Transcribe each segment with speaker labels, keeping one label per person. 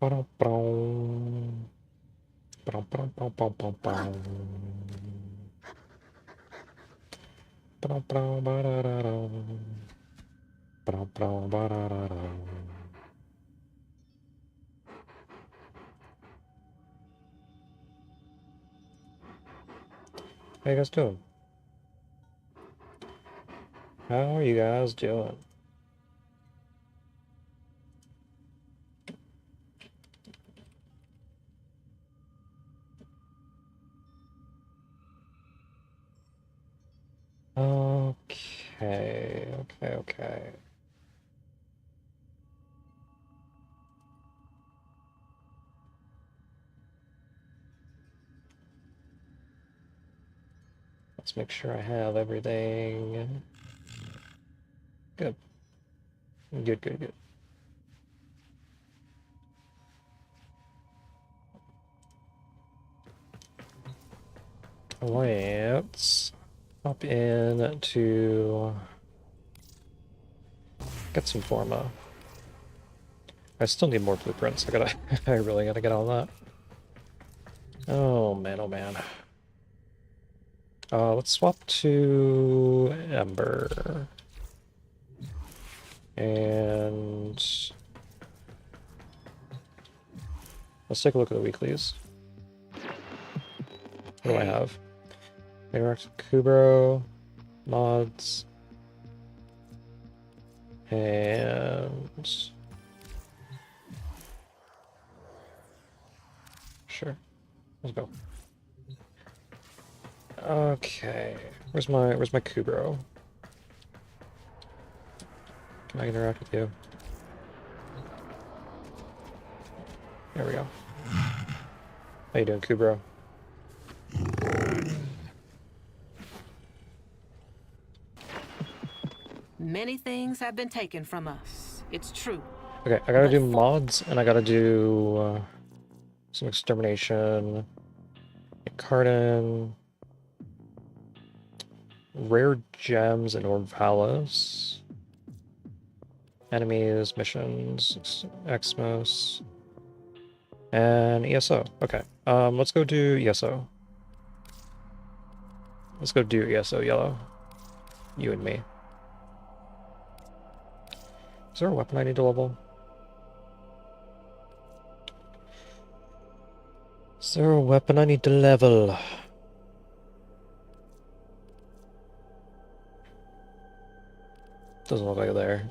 Speaker 1: How you guys doing? How are you guys doing? Okay. Let's make sure I have everything. Good. Good. Let's hop in to get some forma. I still need more blueprints. I really gotta get on that. Oh man. Let's swap to Ember. And let's take a look at the weeklies. What do I have? Interact Kubro, mods, and sure, let's go. Okay, where's my Kubro? Can I interact with you? There we go. How you doing, Kubro?
Speaker 2: Many things have been taken from us. It's true.
Speaker 1: Okay, I gotta do mods, and I gotta do some extermination, Carden, rare gems and Orvalis, enemies, missions, Exmos, and ESO. Okay, let's go do ESO. Let's go do ESO yellow. You and me. Is there a weapon I need to level? Is there a weapon I need to level? Doesn't look like it there.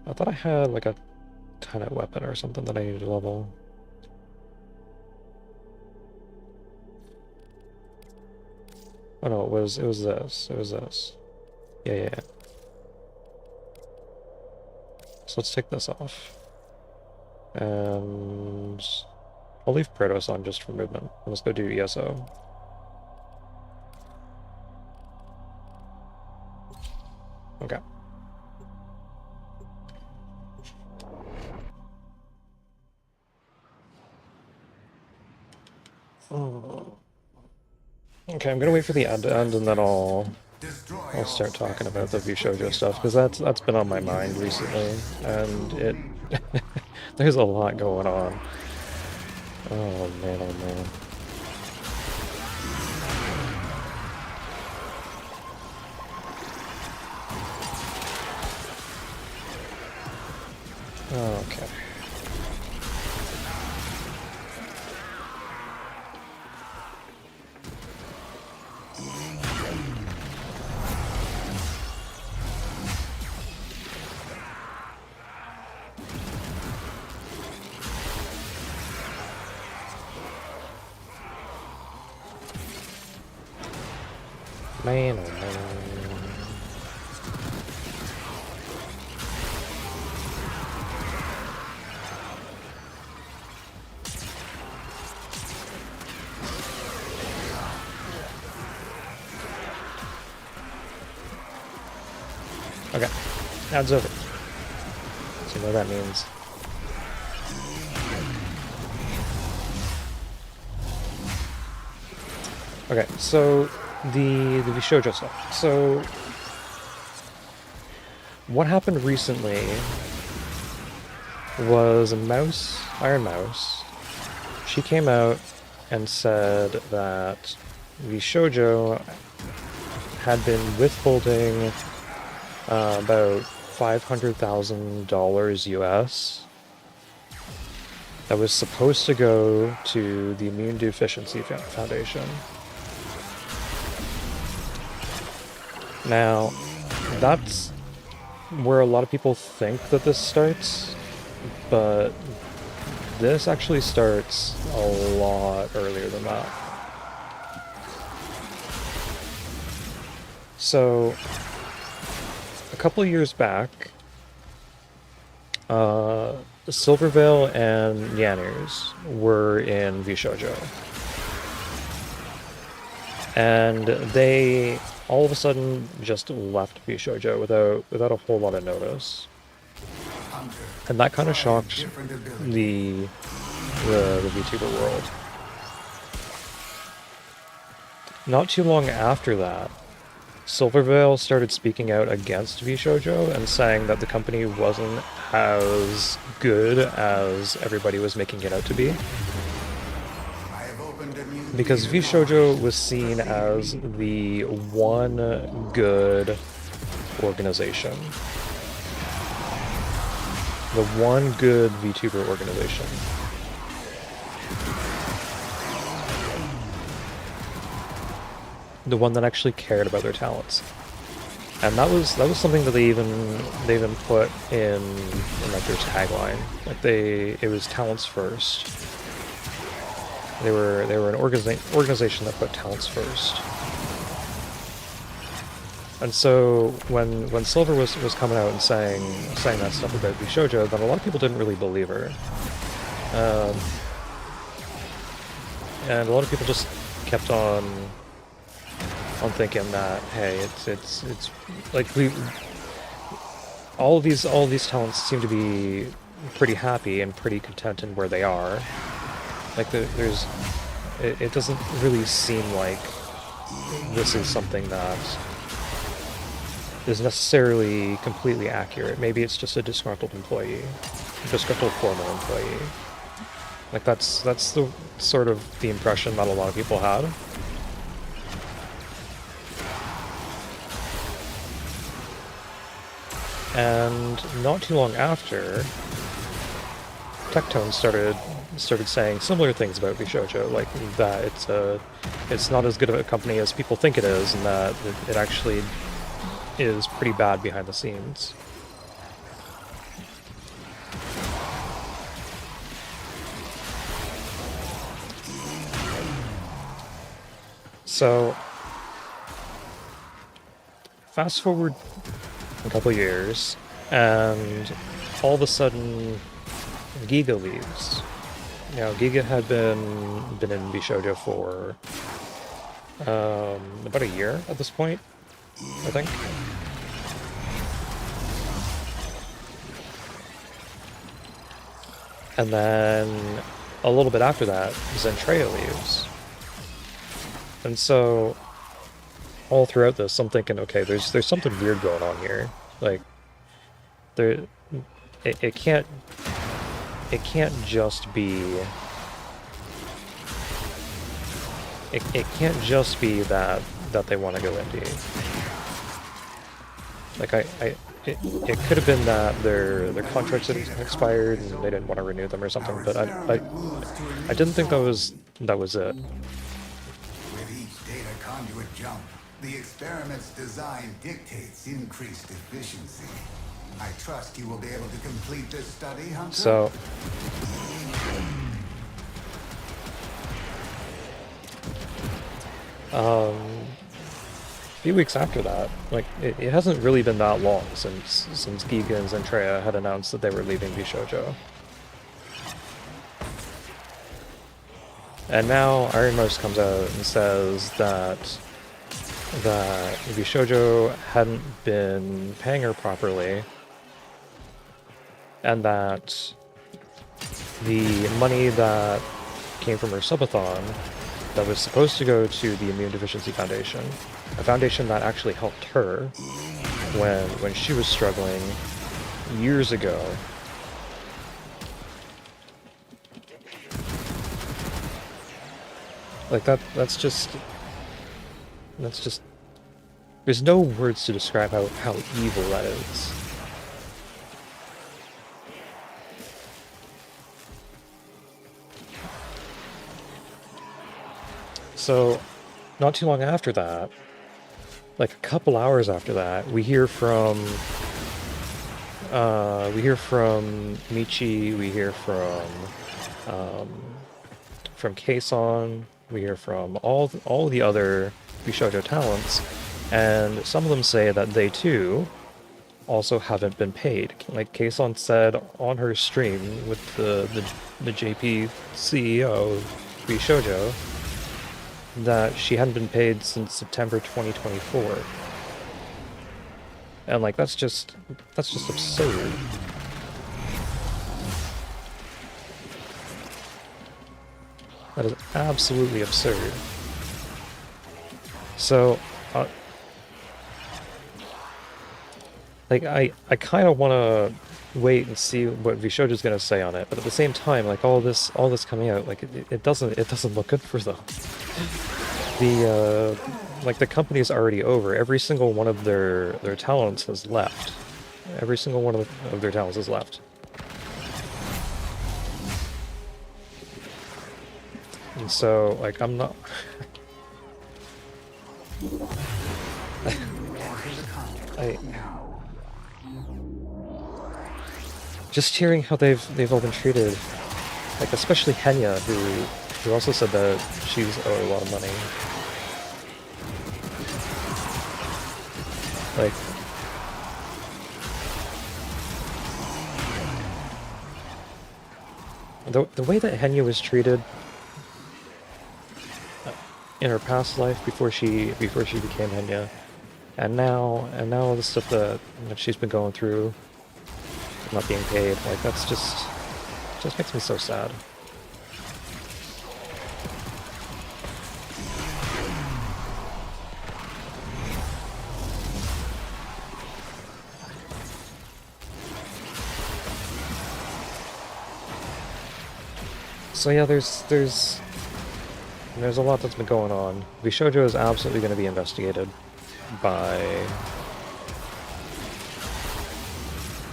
Speaker 1: I thought I had like a tenet weapon or something that I needed to level. Oh no, it was this. Yeah. So let's take this off. And I'll leave Protos on just for movement. And let's go do ESO. Okay. Okay, I'm gonna wait for the end to end, and then I'll start talking about the VSHOJO stuff, because that's been on my mind recently, and it there's a lot going on. Oh man. Okay. Man, oh man. Okay, ad's over. Let's You know what that means. Okay, so the VSHOJO stuff. So what happened recently was a mouse, Iron Mouse. She came out and said that VSHOJO had been withholding about $500,000 US that was supposed to go to the Immune Deficiency Foundation. Now, that's where a lot of people think that this starts, but this actually starts a lot earlier than that. So, a couple of years back, Silvervale and Yanners were in VSHOJO. And they all of a sudden just left VSHOJO without a whole lot of notice. And that kind of shocked the VTuber world. Not too long after that, Silvervale started speaking out against VSHOJO and saying that the company wasn't as good as everybody was making it out to be. Because VSHOJO was seen as the one good organization. The one good VTuber organization. The one that actually cared about their talents. And that was something that they even put in like their tagline. Like it was talents first. They were an organization that put talents first. And so when Silver was coming out and saying that stuff about VSHOJO, then a lot of people didn't really believe her. And a lot of people just kept on thinking that, hey, it's like all of these talents seem to be pretty happy and pretty content in where they are. Like it doesn't really seem like this is something that is necessarily completely accurate. Maybe it's just a disgruntled employee, a disgruntled former employee. Like that's the sort of the impression that a lot of people had. And not too long after, Tectone started saying similar things about VSHOJO, like that it's not as good of a company as people think it is, and that it actually is pretty bad behind the scenes. So, fast forward a couple years, and all of a sudden, Giga leaves. Now, Giga had been in VSHOJO for about a year at this point, I think. And then a little bit after that, Zentrea leaves. And so all throughout this, I'm thinking, okay, there's something weird going on here. Like, it can't just be. It can't just be that they want to go indie. Like it could have been that their contracts had expired and they didn't want to renew them or something. But I didn't think that was it.
Speaker 3: With each data conduit jump, the experiment's design dictates increased efficiency. I trust you will be able to complete this study, Hunter?
Speaker 1: So, a few weeks after that, like, it hasn't really been that long since Giga and Zentrea had announced that they were leaving VSHOJO. And now Iron Mouse comes out and says that VSHOJO hadn't been paying her properly, and that the money that came from her subathon that was supposed to go to the Immune Deficiency Foundation, a foundation that actually helped her when she was struggling years ago. Like that's just there's no words to describe how evil that is. So, not too long after that, like a couple hours after that, we hear from Michi, we hear from Kason, we hear from all the other VSHOJO talents, and some of them say that they too also haven't been paid. Like Kason said on her stream with the JP CEO of VSHOJO, that she hadn't been paid since September 2024. And like that's just absurd. That is absolutely absurd. So like I kind of want to wait and see what VSHOJO is going to say on it, but at the same time, like all this coming out, like it doesn't look good for them. The like the company's already over. Every single one of their talents has left. Every single one of their talents has left. And so, like, I'm not. I just hearing how they've all been treated, like especially Henya, who also said that she's owed a lot of money. Like, the way that Henya was treated in her past life before she became Henya, and now the stuff that she's been going through, not being paid, like that's just makes me so sad. So yeah, there's a lot that's been going on. VSHOJO is absolutely going to be investigated by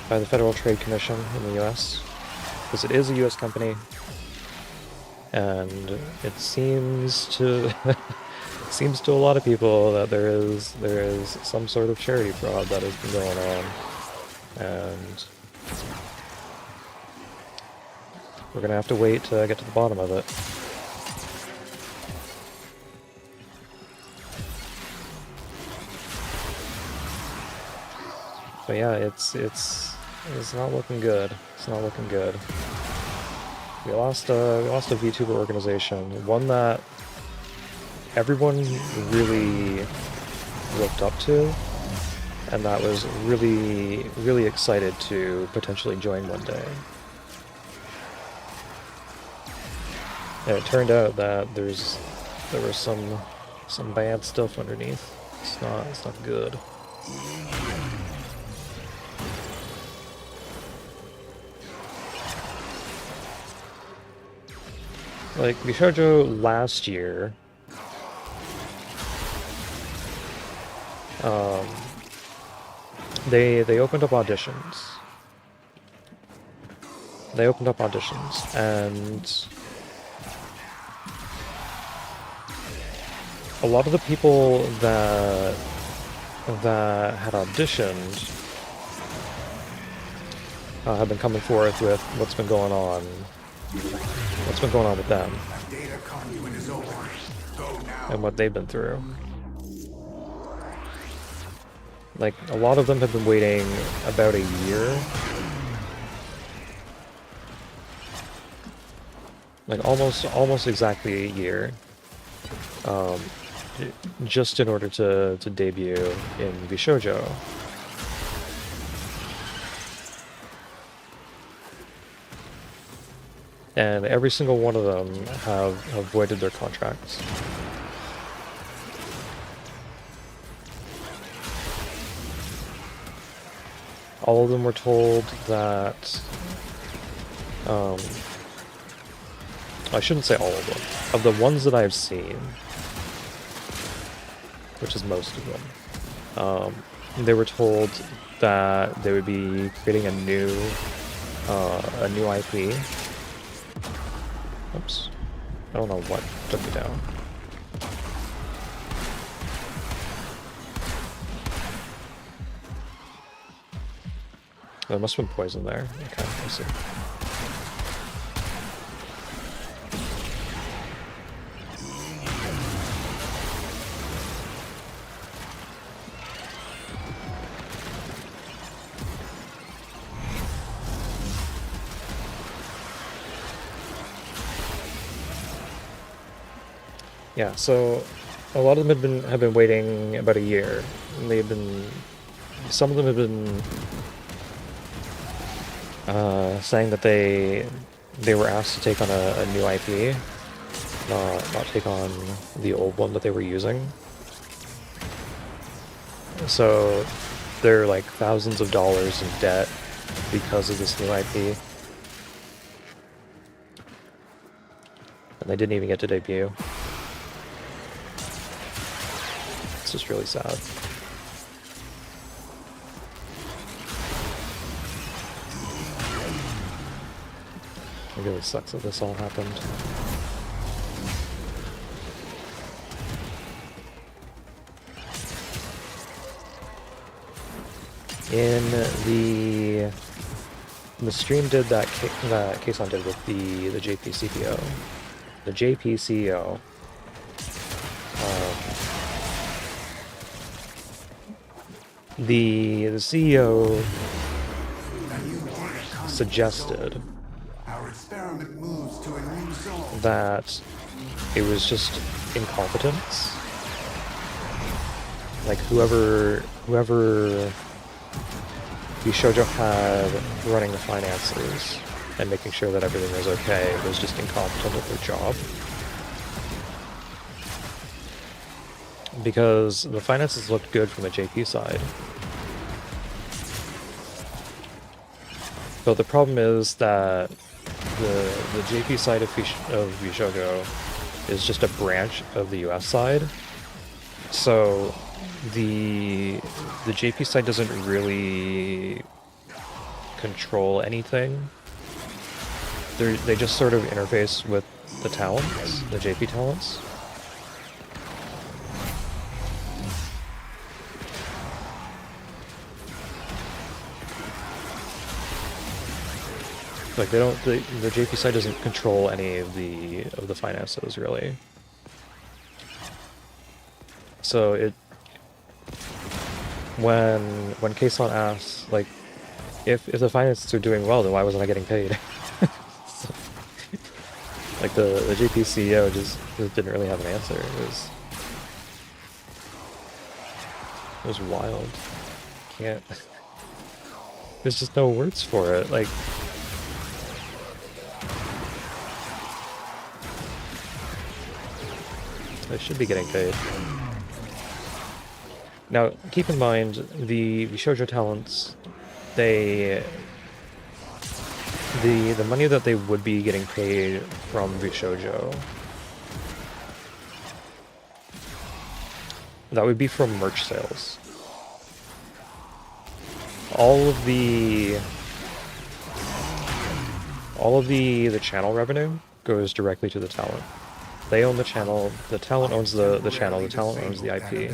Speaker 1: the Federal Trade Commission in the US, because it is a US company, and it seems to it seems to a lot of people that there is some sort of charity fraud that has been going on, and we're gonna have to wait to get to the bottom of it. But yeah, it's not looking good. It's not looking good. We lost a VTuber organization, one that everyone really looked up to, and that was really excited to potentially join one day. And it turned out that there was some bad stuff underneath. It's not good. Like VSHOJO last year, they opened up auditions. They opened up auditions, and a lot of the people that had auditioned have been coming forth with what's been going on with them and what they've been through. Like, a lot of them have been waiting about a year, like almost exactly a year, just in order to debut in VSHOJO. and every single one of them have voided their contracts. All of them were told that, I shouldn't say all of them. Of the ones that I've seen, which is most of them, they were told that they would be creating a new IP. Oops. I don't know what took me down. There must have been poison there. Okay, I see. Yeah, so a lot of them have been waiting about a year. And some of them have been saying that they were asked to take on a new IP, not take on the old one that they were using. So they're like thousands of dollars in debt because of this new IP. And they didn't even get to debut. It's just really sad. It really sucks that this all happened. In the stream did that Kason did with the JP CPO. The JP CEO. The CEO suggested
Speaker 3: Our experiment moves to a new zone.
Speaker 1: that it was just incompetence. Like whoever VSHOJO had running the finances and making sure that everything was okay was just incompetent at their job. Because the finances looked good from the JP side. But the problem is that the JP side of VSHOJO is just a branch of the US side. So the JP side doesn't really control anything. They just sort of interface with the talents, the JP talents. Like they don't, the JP side doesn't control any of the finances really. So when Kason asks, like, if the finances are doing well, then why wasn't I getting paid? Like the JP CEO just didn't really have an answer. It was wild. Can't. There's just no words for it. Like. They should be getting paid. Now, keep in mind, the VSHOJO talents, the money that they would be getting paid from VSHOJO, that would be from merch sales. All of the channel revenue goes directly to the talent. They own the channel, the talent owns the channel, the talent owns the IP.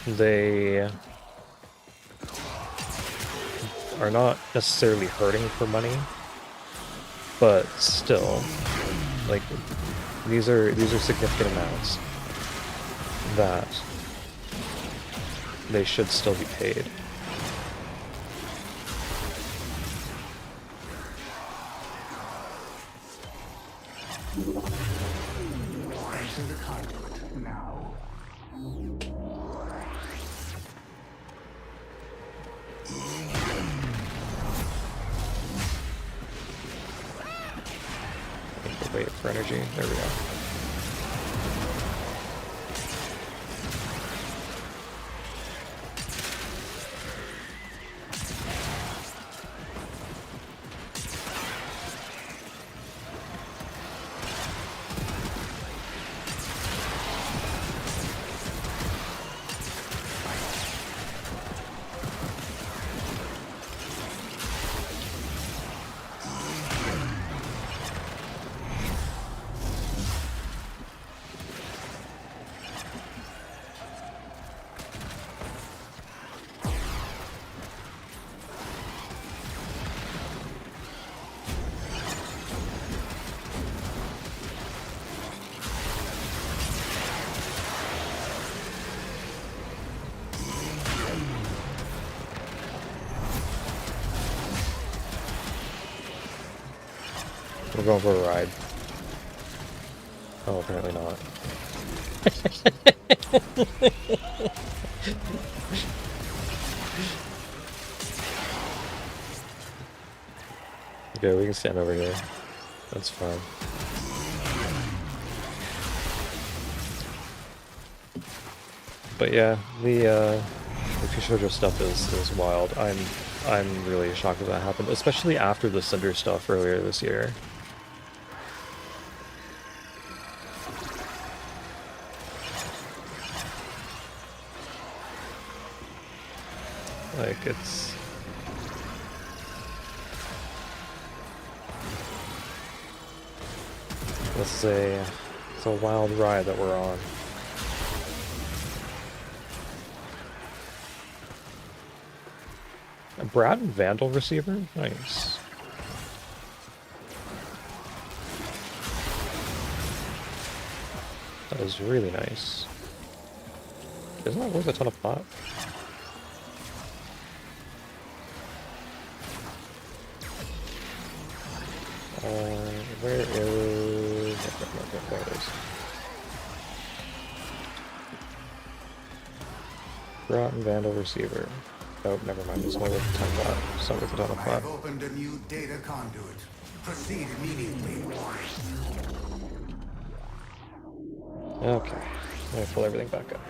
Speaker 1: They are not necessarily hurting for money, but still, like, these are significant amounts that they should still be paid.
Speaker 3: Enter the conduit now.
Speaker 1: wait for energy. There we go. We're going for a ride. Oh, apparently not. Okay, we can stand over here. That's fine. But yeah, the VSHOJO stuff is wild. I'm really shocked that happened, especially after the Cinder stuff earlier this year. Like, it's... it's a wild ride that we're on. A Brad and Vandal receiver? Nice. That is really nice. Isn't that worth a ton of pot? Where is... There it is. Rotten Vandal receiver. Oh, never mind. It's only worth 10 pot. It's not worth a ton of
Speaker 3: I
Speaker 1: pot.
Speaker 3: have opened a new data conduit. Proceed immediately.
Speaker 1: Okay. Let me pull everything back up.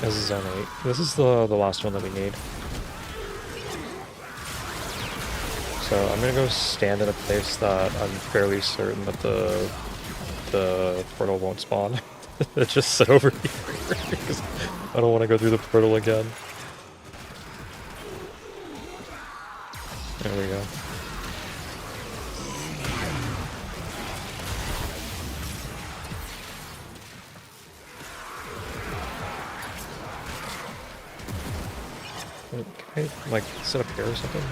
Speaker 1: This is zone 8. This is the last one that we need. So I'm gonna go stand in a place that I'm fairly certain that the portal won't spawn. Just sit over here because I don't want to go through the portal again. There we go. Can I, like, sit up here or something?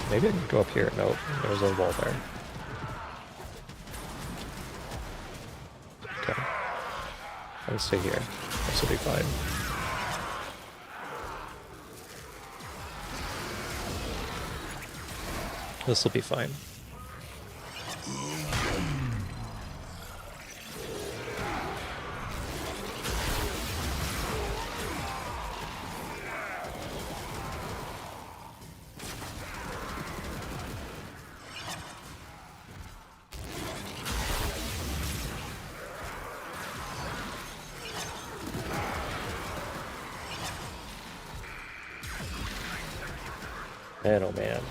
Speaker 1: Maybe I can go up here. Nope, there's a wall there. Okay. I can stay here. This will be fine. This will be fine. Man, oh man.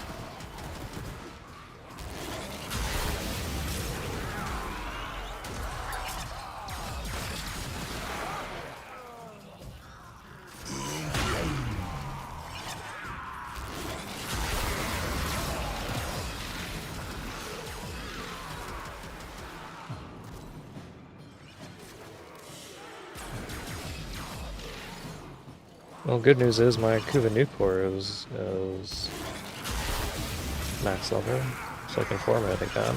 Speaker 1: Well, good news is my Kuva nuke core is max level, so I can form it again.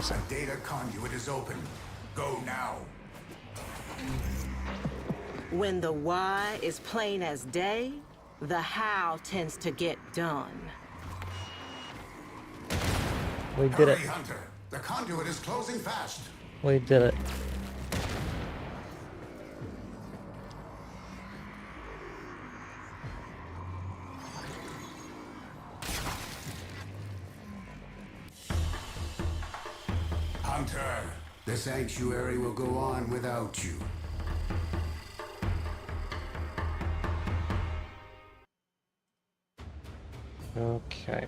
Speaker 1: missing?
Speaker 3: A data conduit is open. Go now.
Speaker 2: When the why is plain as day, the how tends to get done.
Speaker 1: We did it.
Speaker 3: Hurry, Hunter. The conduit is closing fast.
Speaker 1: We did it.
Speaker 3: Hunter, the sanctuary will go on without you.
Speaker 1: Okay.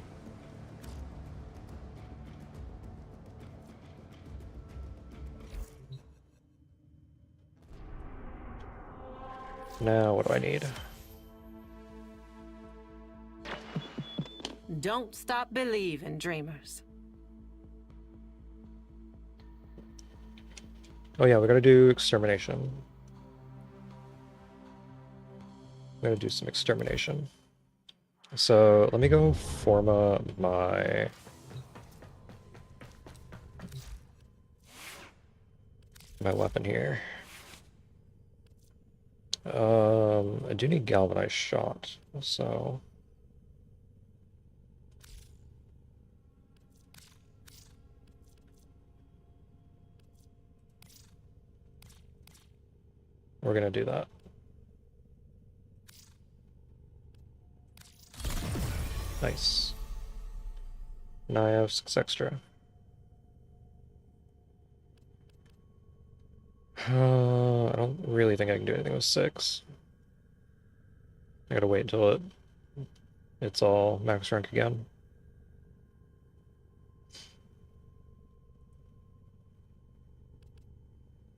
Speaker 1: Now, what do I need?
Speaker 2: Don't stop believing, dreamers.
Speaker 1: Oh yeah, we gotta do extermination. We gotta do some extermination. So let me go forma my weapon here. I do need galvanized shot, so we're gonna do that. Nice. Now I have 6 extra. I don't really think I can do anything with 6. I gotta wait until it's all max rank again.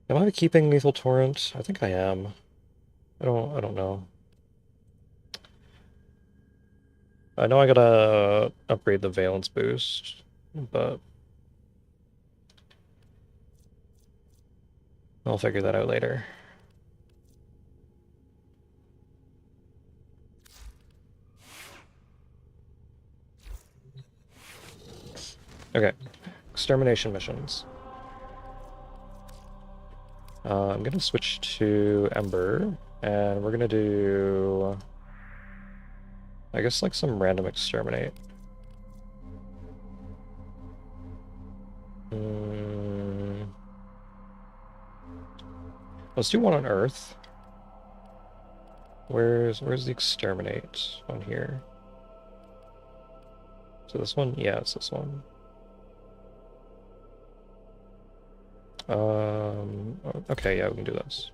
Speaker 1: Am I keeping Lethal Torrent? I think I am. I don't know. I know I gotta upgrade the Valence boost, but I'll figure that out later. Okay, extermination missions. I'm gonna switch to Ember, and we're gonna do, I guess, like some random exterminate. Let's do one on Earth. Where's the exterminate on here? So this one? Yeah, it's this one. Okay, yeah, we can do this.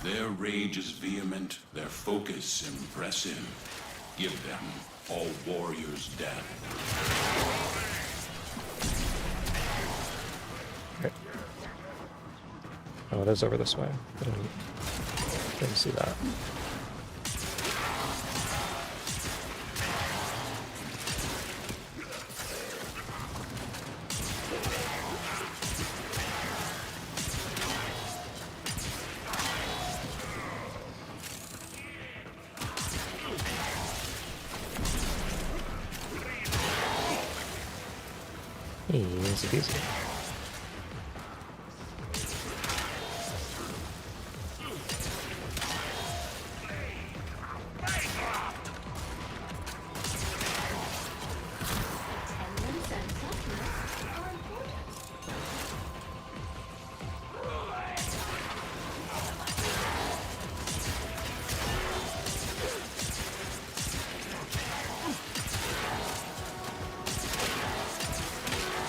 Speaker 4: Their rage is vehement, their focus impressive. Give them all warriors' death.
Speaker 1: Okay. Oh, it is over this way. Didn't see that. Easy peasy.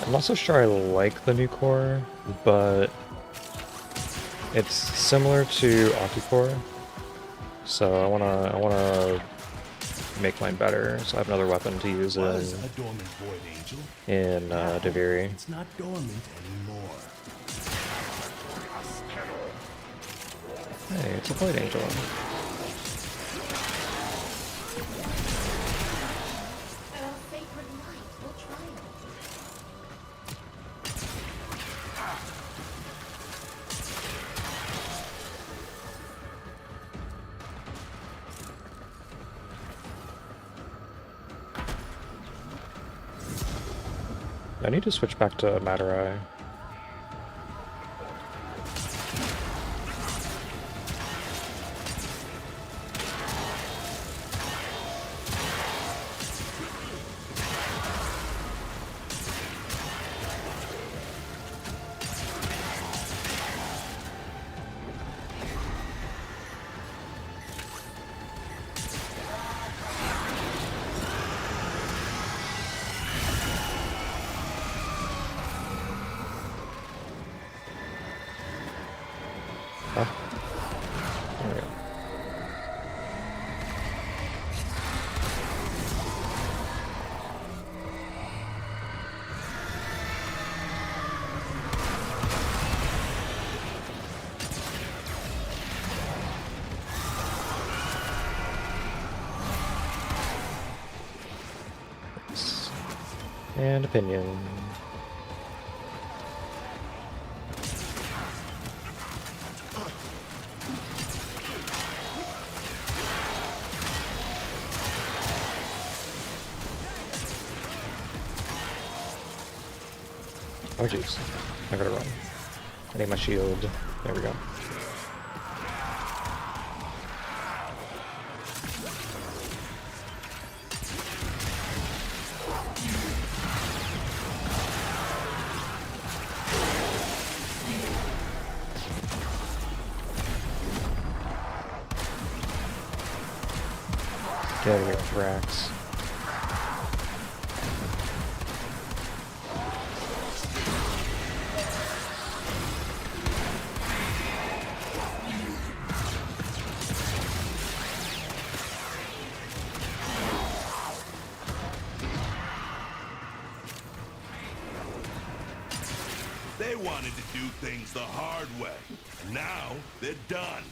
Speaker 1: I'm not so sure I like the new core, but it's similar to Octocore, so I wanna make mine better. So I have another weapon to use in Deviri.
Speaker 5: It's not dormant anymore.
Speaker 1: Hey, it's a Void Angel. I need to switch back to Matter Eye. Huh? There we go. Nice. And opinion. Oh jeez, I gotta run. I need my shield. There we go. Get out of here, Thrax.
Speaker 5: They wanted to do things the hard way. And now, they're done.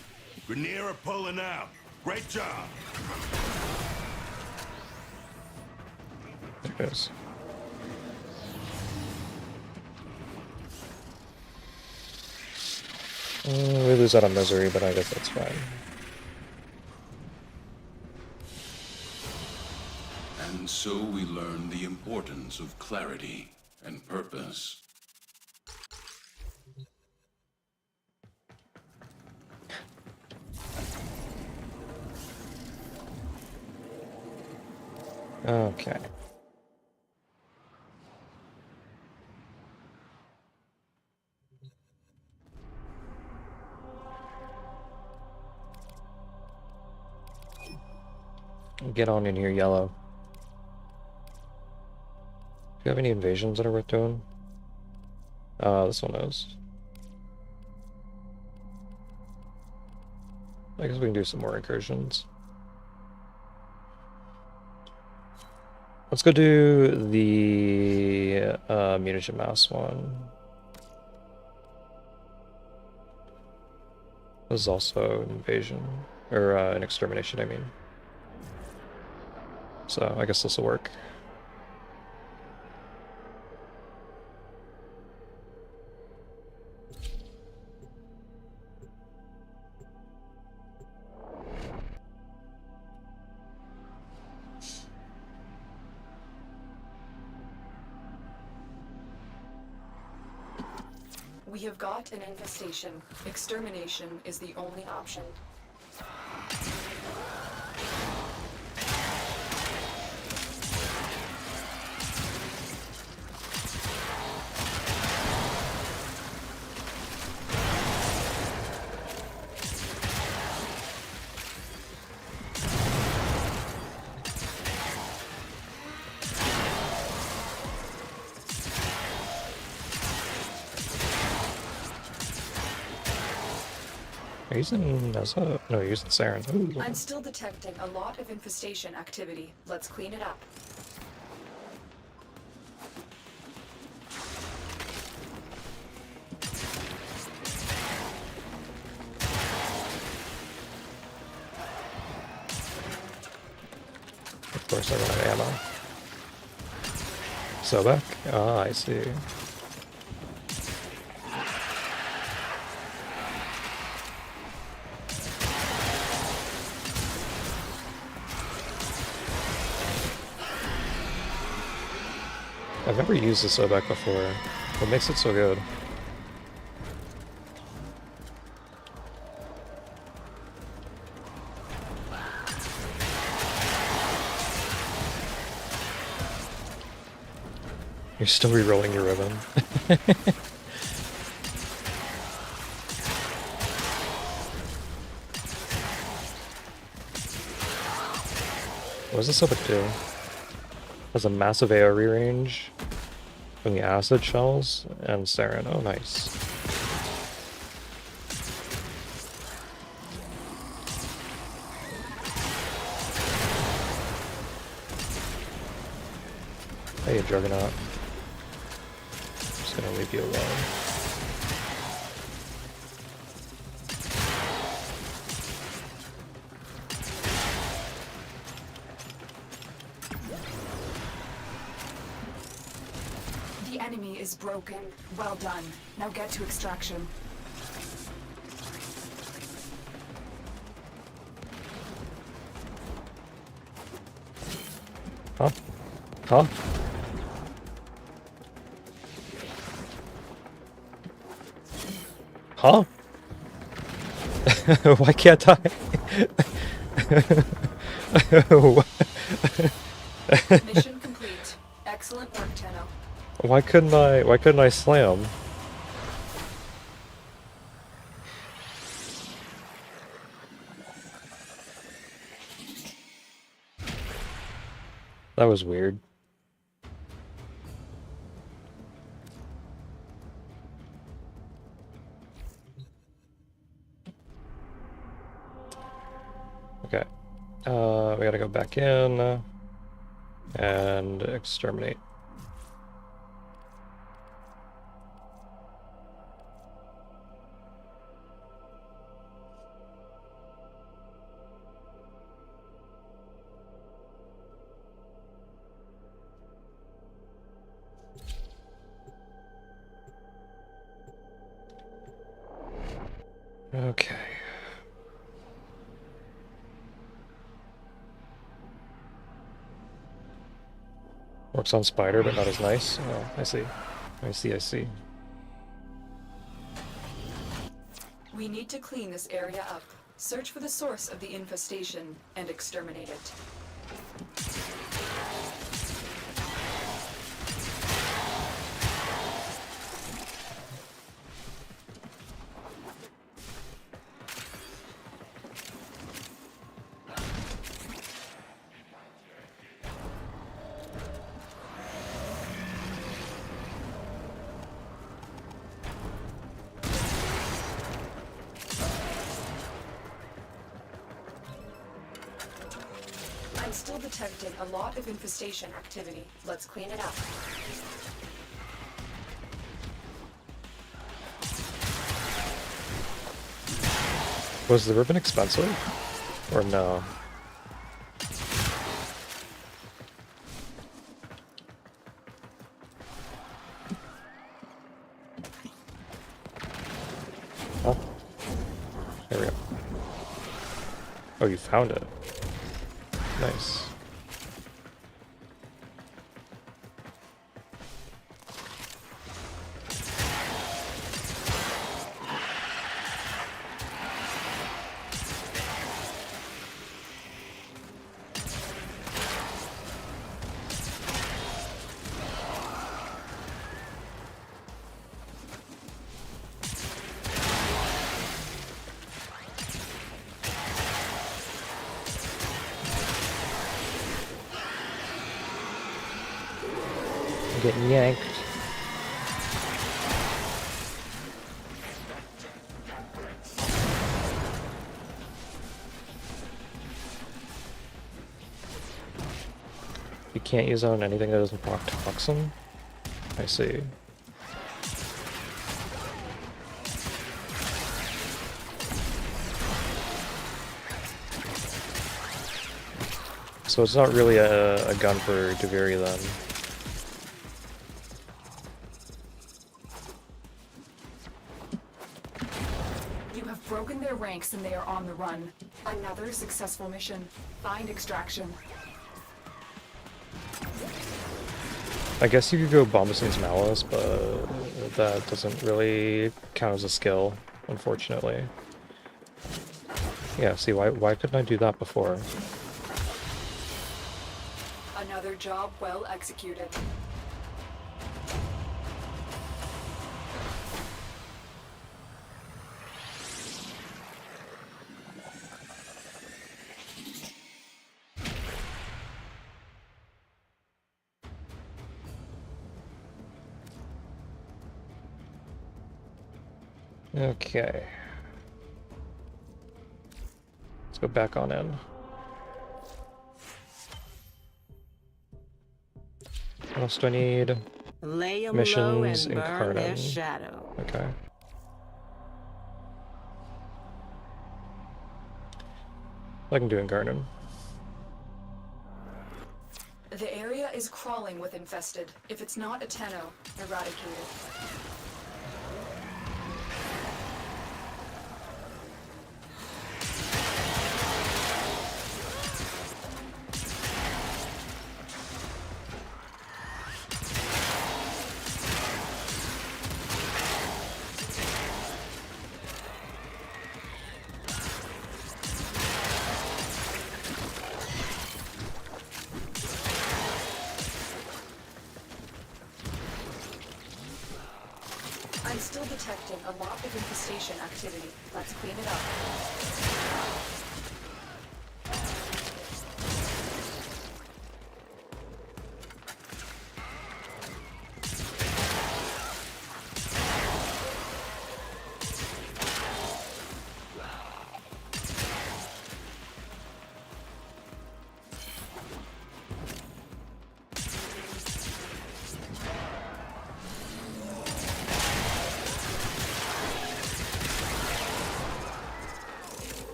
Speaker 5: Grenier are pulling out. Great job.
Speaker 1: There it is. We lose out on misery, but I guess that's fine.
Speaker 4: And so we learn the importance of clarity and purpose.
Speaker 1: Okay. Get on in here, Yellow. Do you have any invasions that are worth doing? This one is. I guess we can do some more incursions. Let's go do the mutagen mass one. This is also an invasion, or an extermination, I mean. So I guess this will work.
Speaker 6: We have got an infestation. Extermination is the only option.
Speaker 1: Are you using Nessa? No, you're using Saren. Ooh.
Speaker 6: I'm still detecting a lot of infestation activity. Let's clean it up.
Speaker 1: Of course I run out of ammo. So back? Ah, I see. I've never used the Sobek before. What makes it so good? You're still re-rolling your ribbon. What does this Sobek do? Has a massive AoE range from the acid shells and Saren. Oh, nice. Hey, Juggernaut. Just gonna leave you alone.
Speaker 6: The enemy is broken. Well done. Now get to extraction.
Speaker 1: Huh? Huh? Huh? Why can't I?
Speaker 6: Mission complete. Excellent work, Tenno.
Speaker 1: Why couldn't I slam? That was weird. Okay. We gotta go back in and exterminate. Okay. Works on Spider, but not as nice. Oh, I see. I see.
Speaker 6: We need to clean this area up. Search for the source of the infestation and exterminate it. Still detecting a lot of infestation activity. Let's clean it up.
Speaker 1: Was the ribbon expensive? Or no? Oh. There we go. Oh, you found it. Nice. Getting yanked. You can't use on anything that doesn't proc toxin? I see. So it's not really a gun for Deviri then.
Speaker 6: Broken their ranks and they are on the run. Another successful mission. Find extraction.
Speaker 1: I guess you could go Bombason's Malice, but that doesn't really count as a skill, unfortunately. Yeah, see, why couldn't I do that before?
Speaker 6: Another job well executed.
Speaker 1: Okay. Let's go back on in. What else do I need?
Speaker 2: Lay 'em low
Speaker 1: Missions
Speaker 2: and
Speaker 1: in
Speaker 2: burn their
Speaker 1: Carnon.
Speaker 2: shadow.
Speaker 1: Okay. I can do Incarnon.
Speaker 6: The area is crawling with infested. If it's not a tenno, eradicate it. I'm still detecting a lot of infestation activity. Let's clean it up.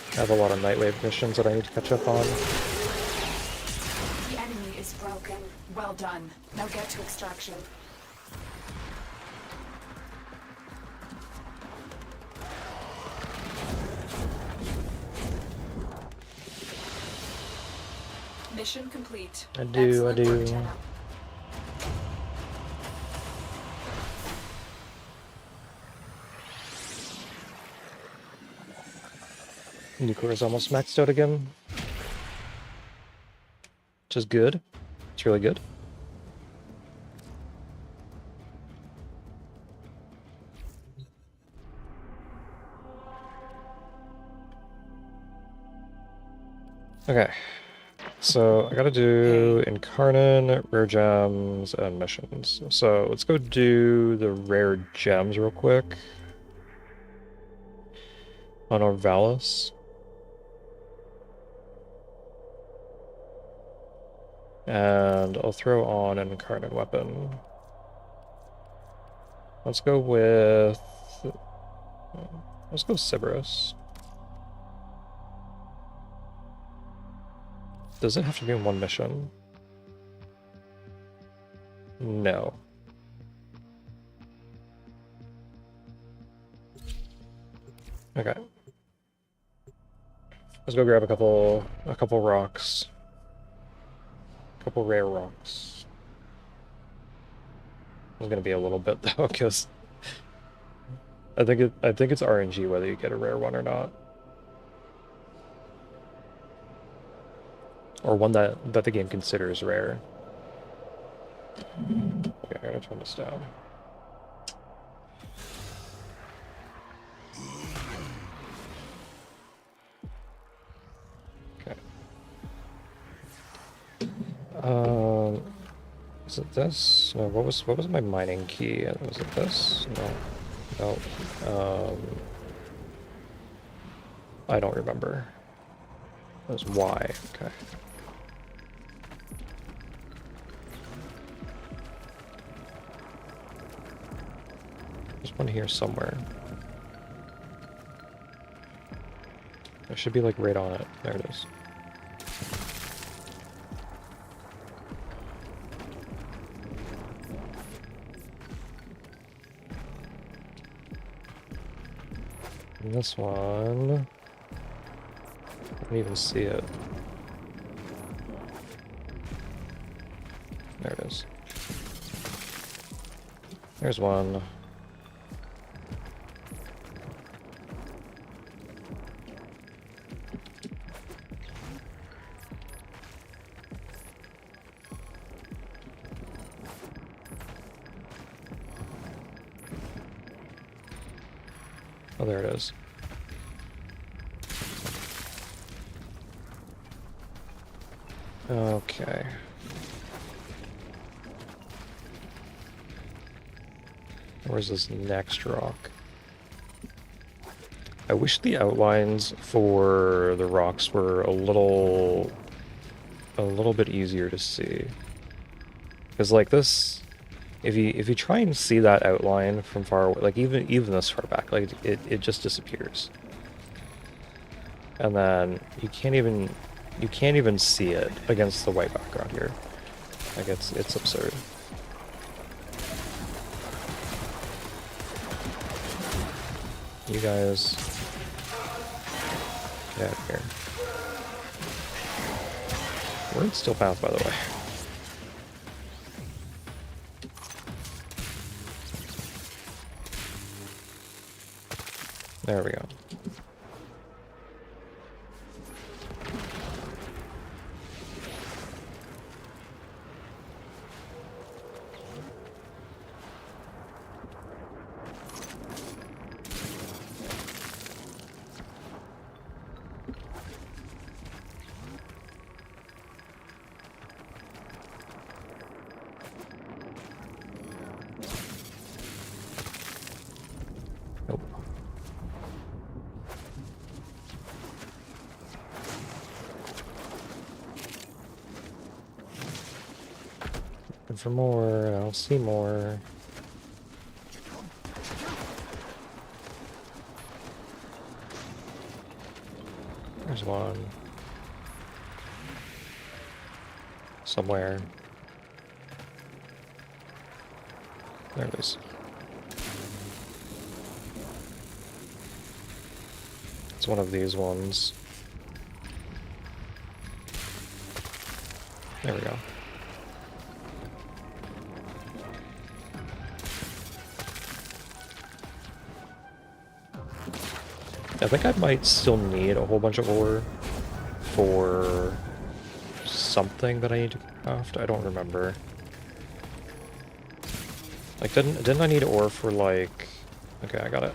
Speaker 1: I have a lot of Nightwave missions that I need to catch up on.
Speaker 6: The enemy is broken. Well done. Now get to extraction. Mission complete.
Speaker 1: I do.
Speaker 6: Excellent work, Tenno.
Speaker 1: Nuclear is almost maxed out again. Which is good. It's really good. Okay. So I gotta do Incarnon, rare gems, and missions. So let's go do the rare gems real quick. On Orvalis. And I'll throw on an Incarnate weapon. Let's go with... Let's go Cerberus. Does it have to be in one mission? No. Okay. Let's go grab a couple rocks. Couple rare rocks. It's gonna be a little bit though, because I think it's RNG whether you get a rare one or not. or one that the game considers rare. Okay, I gotta turn this down. Okay. Is it this? No, what was my mining key? Was it this? No. No. I don't remember. It was Y. Okay. There's one here somewhere. I should be like right on it. There it is. And this one, I don't even see it. There it is. There's one. Oh, there it is. Okay. Where's this next rock? I wish the outlines for the rocks were a little bit easier to see. Because like this, if you try and see that outline from far away, like even this far back, like it just disappears. And then you can't even see it against the white background here. Like it's absurd. You guys get out of here. We're in still path, by the way. There we go. Nope. Looking for more, I'll see more. There's one. Somewhere. There it is. It's one of these ones. There we go. I think I might still need a whole bunch of ore for something that I need to craft. I don't remember. Like, didn't I need ore for like? Okay, I got it.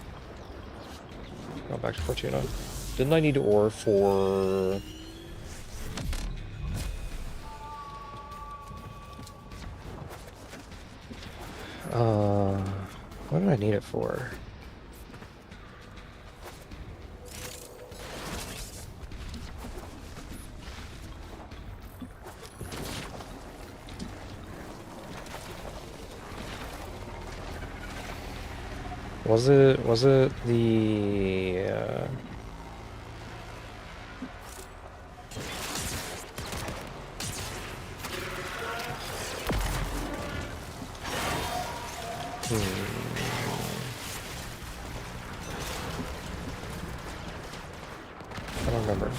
Speaker 1: Go back to Fortuna. Didn't I need ore for? What did I need it for? Was it the I don't remember.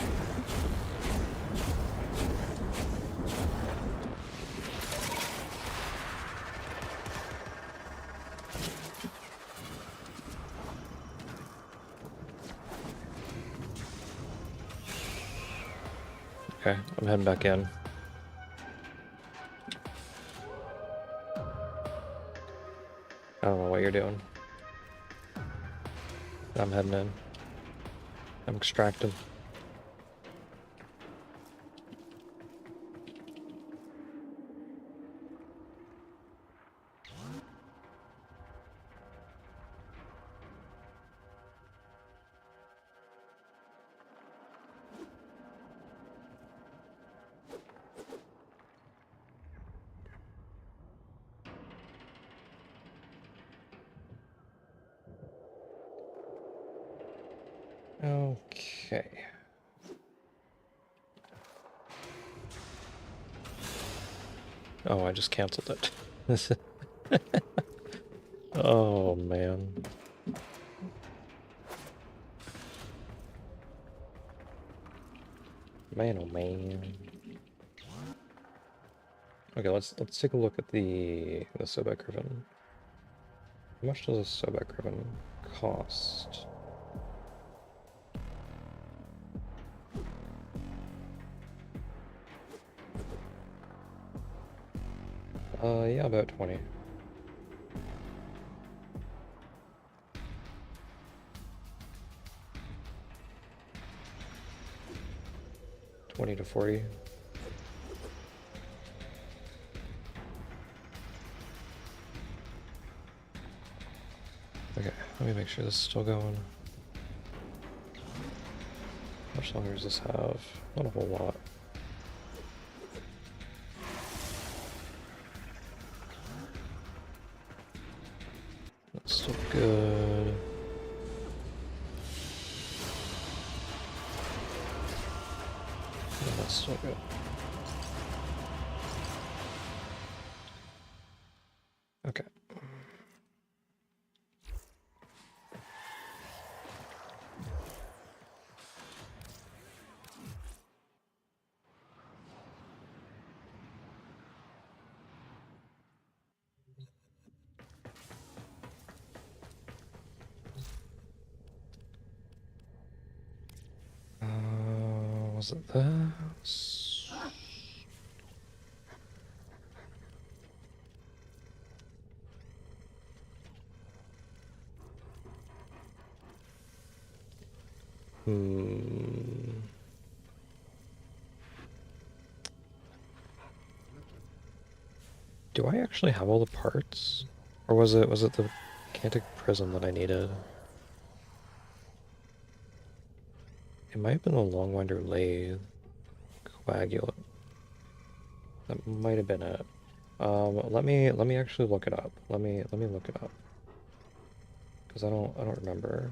Speaker 1: Okay, I'm heading back in. I don't know what you're doing. I'm heading in. I'm extracting. Okay. Oh, I just canceled it. Oh, man. Man, oh man. Okay, let's take a look at the Sobek Ribbon. How much does a Sobek Ribbon cost? Yeah, about 20. $20 to $40. Okay, let me make sure this is still going. How much longer does this have? Not a whole lot. That's still good. Yeah, that's still good. Okay. Was it this? Do I actually have all the parts? Or was it the gigantic prism that I needed? It might have been a Longwinder lathe coagulant. That might have been it. Let me actually look it up. Let me look it up. Because I don't remember.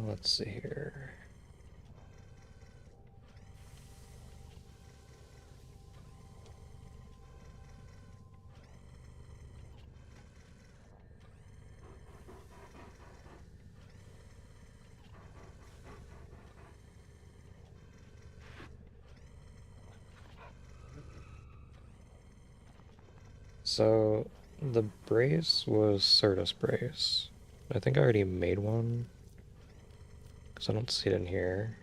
Speaker 1: Let's see here. So, the brace was Certus brace. I think I already made one. Because I don't see it in here.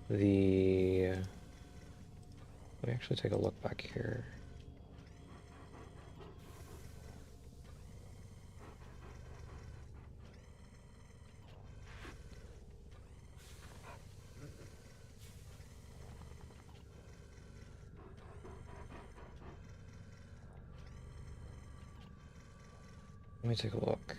Speaker 1: Let me actually take a look back here. Let me take a look.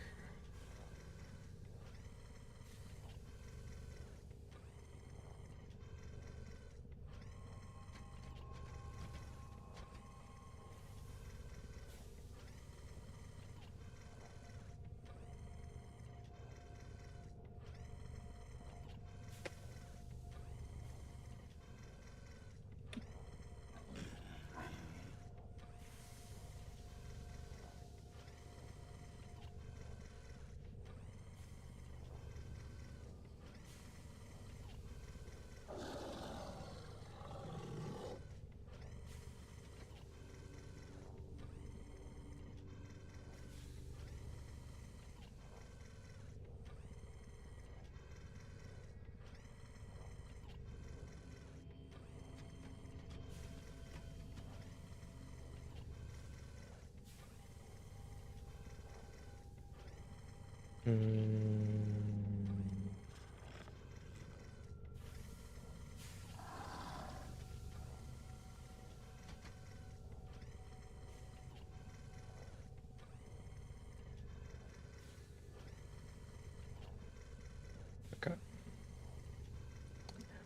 Speaker 1: Mm. Okay.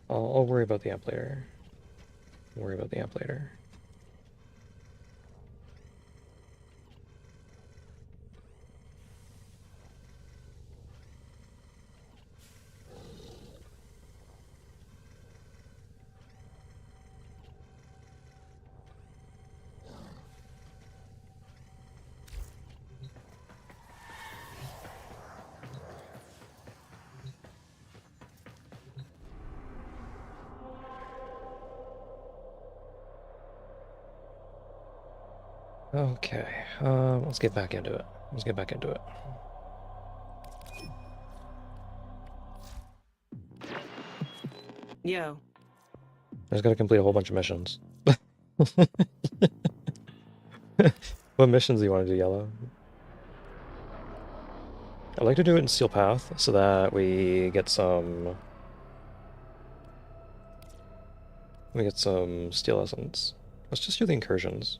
Speaker 1: I'll worry about the amp later. Worry about the amp later. Okay, let's get back into it. Let's get back into it.
Speaker 2: Yo,
Speaker 1: I just gotta complete a whole bunch of missions. What missions do you want to do, Yellow? I'd like to do it in Steel Path so that we get some steel essence. Let's just do the incursions.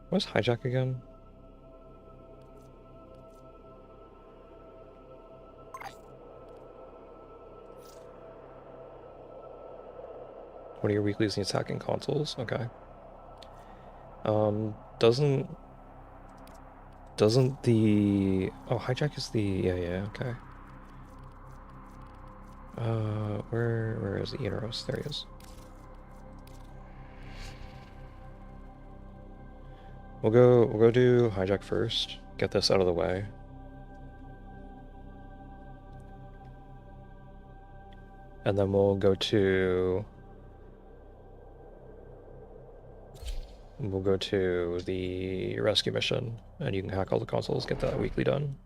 Speaker 1: What's hijack again? One of your weeklies needs hacking consoles. Okay. Doesn't the hijack is the yeah okay. Where is the Enos? There he is. We'll go do hijack first. Get this out of the way. And then we'll go to the rescue mission, and you can hack all the consoles, get that weekly done.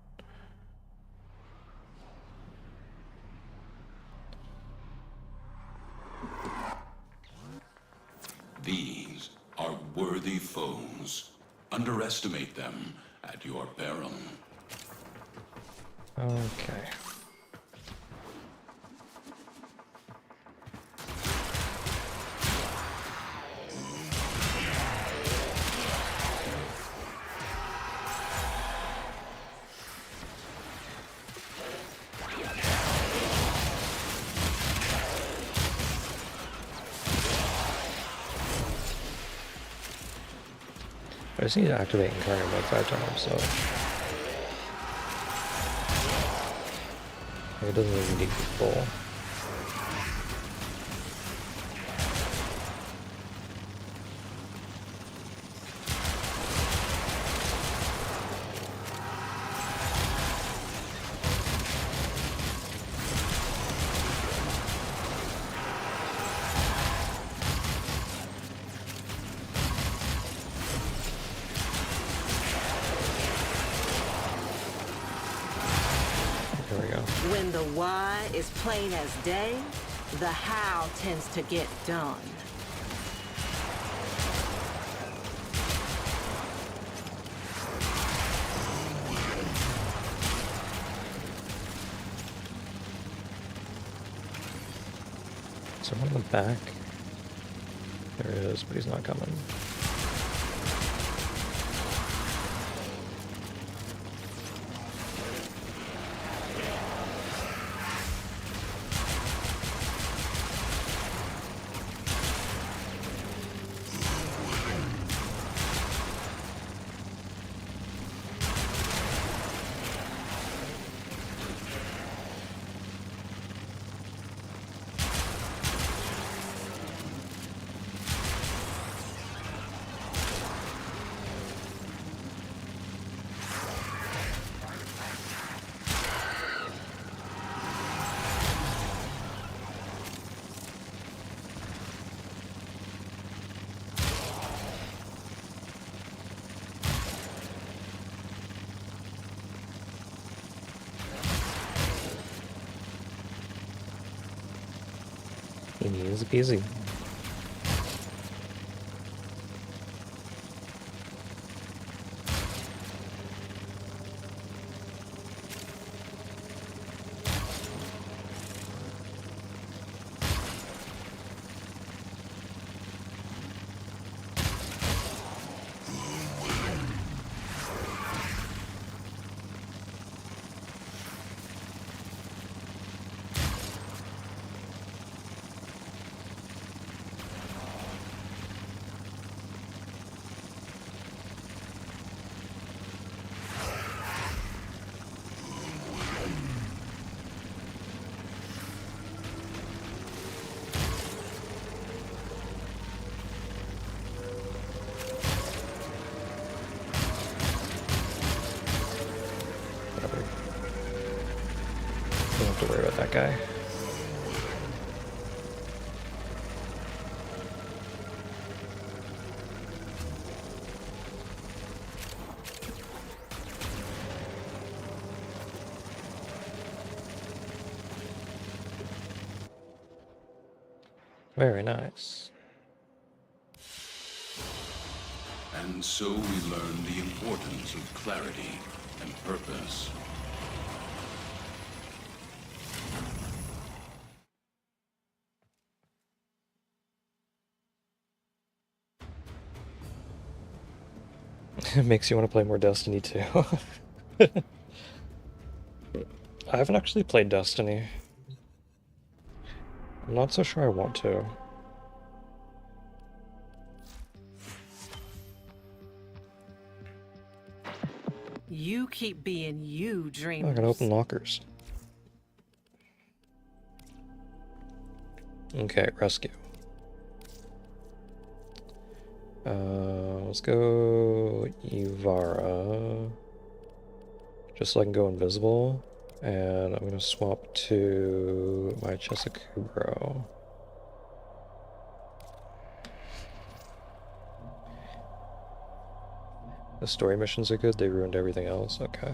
Speaker 4: These are worthy foes. Underestimate them at your peril.
Speaker 1: Okay. I just need to activate Incarnate like 5 times, so it doesn't even need to be full.
Speaker 2: when the why is plain as day, the how tends to get done.
Speaker 1: So on the back, there is, but he's not coming. Easy peasy. to worry about that guy. Very nice.
Speaker 4: And so we learn the importance of clarity and purpose.
Speaker 1: It makes you want to play more Destiny too. I haven't actually played Destiny. I'm not so sure I want to.
Speaker 2: You keep being you,
Speaker 1: Oh, I
Speaker 2: dreamers.
Speaker 1: gotta open lockers. Okay, rescue. Let's go Ivara. Just so I can go invisible. And I'm gonna swap to my Chesikubro. The story missions are good, they ruined everything else, okay.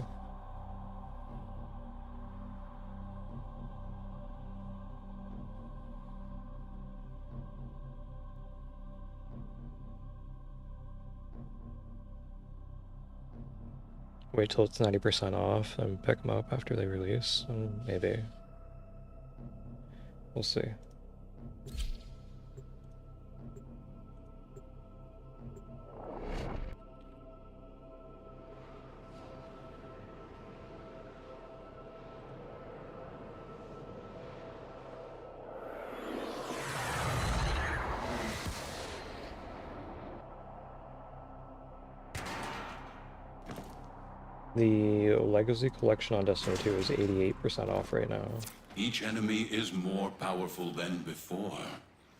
Speaker 1: Wait till it's 90% off and pick them up after they release, and maybe. We'll see. The Legacy Collection on Destiny 2 is 88% off right now.
Speaker 4: Each enemy is more powerful than before.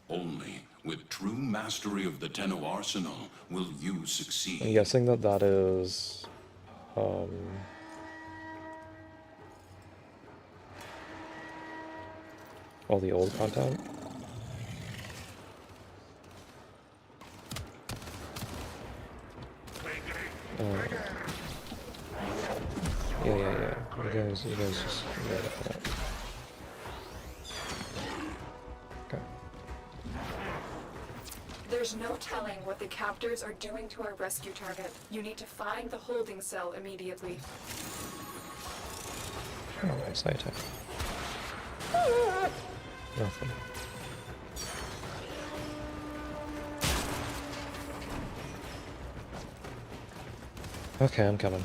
Speaker 4: Only with true mastery of the Tenno arsenal will you succeed.
Speaker 1: I'm guessing that that is... all the old content. Yeah. You guys just wait for that. Okay.
Speaker 6: There's no telling what the captors are doing to our rescue target. You need to find the holding cell immediately.
Speaker 1: Oh, nice eye attack. Nothing. Okay, I'm coming.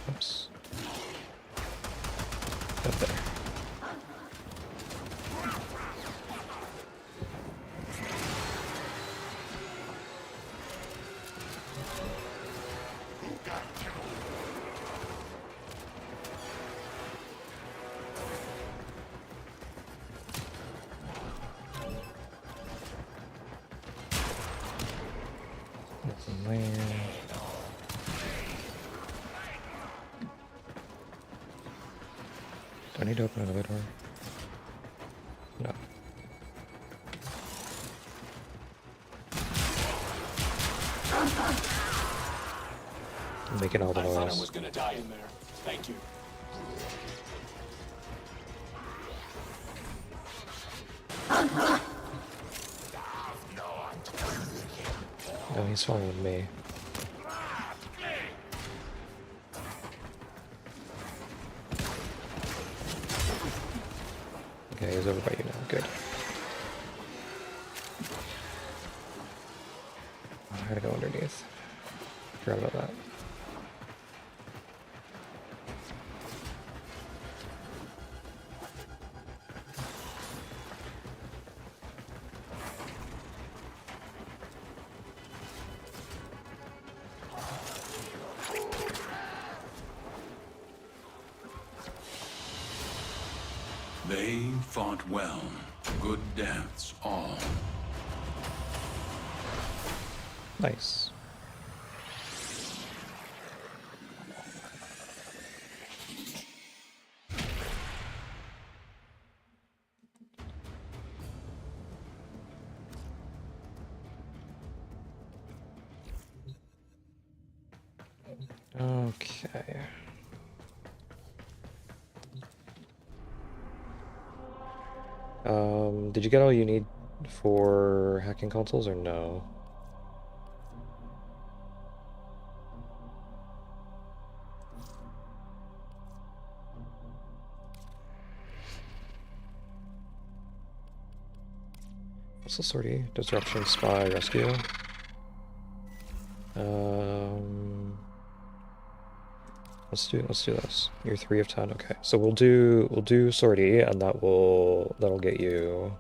Speaker 1: Oops. Up there. Nothing there. Do I need to open another door? No. I'm making all the
Speaker 7: I thought I
Speaker 1: noise.
Speaker 7: was gonna die in there. Thank you.
Speaker 1: No, he's following me. Okay, he's over by you now. Good. I gotta go underneath. Forgot about that.
Speaker 4: They fought well. Good deaths, all.
Speaker 1: Nice. Okay. Did you get all you need for hacking consoles or no? What's the sortie? Disruption, spy, rescue. Let's do this. You're 3 of 10. Okay, so we'll do sortie, and that'll get you.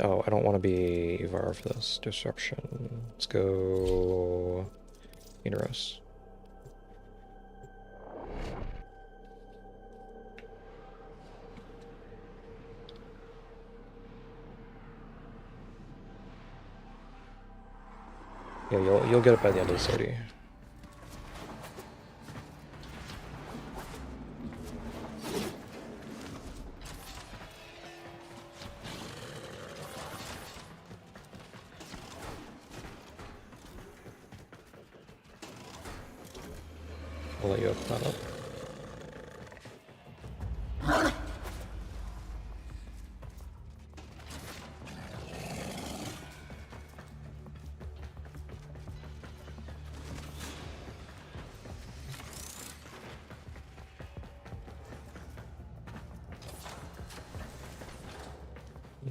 Speaker 1: Oh, I don't want to be Ivar for this. Disruption. Let's go Uneros. Yeah, you'll get it by the end of the sortie. I'll let you open that up.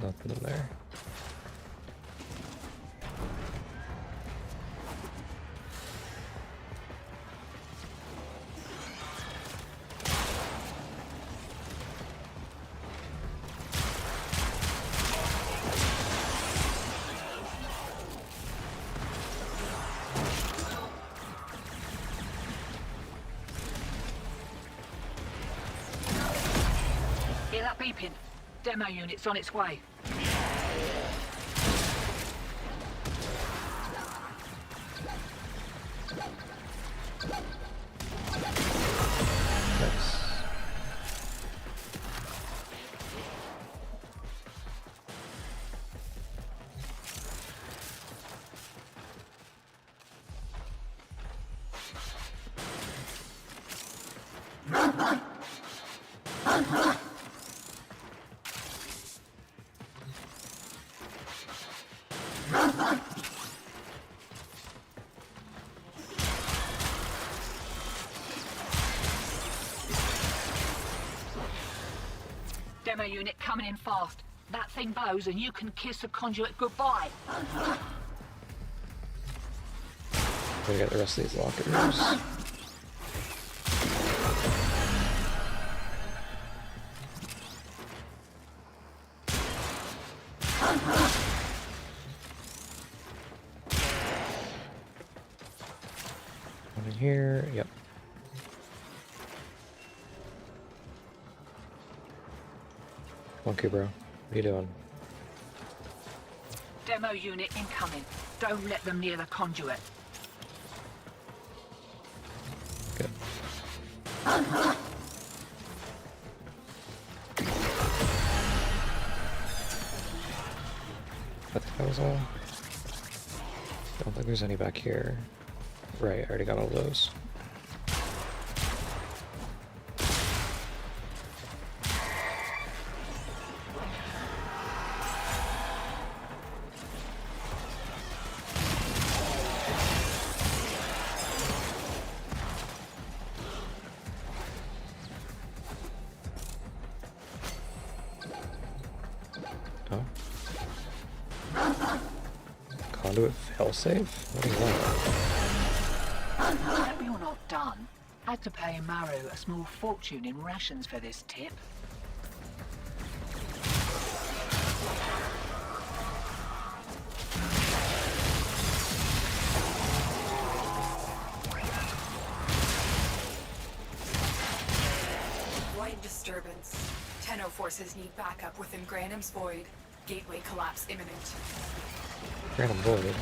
Speaker 1: Nothing in there.
Speaker 8: Hear that beeping? Demo unit's on its way.
Speaker 1: Nice.
Speaker 8: Demo unit coming in fast. That thing bows and you can kiss the conduit goodbye.
Speaker 1: Gotta get the rest of these locker rooms. One in here, yep. Okay, bro. What are you doing?
Speaker 8: Demo unit incoming. Don't let them near the conduit.
Speaker 1: Good. I think that was all. Don't think there's any back here. Right, I already got all those. Oh. Conduit failsafe? What is that?
Speaker 8: Hope you're not done. Had to pay Maru a small fortune in rations for this tip.
Speaker 6: Right disturbance. Tenno forces need backup within Granum's Void. Gateway collapse imminent.
Speaker 1: Random void.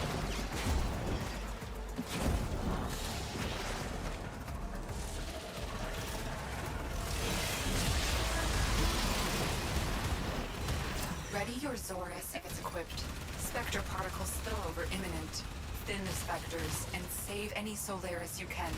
Speaker 6: Ready your Zorus if it's equipped. Spectre particle spillover imminent. Thin the specters and save any Solaris you can.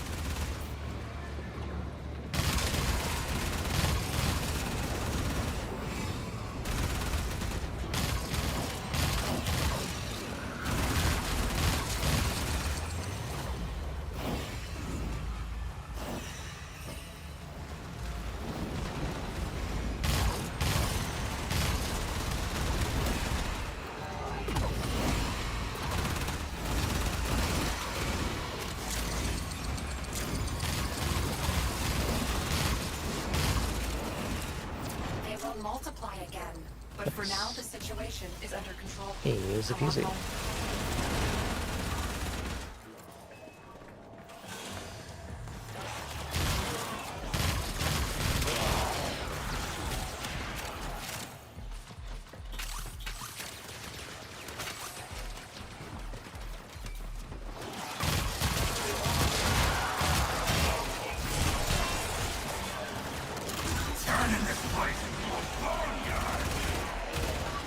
Speaker 6: Multiply again, but for now the situation is under control.
Speaker 1: Easy peasy.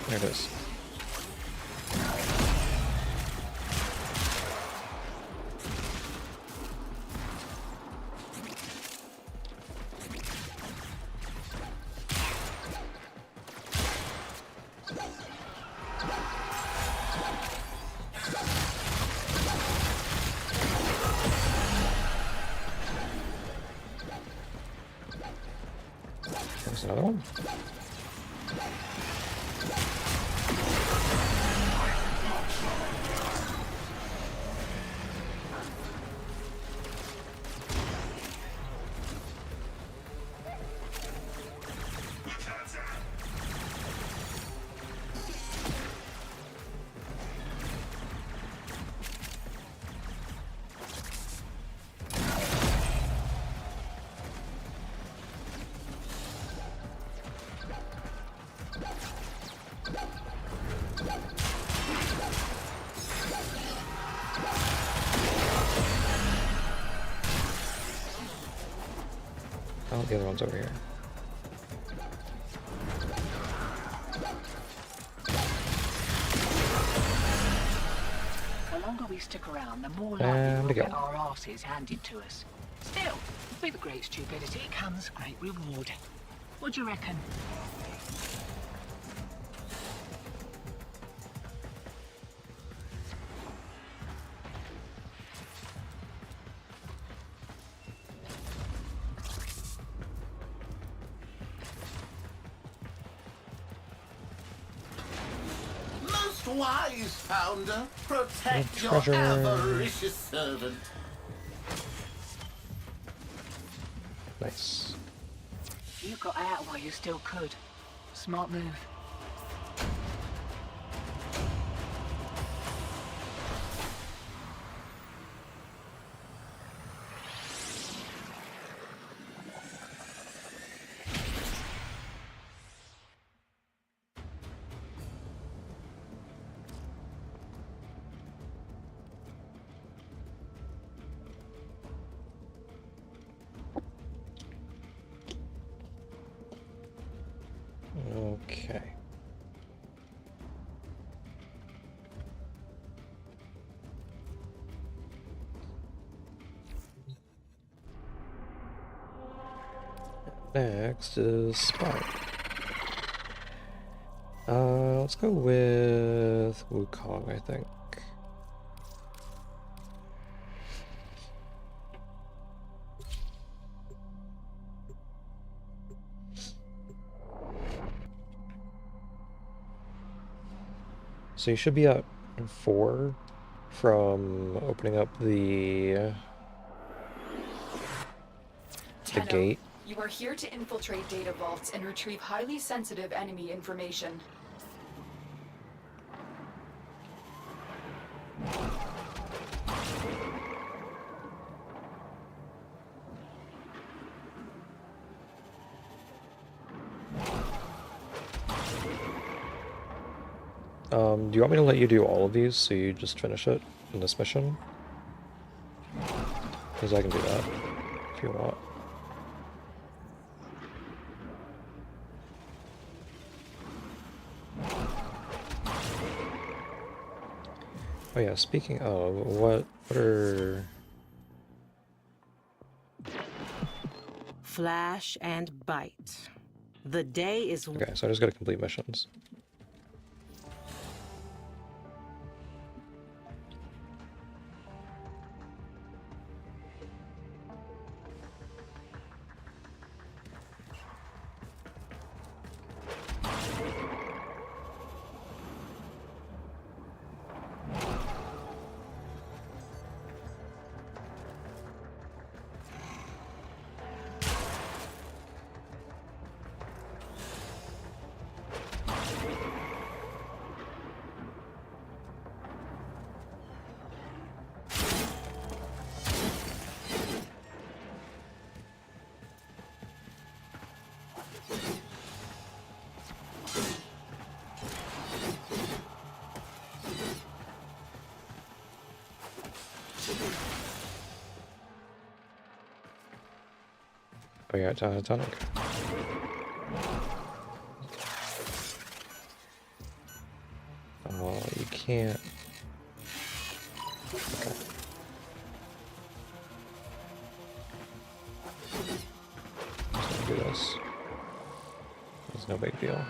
Speaker 1: There it is. There's another one. Oh, the other one's over here.
Speaker 8: The longer we stick around, the more
Speaker 1: And
Speaker 8: likely we'll
Speaker 1: go.
Speaker 8: get our asses handed to us. Still, with great stupidity comes great reward. What do you reckon?
Speaker 9: Most wise founder, protect your
Speaker 1: treasure.
Speaker 9: avaricious servant.
Speaker 1: Nice.
Speaker 8: You got out while you still could. Smart move.
Speaker 1: Okay. Next is Spy. Let's go with Wukong, I think. So you should be at 4 from opening up the
Speaker 6: Tenno,
Speaker 1: gate.
Speaker 6: you are here to infiltrate data vaults and retrieve highly sensitive enemy information.
Speaker 1: Do you want me to let you do all of these so you just finish it in this mission? Because I can do that if you want. Oh yeah, speaking of, what are...
Speaker 2: Flash and bite. The day is...
Speaker 1: Okay, so I just gotta complete missions. Oh yeah, tonic. Oh, you can't. Okay. Just gonna do this. It's no big deal.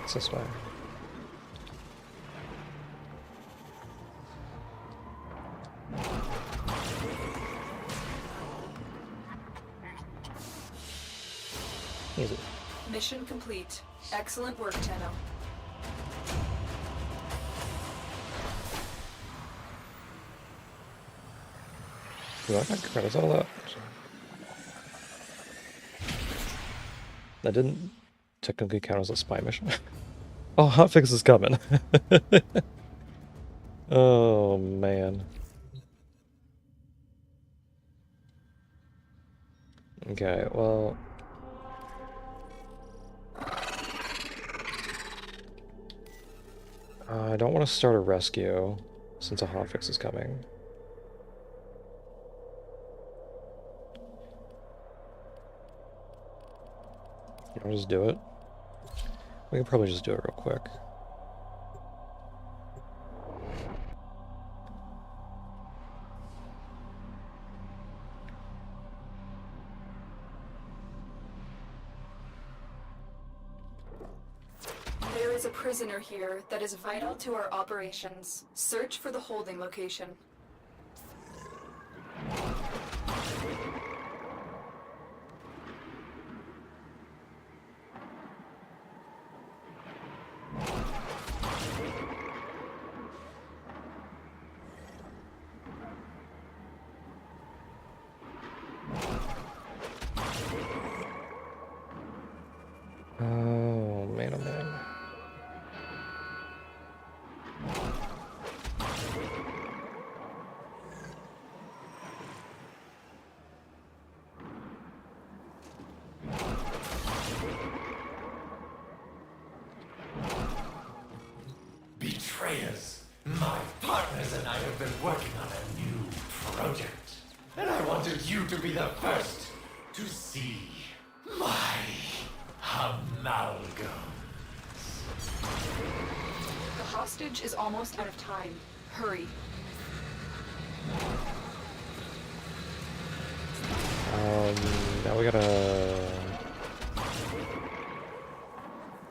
Speaker 1: It's this way. Easy.
Speaker 6: Mission complete. Excellent work, Tenno.
Speaker 1: You like that? Credits all that. That didn't technically count as a spy mission. Oh, hotfix is coming. Oh man. Okay, well. I don't want to start a rescue since a hotfix is coming. I'll just do it. We can probably just do it real quick.
Speaker 6: There is a prisoner here that is vital to our operations. Search for the holding location.
Speaker 1: Oh man, oh man.
Speaker 10: Betrayers! My partners and I have been working on a new project. And I wanted you to be the first to see my amalgam.
Speaker 6: The hostage is almost out of time. Hurry.
Speaker 1: Now we gotta...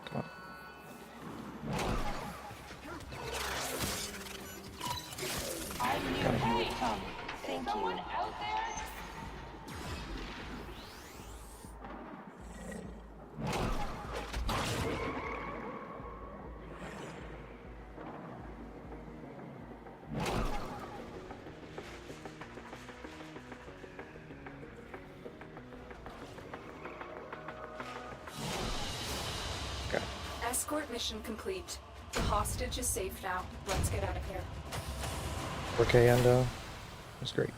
Speaker 1: Come on.
Speaker 8: Is someone out there?
Speaker 6: Escort mission complete. The hostage is safe now. Let's get out of here.
Speaker 1: 4K endo. That's great.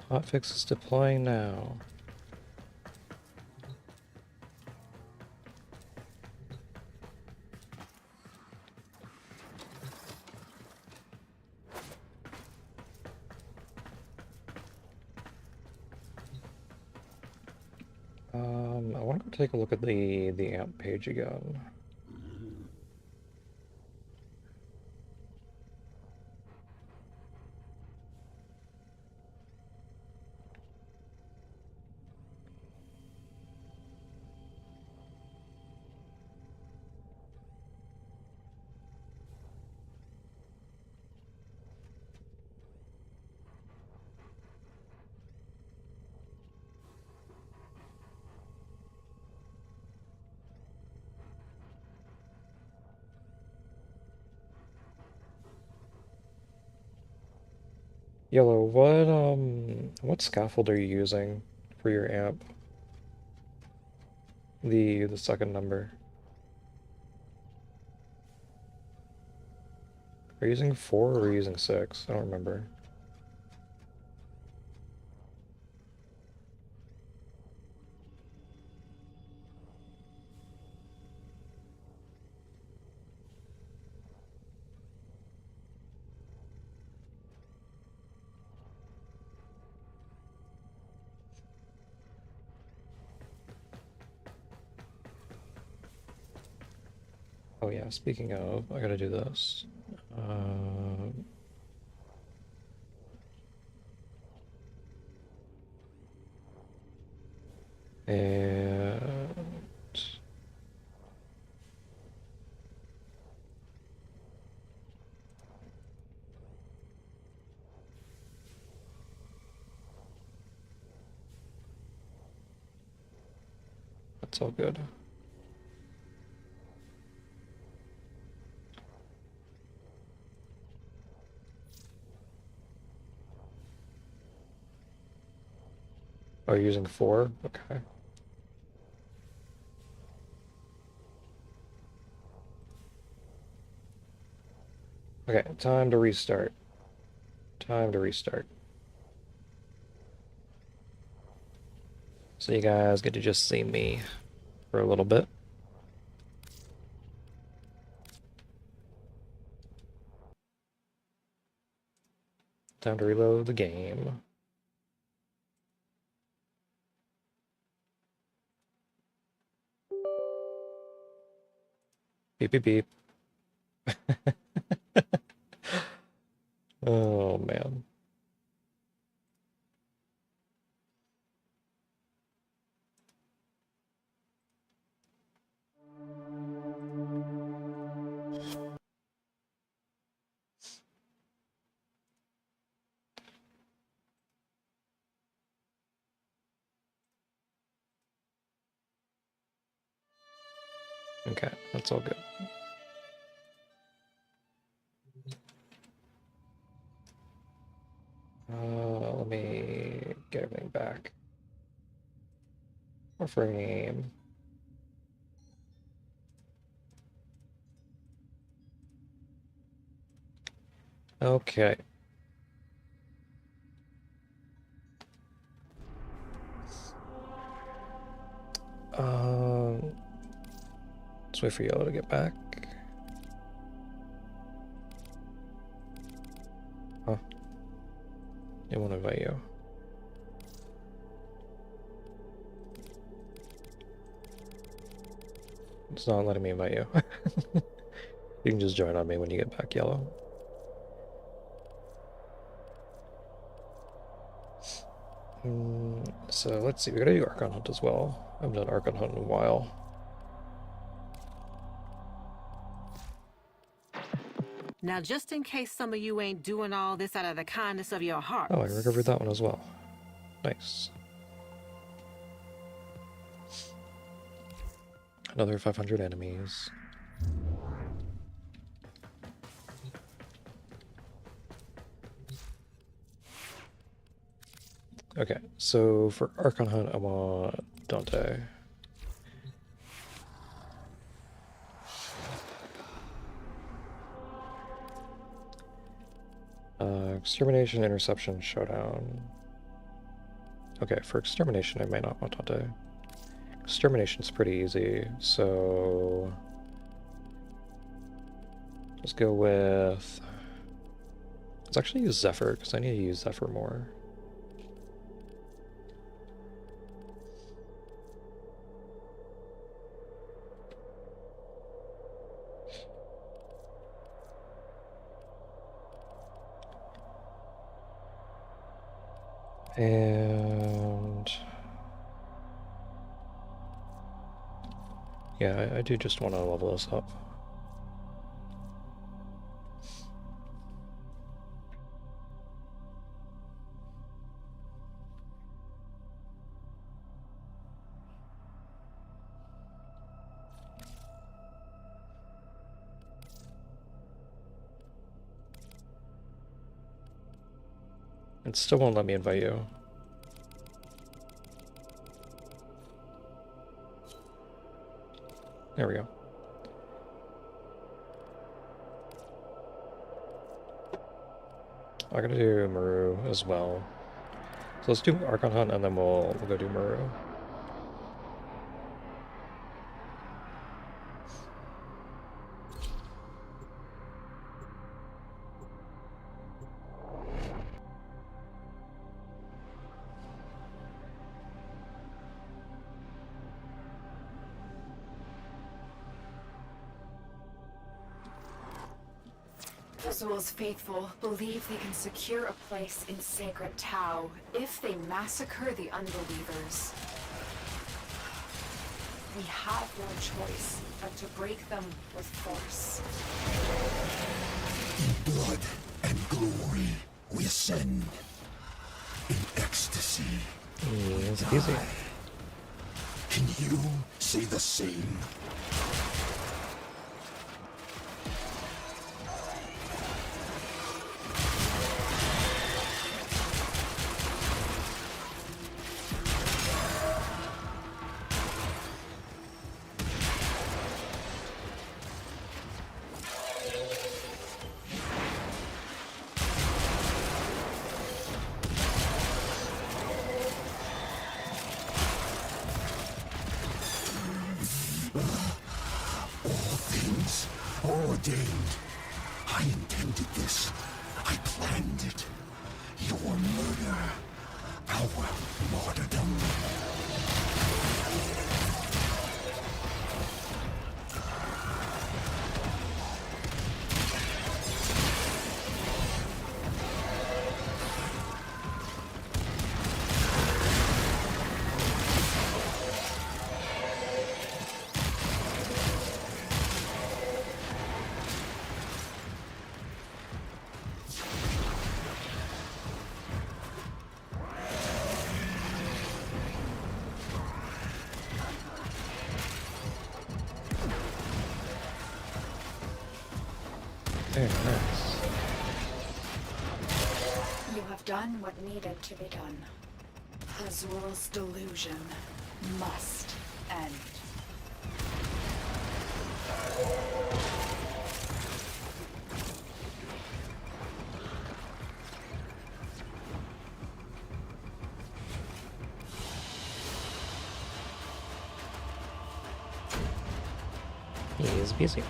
Speaker 1: Hotfix is deploying now. I want to go take a look at the amp page again. Yellow, what scaffold are you using for your amp? The second number. Are you using 4 or are you using 6? I don't remember. Oh yeah, speaking of, I gotta do this. And that's all good. Oh, you're using 4? Okay. Okay, time to restart. Time to restart. So you guys get to just see me for a little bit. Time to reload the game. Beep, beep, beep. Oh, man. Okay, that's all good. Let me get everything back. Warframe. Okay. Let's wait for Yellow to get back. Huh. It won't invite you. It's not letting me invite you. You can just join on me when you get back, Yellow. So let's see, we gotta do Archon Hunt as well. I haven't done Archon Hunt in a while.
Speaker 2: Now, just in case some of you ain't doing all this out of the kindness of your heart.
Speaker 1: Oh, I recovered that one as well. Nice. Another 500 enemies. Okay, so for Archon Hunt, I want Dante. Extermination, Interception, Showdown. Okay, for Extermination, I may not want Dante. Extermination's pretty easy, so let's go with... Let's actually use Zephyr, because I need to use Zephyr more. And... yeah, I do just want to level this up. It still won't let me invite you. There we go. I'm gonna do Maru as well. So let's do Archon Hunt and then we'll go do Maru.
Speaker 6: Azul's faithful believe they can secure a place in Sacred Tau if they massacre the unbelievers. We have no choice but to break them with force.
Speaker 11: In blood and glory, we ascend. In ecstasy,
Speaker 1: it's easy.
Speaker 11: Can you say the same? Ordained. I intended this. I planned it. Your murder. Our martyrdom.
Speaker 1: Very nice.
Speaker 6: You have done what needed to be done. Azul's delusion must end.
Speaker 1: He is busy.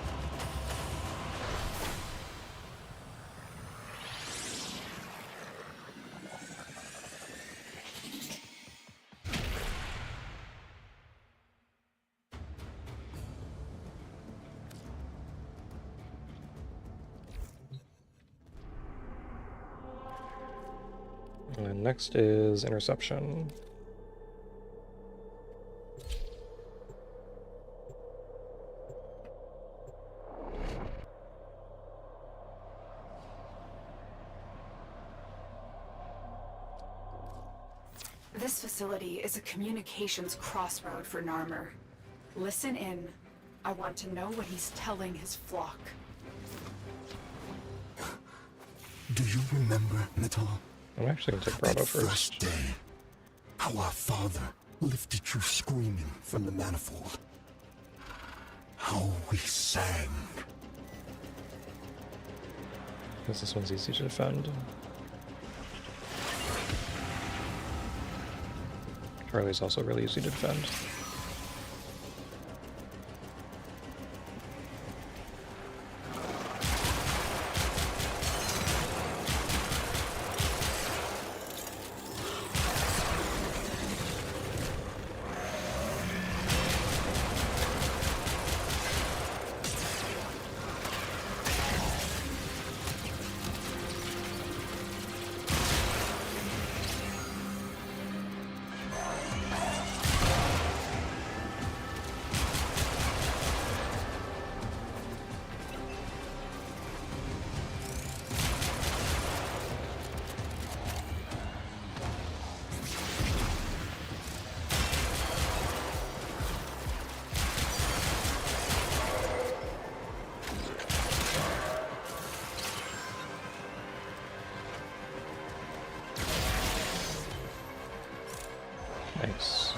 Speaker 1: And next is Interception.
Speaker 6: This facility is a communications crossroad for Narmer. Listen in. I want to know what he's telling his flock.
Speaker 11: Do you remember, Natal?
Speaker 1: I'm actually gonna take Bravo
Speaker 11: That
Speaker 1: first.
Speaker 11: first day, how our father lifted you screaming from the manifold. How we sang.
Speaker 1: Because this one's easy to defend. Charlie's also really easy to defend. Nice.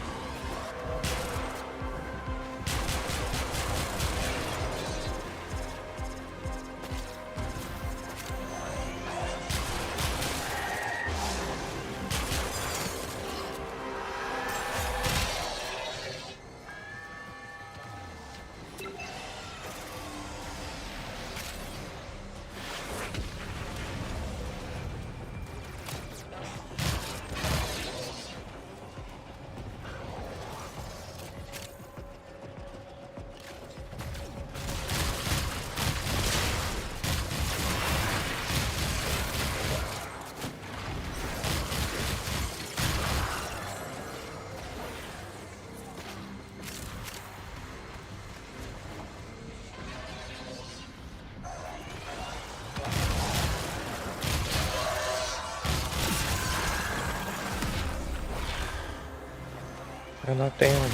Speaker 1: I'm knocked down.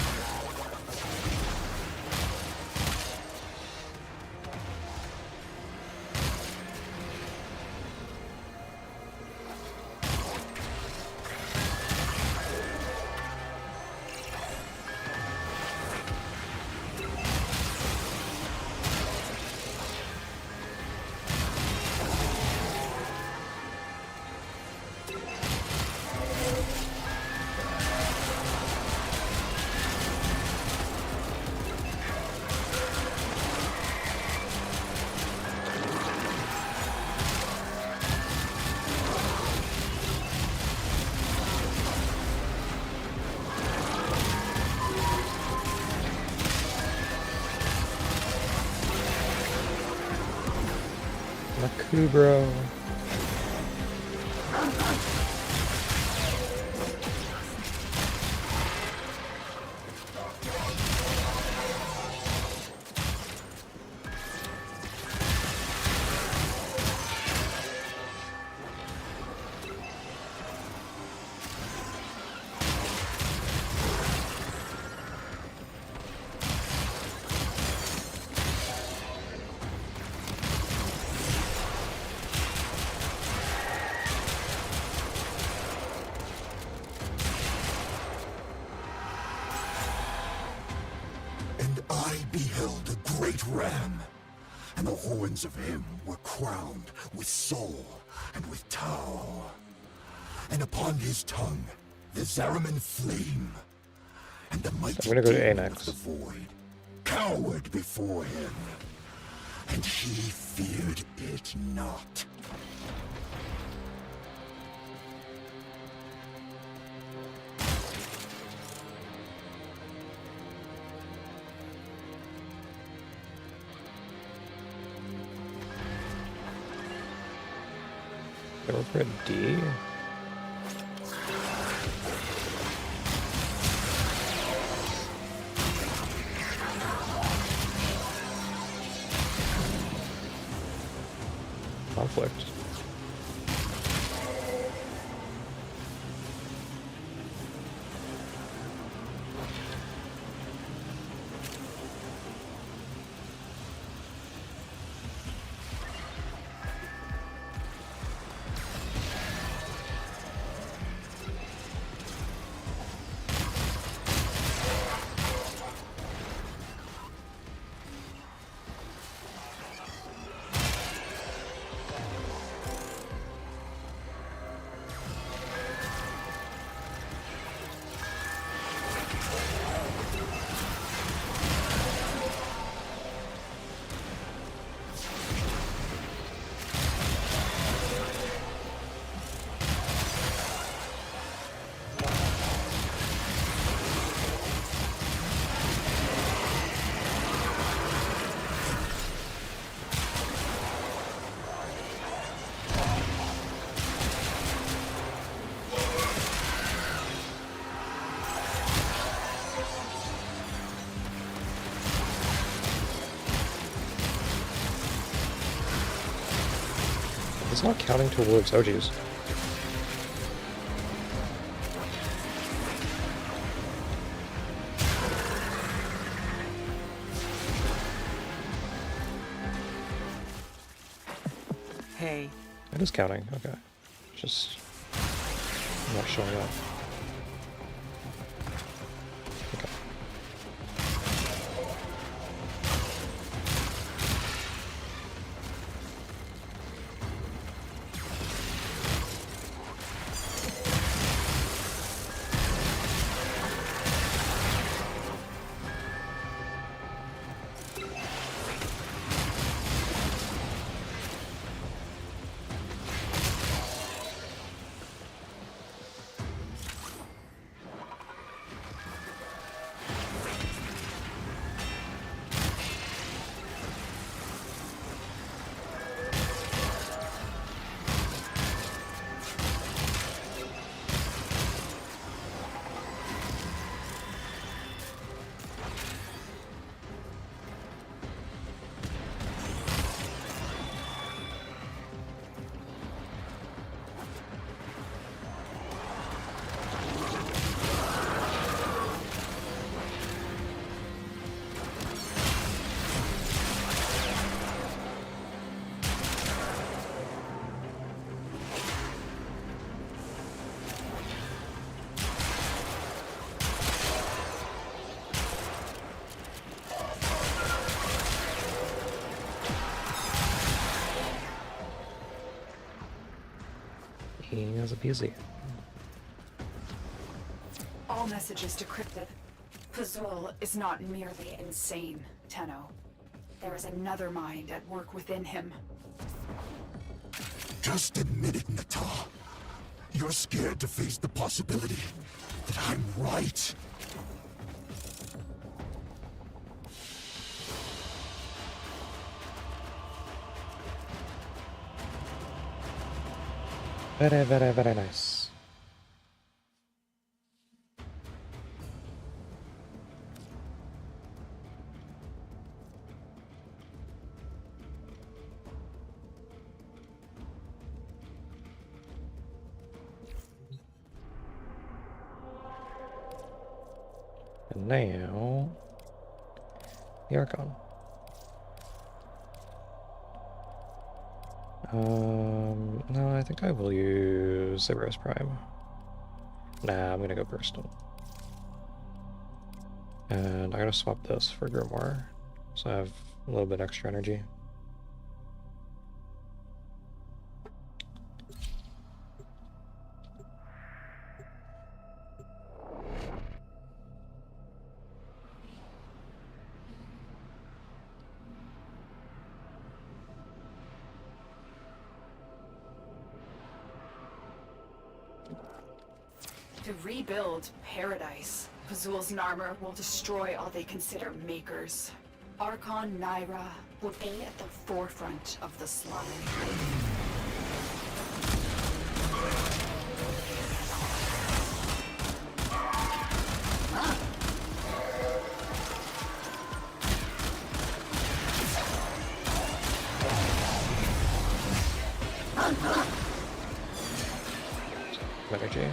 Speaker 1: Makubro.
Speaker 11: Beheld a great ram, and the horns of him were crowned with soul and with Tau, and upon his tongue the Zariman flame, and the mighty
Speaker 1: I'm gonna go to
Speaker 11: demon
Speaker 1: Anax.
Speaker 11: of the void cowered before him, and he feared it not.
Speaker 1: Go for a D. Conflict. It's not counting towards OGs.
Speaker 2: Hey.
Speaker 1: It is counting, okay. Just not showing up. Okay. Easy peasy.
Speaker 6: All messages decrypted. Fazul is not merely insane, Tenno. There is another mind at work within him.
Speaker 11: Just admit it, Nata. You're scared to face the possibility that I'm right.
Speaker 1: Very, very, very nice. And now, the Archon. No, I think I will use Cerberus Prime. Nah, I'm gonna go Burston. And I'm gonna swap this for Grimoire, so I have a little bit extra energy.
Speaker 6: To rebuild Paradise, Fazul's Narmer will destroy all they consider makers. Archon Naira will be at the forefront of the slaughter.
Speaker 1: Energy.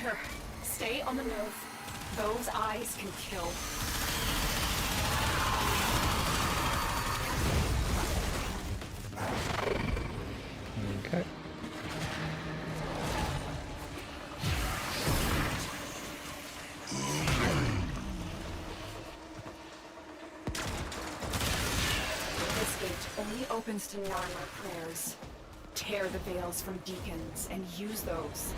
Speaker 6: Her. Stay on the move. Those eyes can kill.
Speaker 1: Okay.
Speaker 6: This gate only opens to Narmer prayers. Tear the veils from deacons and use those.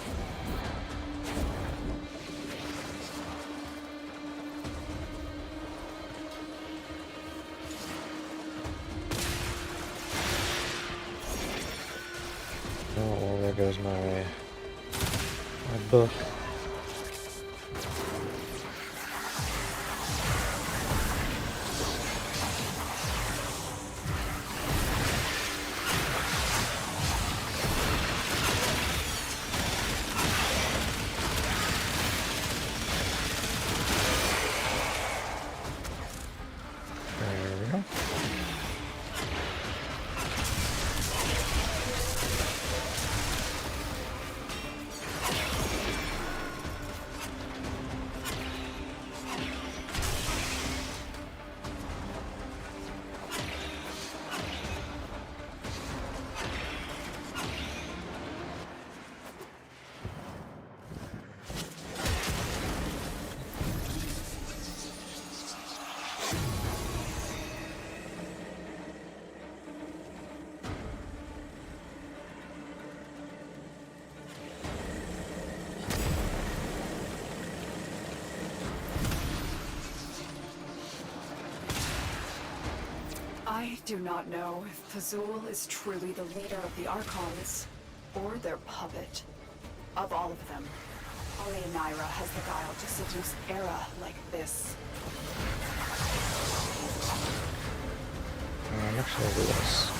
Speaker 1: Oh, well, there where's my book? There we go.
Speaker 6: I do not know if Fazul is truly the leader of the Archons, or their puppet. Of all of them, only Naira has the guile to seduce Era like this.
Speaker 1: I'm actually over this.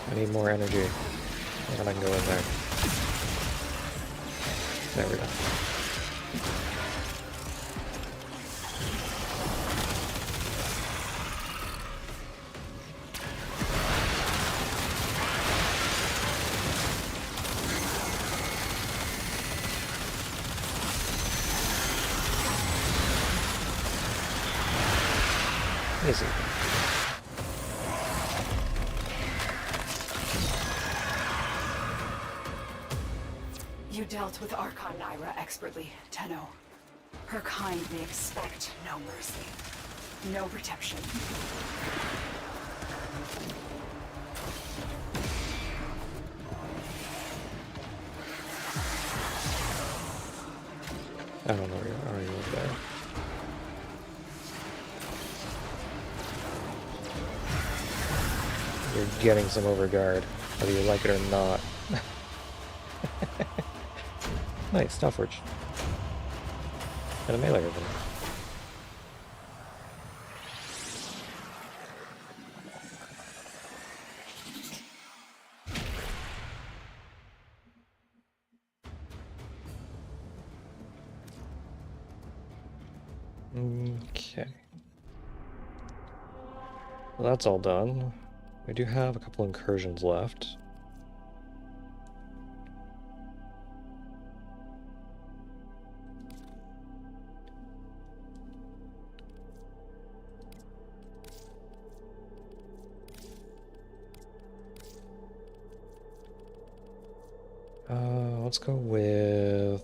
Speaker 1: I need more energy, and then I can go in there. There we go. Easy.
Speaker 6: You dealt with Archon Naira expertly, Tenno. Her kind may expect no mercy, no redemption.
Speaker 1: I don't know where you are. You over there? You're getting some overguard, whether you like it or not. Nice, Stuffforge. And a melee weapon. Okay. Well, that's all done. We do have a couple incursions left. Let's go with...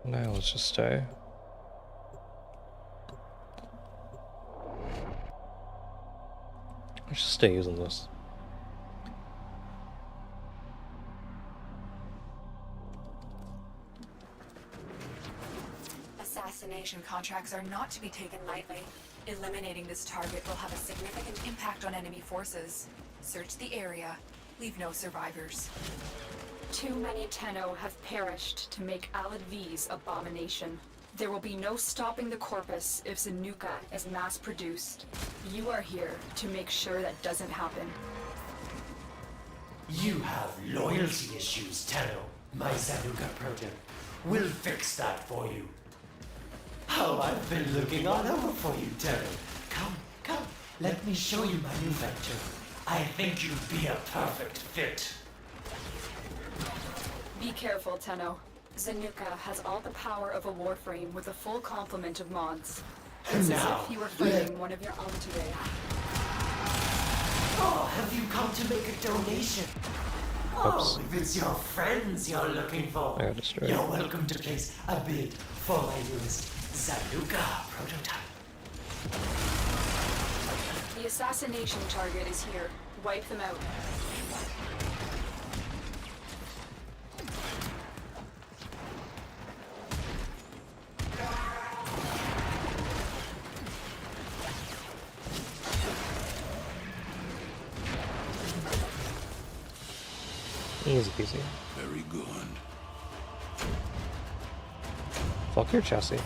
Speaker 1: No, let's just stay. Let's just stay using this.
Speaker 6: Assassination contracts are not to be taken lightly. Eliminating this target will have a significant impact on enemy forces. Search the area. Leave no survivors. Too many Tenno have perished to make Alad V's abomination. There will be no stopping the corpus if Zanuka is mass-produced. You are here to make sure that doesn't happen.
Speaker 10: You have loyalty issues, Tenno, my Zanuka project. We'll fix that for you. Oh, I've been looking all over for you, Tenno. Come, let me show you my new venture. I think you'd be a perfect fit.
Speaker 6: Be careful, Tenno. Zanuka has all the power of a Warframe with a full complement of mods. It's as if you were fighting one of your own today.
Speaker 10: Oh, have you come to make a donation? Oh, if it's your friends you're looking for, you're welcome to place a bid for my newest Zanuka prototype.
Speaker 6: The assassination target is here, Wipe them out.
Speaker 1: Easy peasy.
Speaker 4: Very good.
Speaker 1: Fuck your chassis.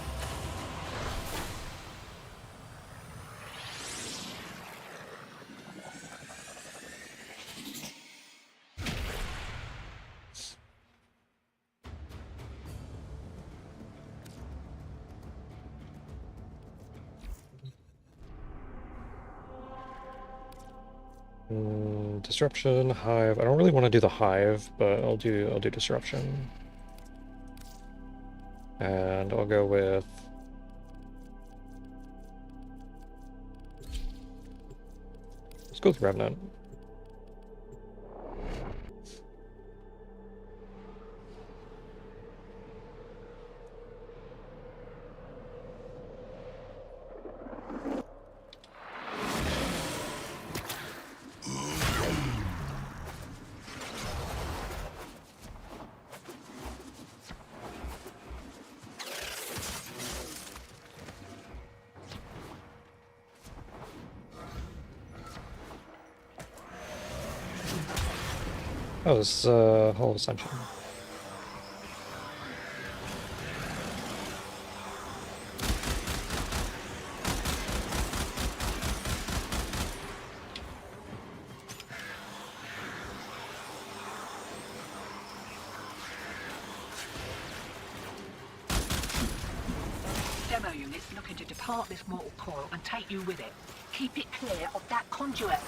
Speaker 1: Disruption, hive. I don't really want to do the hive, but I'll do disruption. And I'll go with let's go with Revenant. Oh, this whole ascension.
Speaker 8: Demo units looking to depart this mortal coil and take you with it. Keep it clear of that conduit.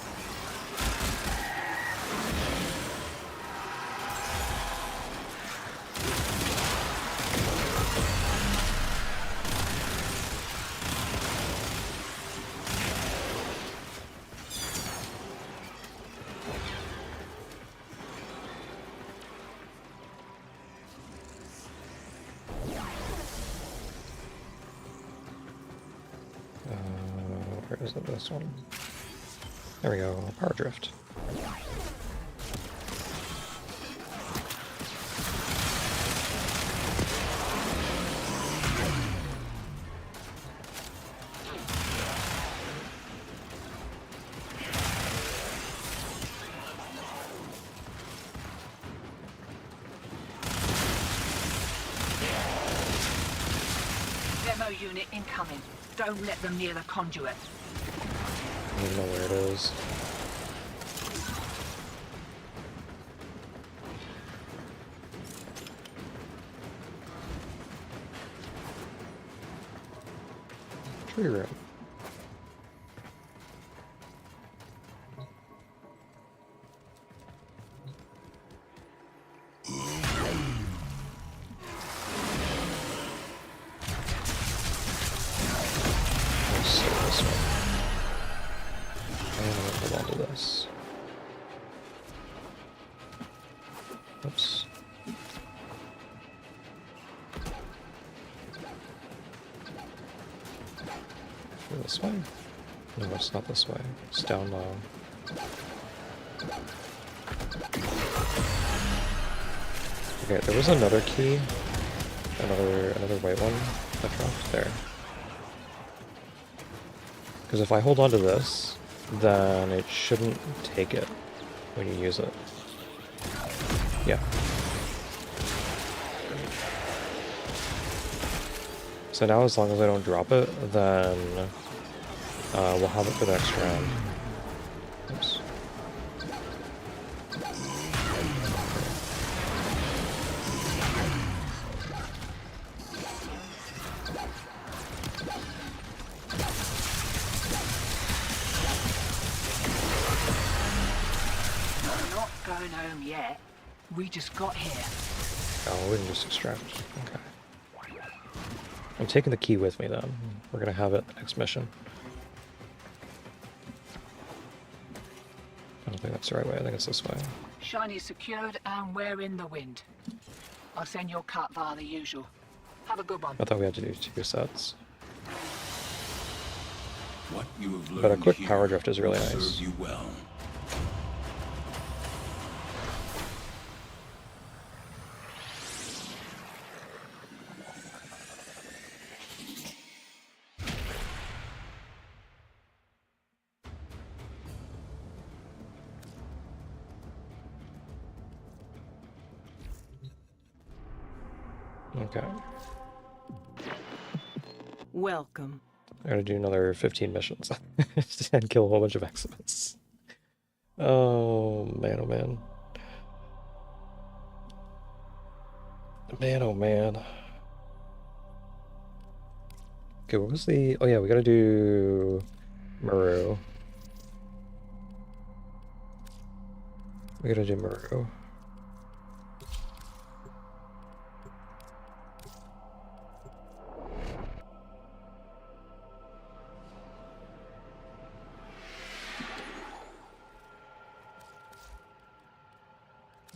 Speaker 1: Where is it? This one. There we go. Power drift.
Speaker 8: Demo unit incoming. Don't let them near the conduit.
Speaker 1: I don't know where it is. Tree room. Oops. This way? No, it's not this way. It's down low. Okay, there was another key. Another white one that dropped there. Because if I hold on to this, then it shouldn't take it when you use it. Yeah. So now as long as I don't drop it, then we'll have it for the next round. Oops.
Speaker 8: We're not going home yet. We just got here.
Speaker 1: Oh, we can just extract. Okay. I'm taking the key with me then. We're gonna have it next mission. I don't think that's the right way. I think it's this way.
Speaker 8: Shiny's secured and we're in the wind. I'll send your cut via the usual. Have a good one.
Speaker 1: I thought we had to do 2 sets.
Speaker 4: What you have learned
Speaker 1: But a quick
Speaker 4: here
Speaker 1: power drift is really
Speaker 4: will
Speaker 1: nice.
Speaker 4: serve you well.
Speaker 1: Okay.
Speaker 2: Welcome.
Speaker 1: I gotta do another 15 missions and kill a whole bunch of X-Men. Oh man, oh man. Man, oh man. Okay, what was the... Oh yeah, we gotta do... Maru. We gotta do Maru.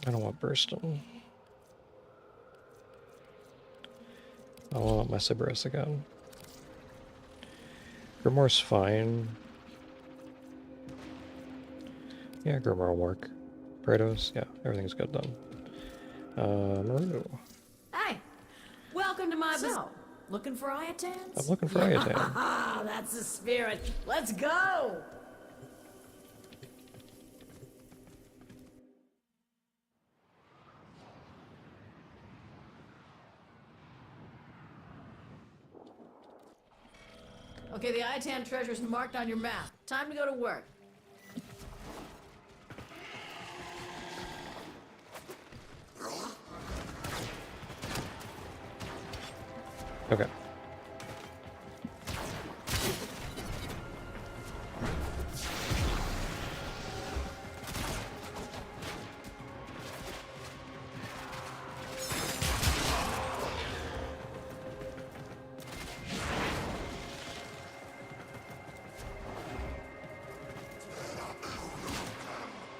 Speaker 1: I don't want Burston. I want my Cerberus again. Grimoire's fine. Yeah, Grimoire will work. Praetos, yeah, everything's good then. Maru.
Speaker 12: Hey, welcome to my So, looking for Iotans?
Speaker 1: I'm looking for Iotan.
Speaker 12: Ah, that's the spirit. Let's go! Okay, the Itan treasure's marked on your map. Time to go to work.
Speaker 1: Okay.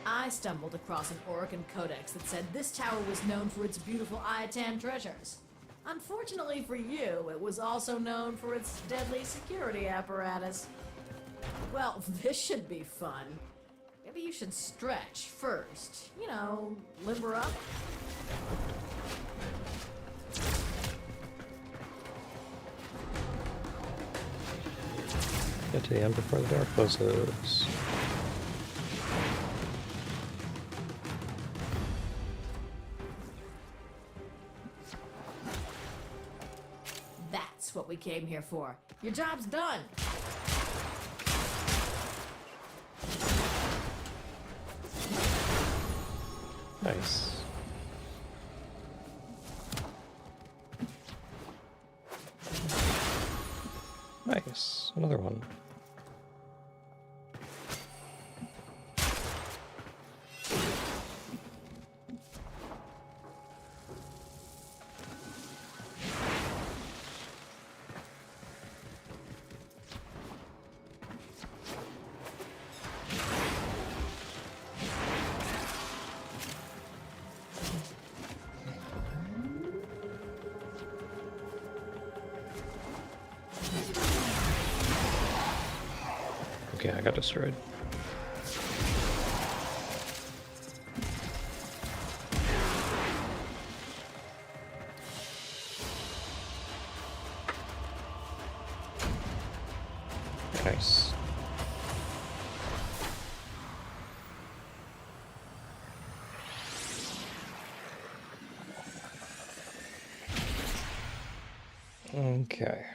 Speaker 12: I stumbled across an Orokin codex that said this tower was known for its beautiful Iatan treasures. Unfortunately for you, it was also known for its deadly security apparatus. Well, this should be fun. Maybe you should stretch first. You know, limber up.
Speaker 1: Get to the end before the door closes.
Speaker 12: That's what we came here for. Your job's done.
Speaker 1: Nice. Nice. Another one. Okay, I got destroyed. Nice. Okay.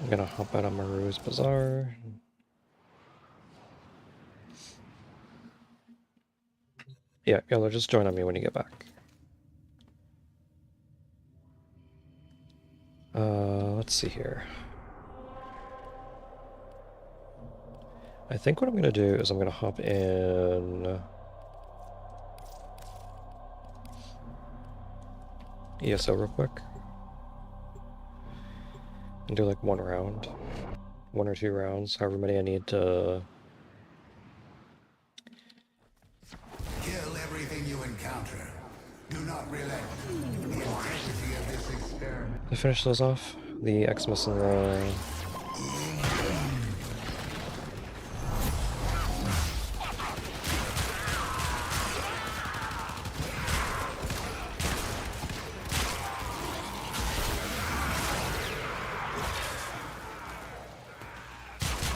Speaker 1: I'm gonna hop out on Maru's Bazaar. Yeah, Yellow, just join on me when you get back. Let's see here. I think what I'm gonna do is I'm gonna hop in ESO real quick. And do like one round. 1 or 2 rounds, however many I need to...
Speaker 3: Kill everything you encounter. Do not relent. The integrity of this experiment.
Speaker 1: To finish those off, the Xmas and the...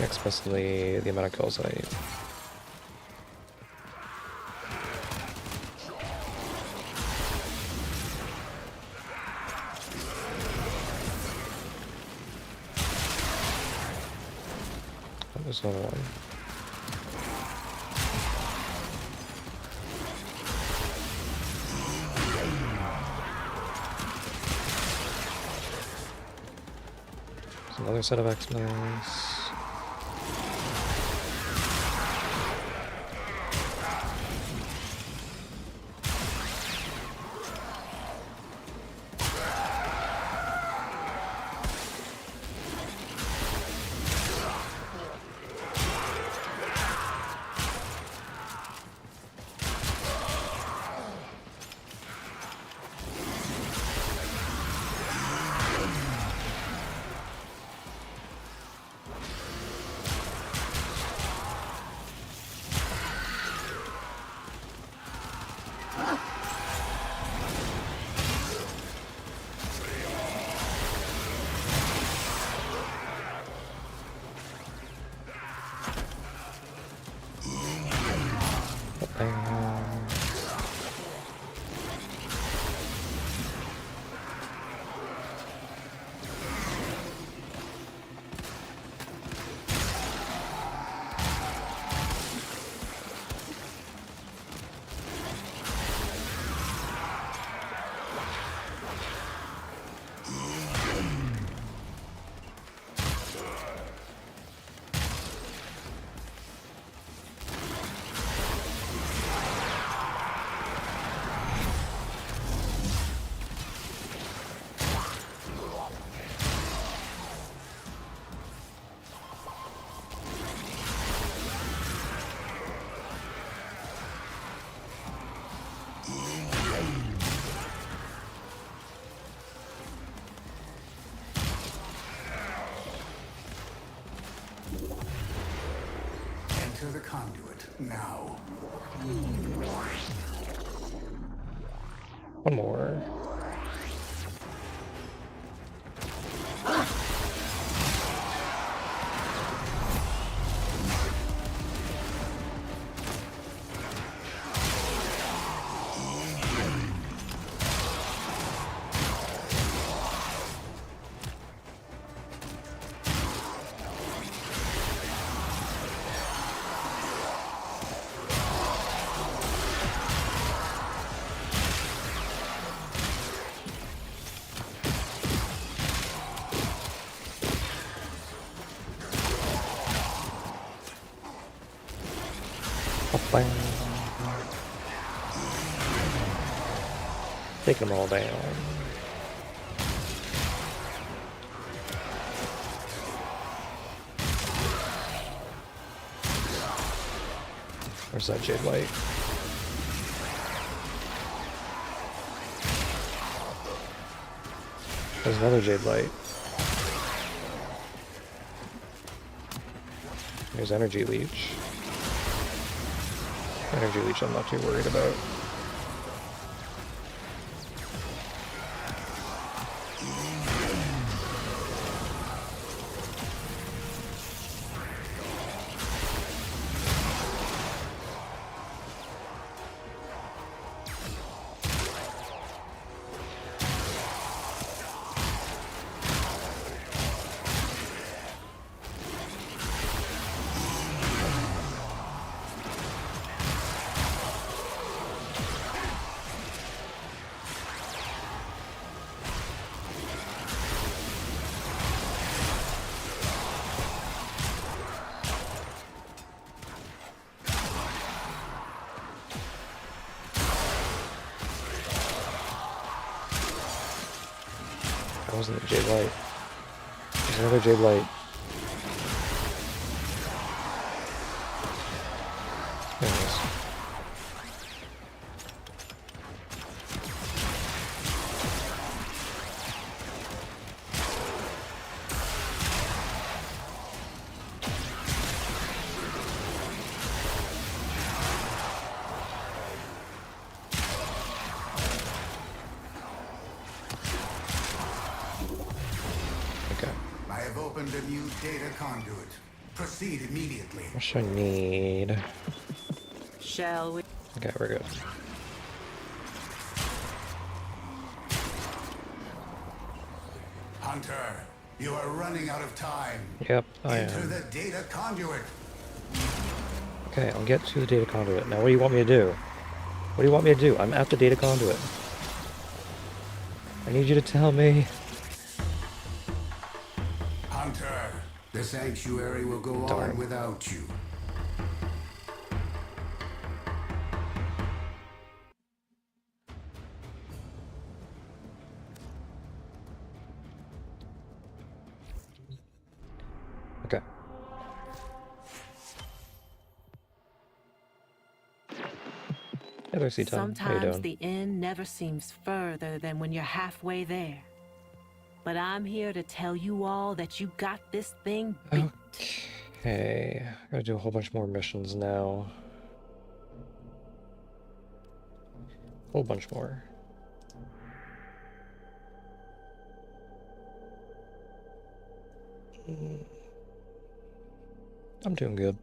Speaker 1: Explicitly the amount of kills I... Oh, there's another one. There's another set of X-Mice.
Speaker 3: Enter the conduit now.
Speaker 1: One more. Bang. Taking them all down. Where's that Jade Light? There's another Jade Light. There's Energy Leech. Energy Leech I'm not too worried about. That wasn't a Jade Light. There's another Jade Light. There it is.
Speaker 3: I have opened a new data conduit. Proceed immediately.
Speaker 1: What should I need?
Speaker 2: Shall we?
Speaker 1: Okay, we're good.
Speaker 3: Hunter, you are running out of time.
Speaker 1: Yep, I
Speaker 3: Enter
Speaker 1: am.
Speaker 3: the data conduit.
Speaker 1: Okay, I'll get to the data conduit. Now what do you want me to do? What do you want me to do? I'm at the data conduit. I need you to tell me.
Speaker 3: Hunter, the sanctuary will go
Speaker 1: Darn.
Speaker 3: on without you.
Speaker 1: Okay. Hey there, C10. How you
Speaker 2: Sometimes
Speaker 1: doing?
Speaker 2: the end never seems further than when you're halfway there. But I'm here to tell you all that you got this thing beat.
Speaker 1: Okay, I gotta do a whole bunch more missions now. Whole bunch more. I'm doing good.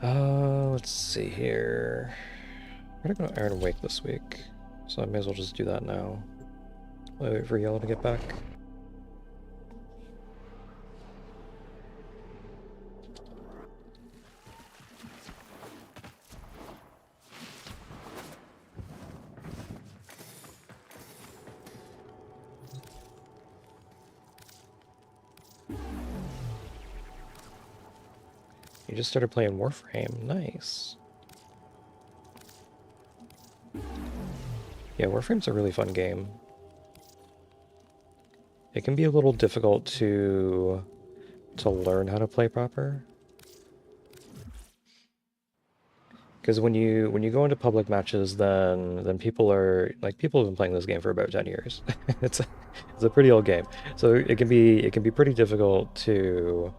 Speaker 1: Let's see here. I'm gonna go to Iron Wake this week, so I may as well just do that now. Wait for Yellow to get back. You just started playing Warframe. Nice. Yeah, Warframe's a really fun game. It can be a little difficult to learn how to play proper. Because when you go into public matches, then people are like, people have been playing this game for about 10 years. it's a pretty old game, so it can be pretty difficult to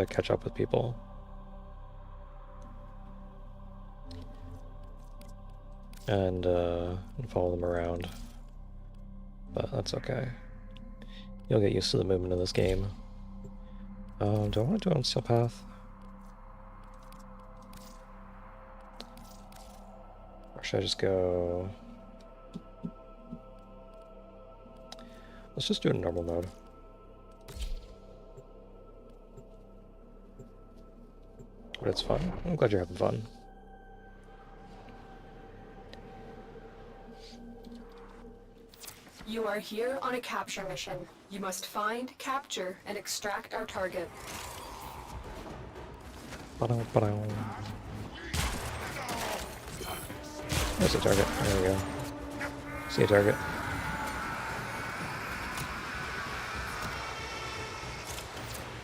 Speaker 1: catch up with people. And follow them around. But that's okay. You'll get used to the movement of this game. Do I want to do it on Steel Path? Or should I just go... Let's just do it in normal mode. But it's fun. I'm glad you're having fun.
Speaker 6: You are here on a capture mission. You must find, capture, and extract our target.
Speaker 1: There's a target. There we go. See a target.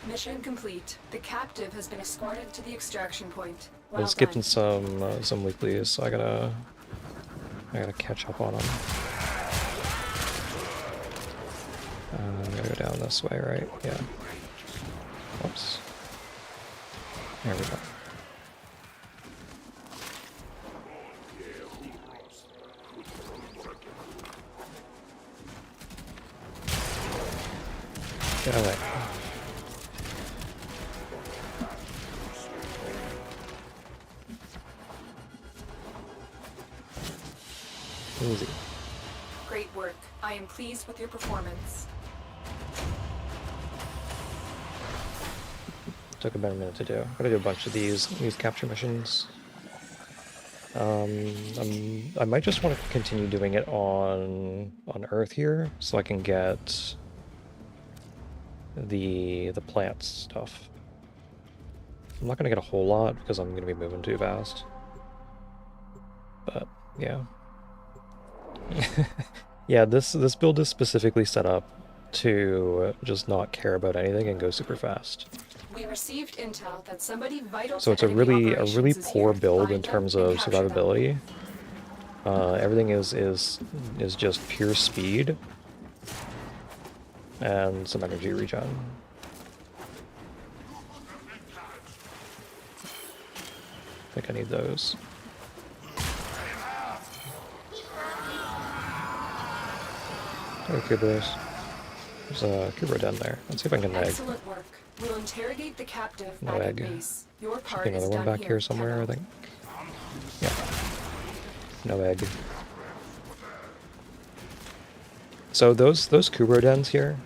Speaker 6: Mission complete. The captive has been escorted to the extraction point.
Speaker 1: I was skipping some weeklies, so I gotta catch up on them. I'm gonna go down this way, right? Yeah. Whoops. There we go. Get away. Easy.
Speaker 6: Great work. I am pleased with your performance.
Speaker 1: Took about a minute to do. Gotta do a bunch of these capture missions. I might just want to continue doing it on Earth here, so I can get the plant stuff. I'm not gonna get a whole lot because I'm gonna be moving too fast. But yeah. Yeah, this build is specifically set up to just not care about anything and go super fast.
Speaker 6: We received intel that somebody vital.
Speaker 1: So it's a really poor build in terms of survivability. Everything is just pure speed and some energy regen. I think I need those. Hello, Kubros. There's a Kubro den there. Let's see if I can egg.
Speaker 6: Excellent work. We'll interrogate the captive
Speaker 1: No
Speaker 6: back at
Speaker 1: egg.
Speaker 6: base. Your
Speaker 1: Should
Speaker 6: part
Speaker 1: be another
Speaker 6: is
Speaker 1: one
Speaker 6: done
Speaker 1: back
Speaker 6: here,
Speaker 1: here somewhere, I
Speaker 6: Tenno.
Speaker 1: think. Yeah. No egg. So those Kubro dens here,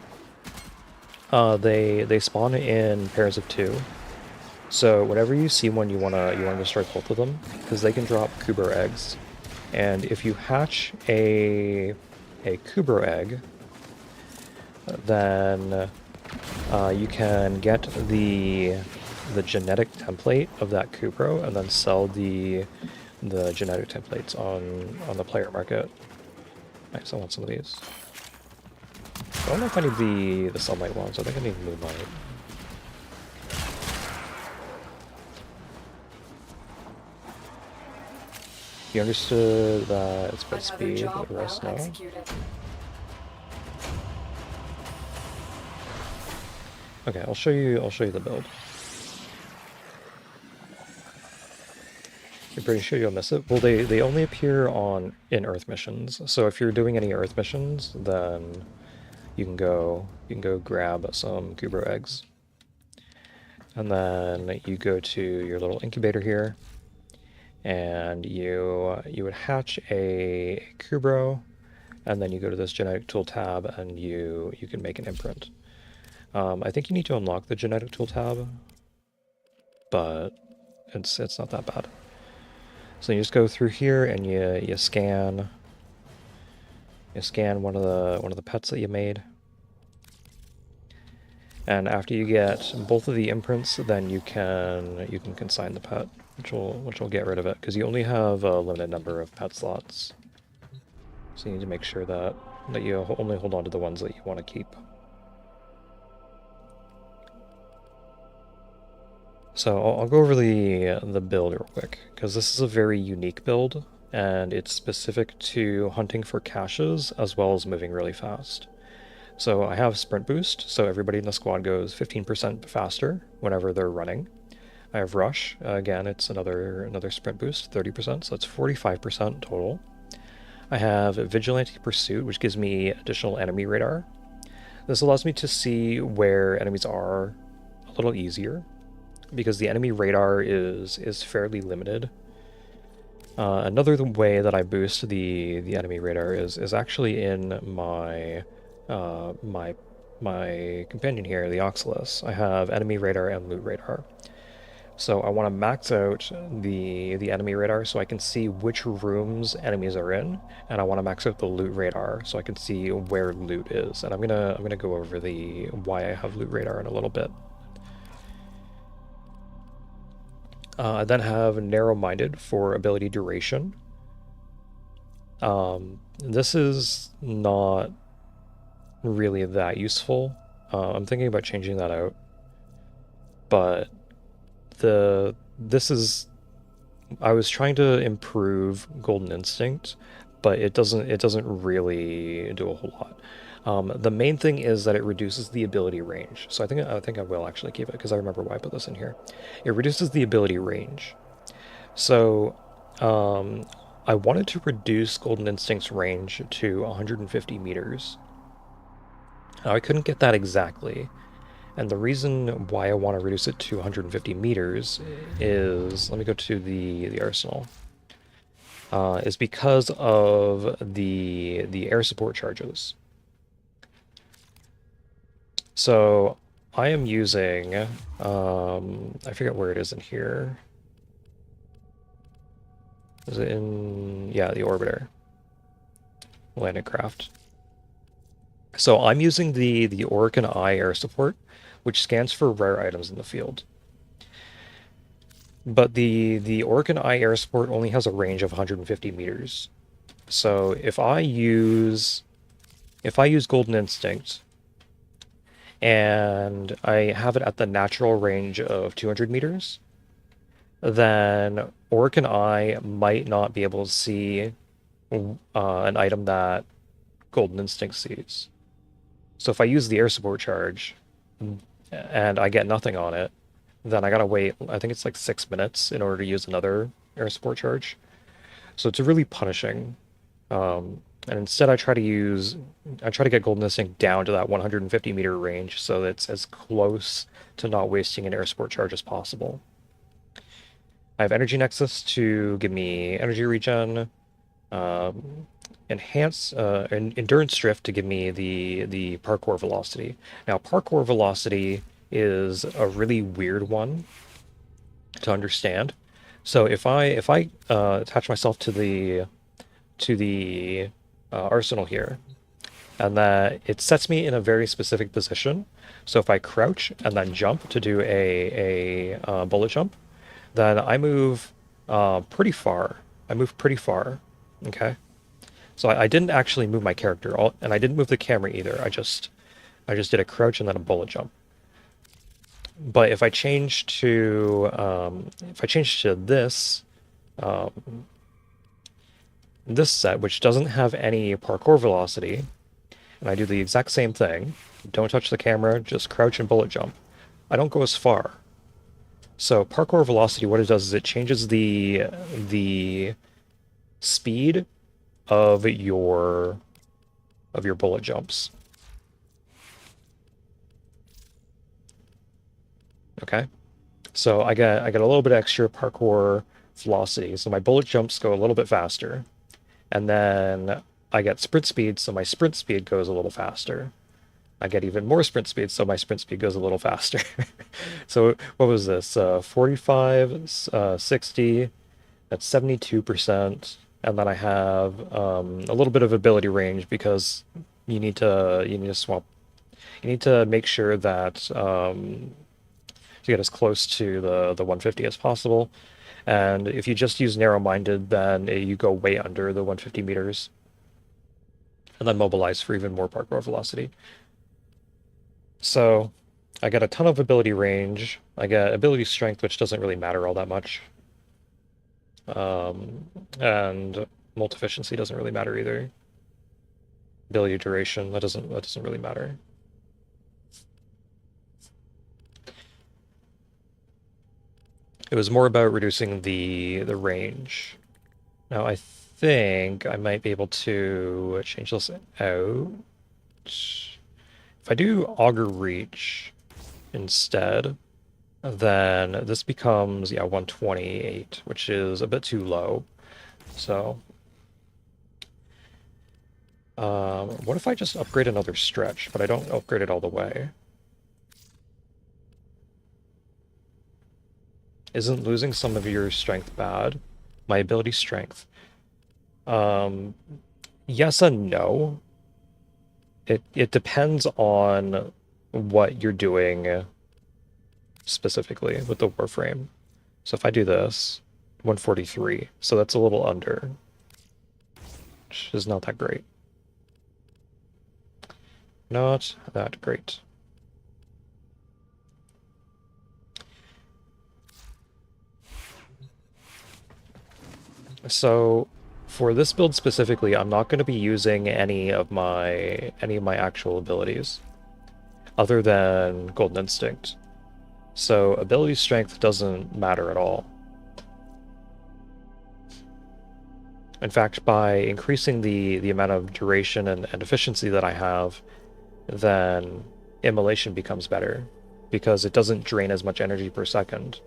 Speaker 1: they spawn in pairs of 2. So whenever you see one, you wanna destroy both of them because they can drop Kubro eggs, and if you hatch a Kubro egg, then you can get the genetic template of that Kubro and then sell the genetic templates on the player market. Nice, I want some of these. I don't know if I need the sunlight ones. I think I need moonlight. You understood that it's by speed, but the rest no? Okay, I'll show you the build. You're pretty sure you'll miss it? Well, they only appear in Earth missions. So if you're doing any Earth missions, then you can go grab some Kubro eggs. And then you go to your little incubator here, and you would hatch a Kubro, and then you go to this genetic tool tab and you can make an imprint. I think you need to unlock the genetic tool tab, but it's not that bad. So you just go through here and you scan one of the pets that you made. And after you get both of the imprints, then you can consign the pet, which will get rid of it, because you only have a limited number of pet slots. So you need to make sure that you only hold on to the ones that you want to keep. So I'll go over the build real quick, because this is a very unique build, and it's specific to hunting for caches as well as moving really fast. So I have sprint boost, so everybody in the squad goes 15% faster whenever they're running. I have rush, again it's another sprint boost, 30%, so that's 45% total. I have vigilante pursuit, which gives me additional enemy radar. This allows me to see where enemies are a little easier, because the enemy radar is fairly limited. Another way that I boost the enemy radar is actually in my my companion here, the Oxalis. I have enemy radar and loot radar. So I want to max out the enemy radar so I can see which rooms enemies are in, and I want to max out the loot radar so I can see where loot is. And I'm gonna go over why I have loot radar in a little bit. I then have narrow-minded for ability duration. This is not really that useful. I'm thinking about changing that out, but I was trying to improve Golden Instinct, but it doesn't really do a whole lot. The main thing is that it reduces the ability range. So I think I will actually keep it, because I remember why I put this in here. It reduces the ability range. So I wanted to reduce Golden Instinct's range to 150 meters. Now, I couldn't get that exactly, and the reason why I want to reduce it to 150 meters is, let me go to the arsenal, is because of the air support charges. So I am using, I forget where it is in here. Is it in, yeah, the orbiter, landing craft. So I'm using the Orkin Eye air support, which scans for rare items in the field. But the Orkin Eye air support only has a range of 150 meters. So if I use Golden Instinct and I have it at the natural range of 200 meters, then Orkin Eye might not be able to see an item that Golden Instinct sees. So if I use the air support charge and I get nothing on it, then I gotta wait, I think it's like 6 minutes in order to use another air support charge. So it's really punishing. And instead I try to get Golden Instinct down to that 150 meter range so that it's as close to not wasting an air support charge as possible. I have Energy Nexus to give me energy regen, Endurance Drift to give me the parkour velocity. Now, parkour velocity is a really weird one to understand. So if I attach myself to the arsenal here, and that it sets me in a very specific position. So if I crouch and then jump to do a bullet jump, then I move pretty far. I move pretty far. Okay. So I didn't actually move my character, and I didn't move the camera either. I just did a crouch and then a bullet jump. But if I change to this this set, which doesn't have any parkour velocity, and I do the exact same thing, don't touch the camera, just crouch and bullet jump, I don't go as far. So parkour velocity, what it does is it changes the speed of your bullet jumps. Okay, so I get a little bit extra parkour velocity, so my bullet jumps go a little bit faster, and then I get sprint speed, so my sprint speed goes a little faster. I get even more sprint speed, so my sprint speed goes a little faster. So what was this? 45, 60, that's 72%, and then I have a little bit of ability range because you need to swap. You need to make sure that to get as close to the 150 as possible. And if you just use narrow-minded, then you go way under the 150 meters. And then mobilize for even more parkour velocity. So I get a ton of ability range. I get ability strength, which doesn't really matter all that much. And multi-efficiency doesn't really matter either. Ability duration, that doesn't really matter. It was more about reducing the range. Now I think I might be able to change this out. If I do auger reach instead, then this becomes 128, which is a bit too low. So what if I just upgrade another stretch, but I don't upgrade it all the way? Isn't losing some of your strength bad? My ability strength. Yes and no. It depends on what you're doing specifically with the Warframe. So if I do this, 143, so that's a little under, which is not that great. Not that great. So for this build specifically, I'm not going to be using any of my actual abilities other than Golden Instinct. So ability strength doesn't matter at all. In fact, by increasing the amount of duration and efficiency that I have, then immolation becomes better because it doesn't drain as much energy per second.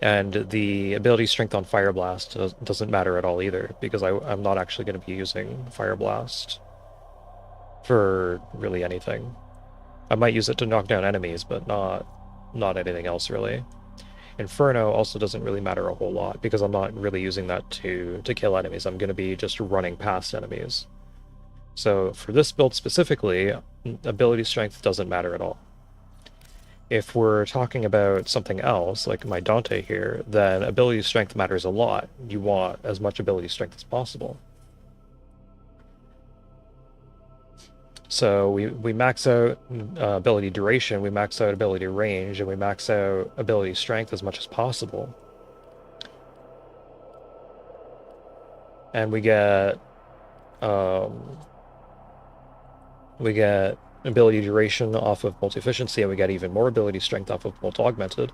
Speaker 1: And the ability strength on Fire Blast doesn't matter at all either, because I'm not actually going to be using Fire Blast for really anything. I might use it to knock down enemies, but not anything else really. Inferno also doesn't really matter a whole lot, because I'm not really using that to kill enemies. I'm going to be just running past enemies. So for this build specifically, ability strength doesn't matter at all. If we're talking about something else, like my Dante here, then ability strength matters a lot. You want as much ability strength as possible. So we max out ability duration, we max out ability range, and we max out ability strength as much as possible. And we get ability duration off of multi-efficiency, and we get even more ability strength off of multi-augmented.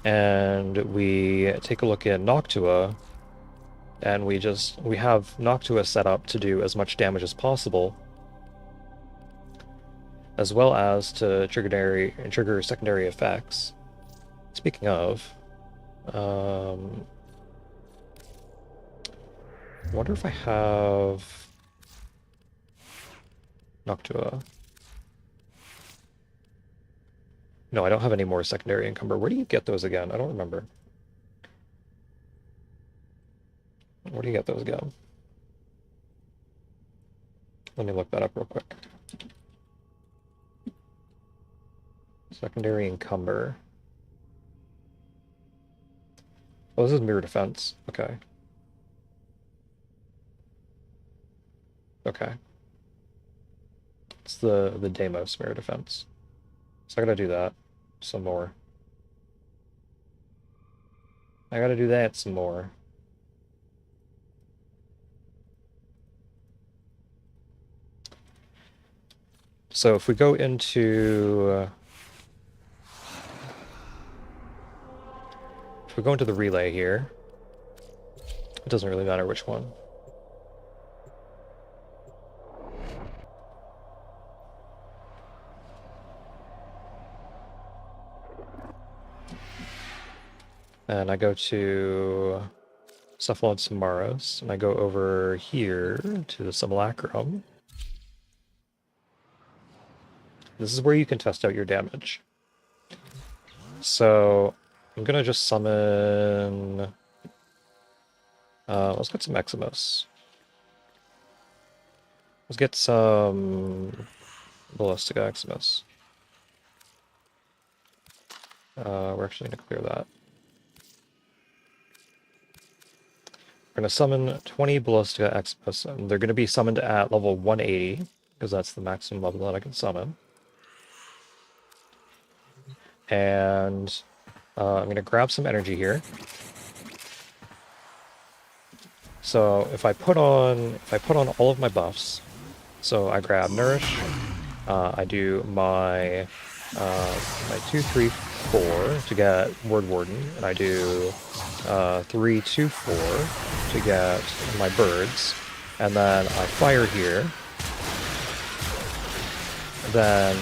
Speaker 1: And we take a look at Noctua, and we have Noctua set up to do as much damage as possible, as well as to trigger secondary effects. Speaking of, I wonder if I have Noctua. No, I don't have any more secondary encumber. Where do you get those again? I don't remember. Where do you get those again? Let me look that up real quick. Secondary encumber. Oh, this is mirror defense. Okay. Okay. It's the Deimos mirror defense. So I gotta do that some more. I gotta do that some more. So if we go into the relay here, it doesn't really matter which one. And I go to Cephalon Samaros, and I go over here to the Simulacrum. This is where you can test out your damage. So I'm gonna just summon. Let's get some Eximos. Let's get some Ballistica Eximos. We're actually gonna clear that. We're gonna summon 20 Ballistica Eximos, and they're gonna be summoned at level 180, because that's the maximum level that I can summon. And I'm going to grab some energy here. So if I put on all of my buffs, so I grab Nourish, I do my 2, 3, 4 to get Word Warden, and I do 3, 2, 4 to get my birds, and then I fire here, then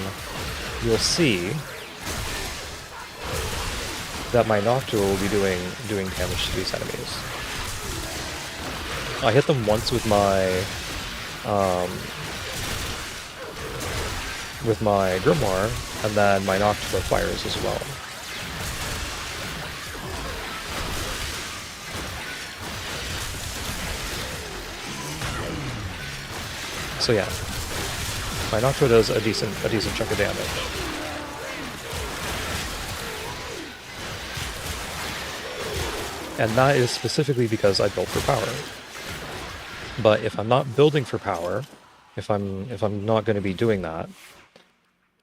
Speaker 1: you'll see that my Noctua will be doing damage to these enemies. I hit them once with my Grimoire, and then my Noctua fires as well. So yeah, my Noctua does a decent chunk of damage. And that is specifically because I built for power. But if I'm not building for power, if I'm not going to be doing that,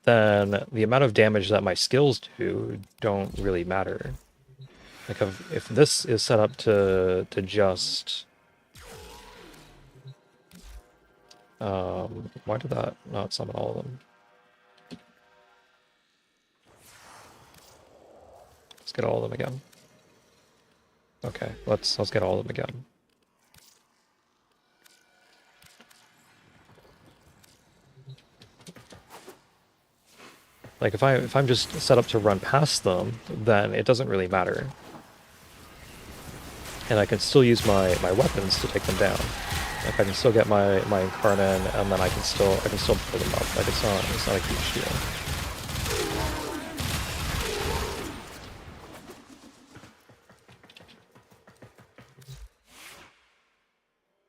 Speaker 1: then the amount of damage that my skills do don't really matter. Like if this is set up to just why did that not summon all of them? Let's get all of them again. Okay, let's get all of them again. Like if I'm just set up to run past them, then it doesn't really matter. And I can still use my weapons to take them down. Like I can still get my Incarnon, and then I can still pull them up. Like it's not a huge deal.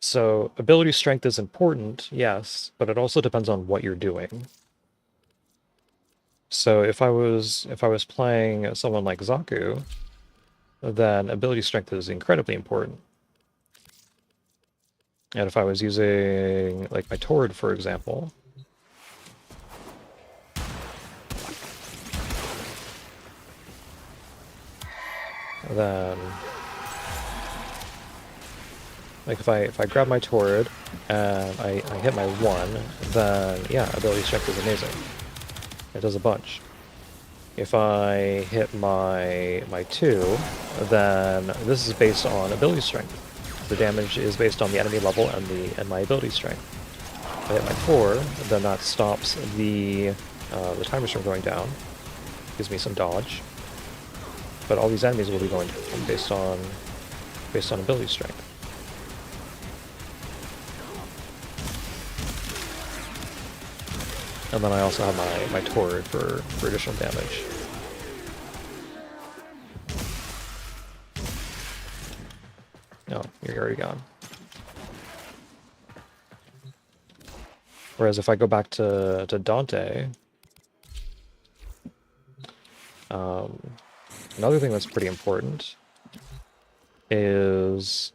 Speaker 1: So ability strength is important, yes, but it also depends on what you're doing. So if I was playing someone like Zaku, then ability strength is incredibly important. And if I was using like my Tord, for example, then like if I grab my Tord and I hit my 1, then yeah, ability strength is amazing. It does a bunch. If I hit my 2, then this is based on ability strength. the damage is based on the enemy level and my ability strength. If I hit my 4, then that stops the timers from going down, gives me some dodge. But all these enemies will be going down based on ability strength. And then I also have my Torrid for additional damage. No, you're already gone. Whereas if I go back to Dante, another thing that's pretty important is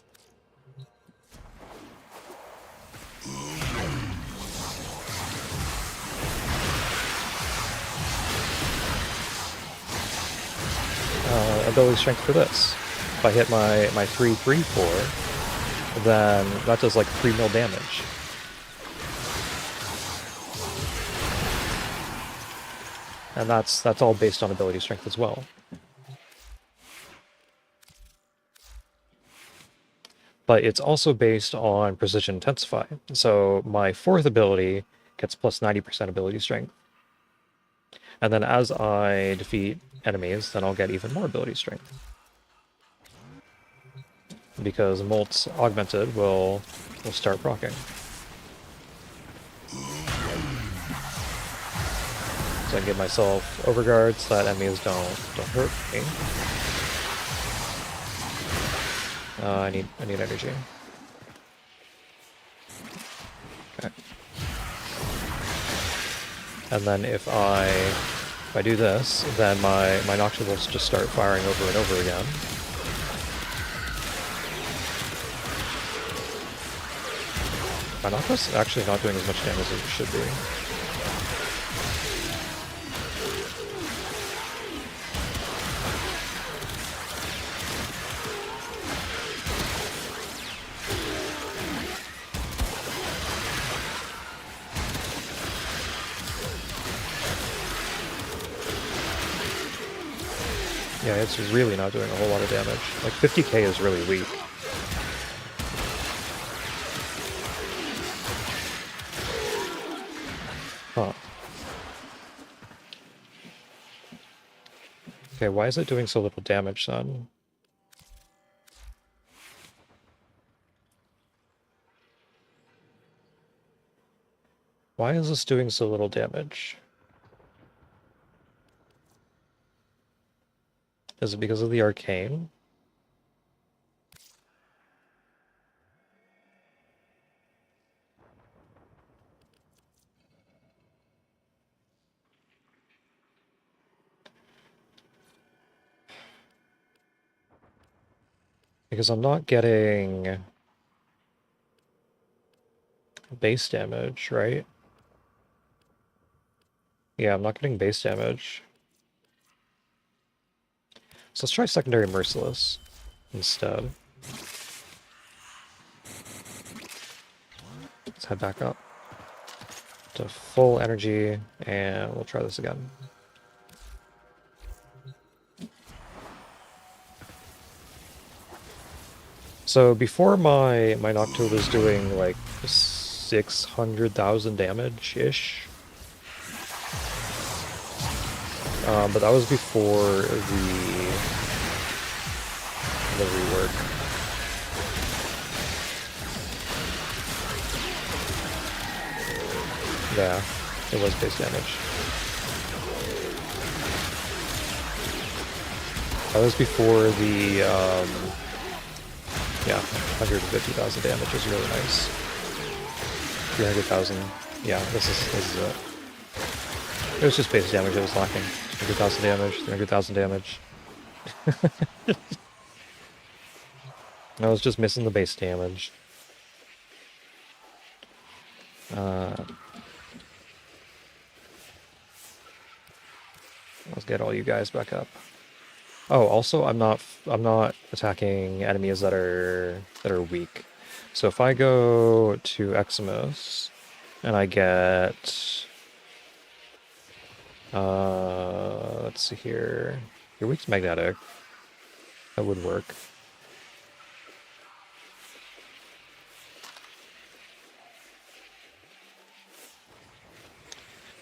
Speaker 1: ability strength for this. If I hit my 3-3-4, then that does like 3 mil damage. And that's all based on ability strength as well. But it's also based on precision intensify. So my 4th ability gets plus 90% ability strength. And then as I defeat enemies, then I'll get even more ability strength. Because Molt's Augmented will start proccing. So I can give myself overguard so that enemies don't hurt me. I need energy. Okay. And then if I do this, then my Noctiluls just start firing over and over again. My Noctilus actually not doing as much damage as it should be. Yeah, it's really not doing a whole lot of damage. Like 50k is really weak. Huh. Okay, why is it doing so little damage then? Why is this doing so little damage? Is it because of the arcane? Because I'm not getting base damage, right? Yeah, I'm not getting base damage. So let's try secondary merciless instead. Let's head back up to full energy, and we'll try this again. So before my Noctool was doing like 600,000 damage-ish. But that was before the rework. Yeah, it was base damage. That was before the, yeah, 150,000 damage is really nice. 300,000, yeah, this is it. It was just base damage that was lacking. 100,000 damage, 300,000 damage. I was just missing the base damage. Let's get all you guys back up. Oh, also I'm not attacking enemies that are weak. So if I go to Eximus and I get let's see here. You're weak to magnetic. That would work.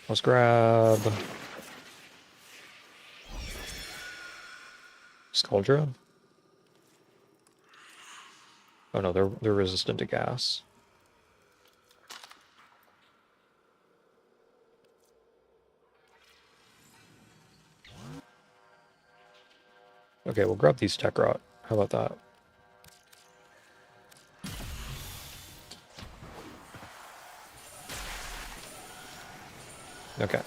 Speaker 1: Let's grab Skuldra. Oh no, they're resistant to gas. Okay, we'll grab these tech rot. How about that? Okay.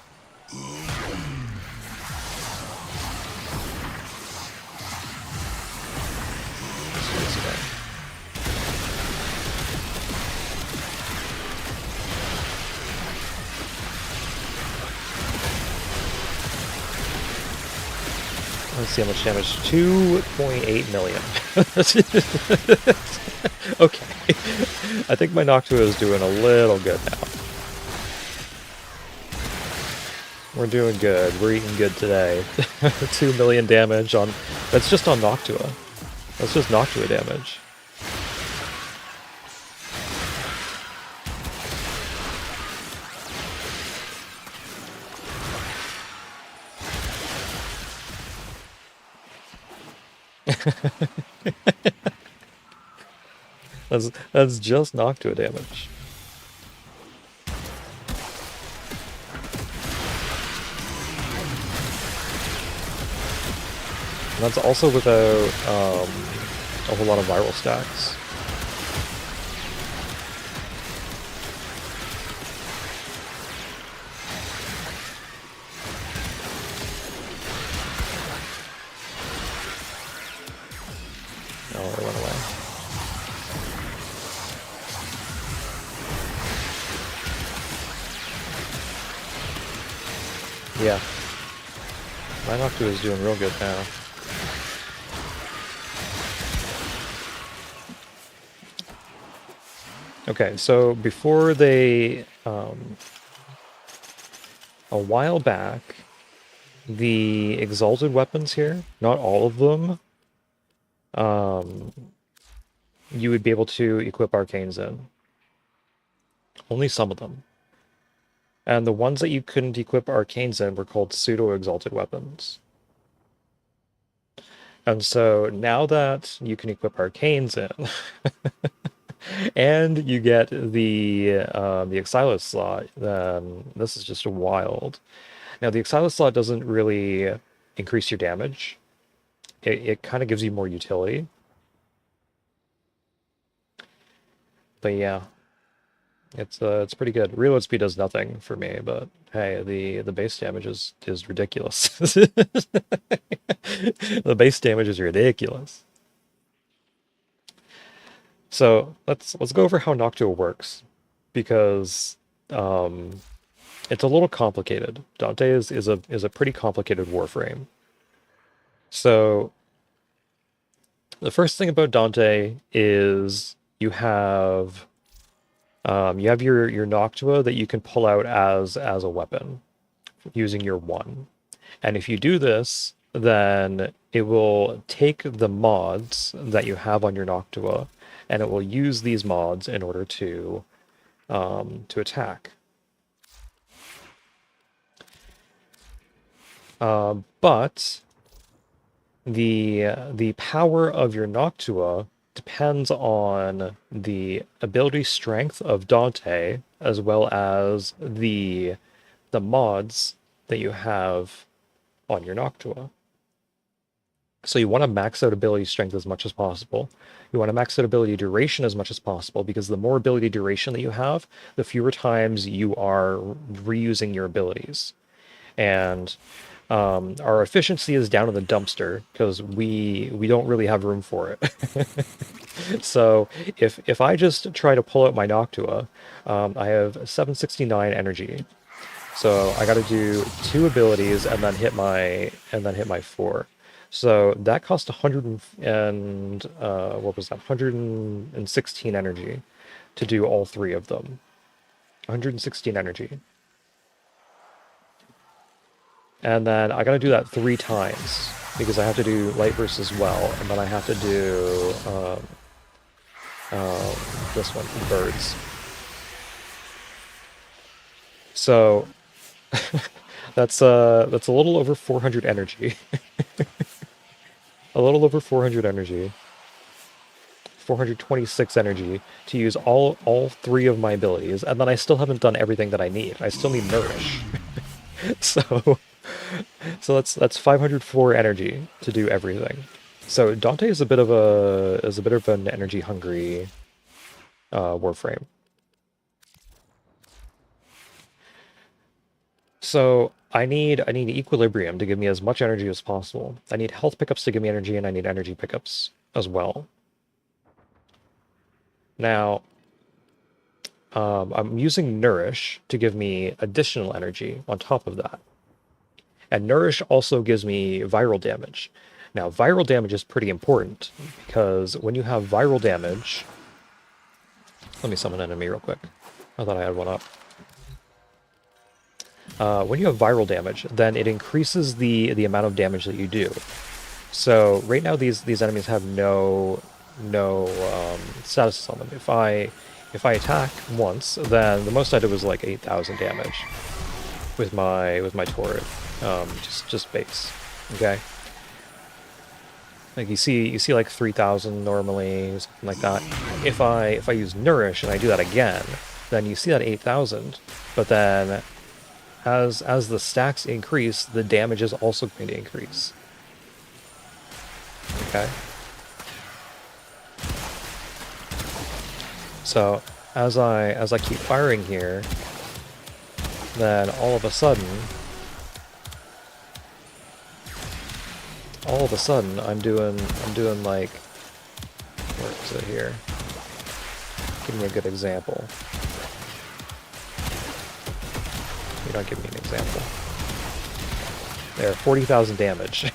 Speaker 1: Let's see how much damage. 2.8 million. Okay. I think my Noctua is doing a little good now. We're doing good. We're eating good today. 2 million damage on... That's just on Noctua. That's just Noctua damage. That's just Noctua damage. And that's also without a whole lot of viral stacks. Oh, it went away. Yeah. My Noctua is doing real good now. Okay, so before they, a while back, the exalted weapons here, not all of them, you would be able to equip arcanes in. Only some of them. And the ones that you couldn't equip arcanes in were called pseudo-exalted weapons. And so now that you can equip arcanes in, and you get the Exilus slot, then this is just wild. Now the Exilus slot doesn't really increase your damage. It kind of gives you more utility. But yeah, it's pretty good. Reload speed does nothing for me, but hey, the base damage is ridiculous. The base damage is ridiculous. So let's go over how Noctua works, because it's a little complicated. Dante is a pretty complicated Warframe. So the first thing about Dante is you have your Noctua that you can pull out as a weapon using your 1. And if you do this, then it will take the mods that you have on your Noctua, and it will use these mods in order to attack. But the power of your Noctua depends on the ability strength of Dante, as well as the mods that you have on your Noctua. So you want to max out ability strength as much as possible. You want to max out ability duration as much as possible, because the more ability duration that you have, the fewer times you are reusing your abilities. And our efficiency is down in the dumpster because we don't really have room for it. So if I just try to pull out my Noctua, I have 769 energy. So I got to do 2 abilities and then hit my 4. So that cost 116 energy to do all 3 of them. 116 energy. And then I gotta do that 3 times, because I have to do light burst as well, and then I have to do this one, birds. So That's a little over 400 energy. A little over 400 energy. 426 energy to use all three of my abilities, and then I still haven't done everything that I need. I still need nourish. So that's 504 energy to do everything. So Dante is a bit of an energy hungry Warframe. So I need equilibrium to give me as much energy as possible. I need health pickups to give me energy, and I need energy pickups as well. Now, I'm using Nourish to give me additional energy on top of that. And Nourish also gives me viral damage. Now, viral damage is pretty important, because when you have viral damage... Let me summon an enemy real quick. I thought I had one up. When you have viral damage, then it increases the amount of damage that you do. So right now these enemies have no status on them. If I attack once, then the most I did was like 8,000 damage with my turret, just base. Okay, like you see like 3,000 normally, something like that. If I use Nourish and I do that again, then you see that 8,000, but then as the stacks increase, the damage is also going to increase. Okay. So as I keep firing here, then all of a sudden I'm doing like, where is it here? Give me a good example. You don't give me an example. There, 40,000 damage.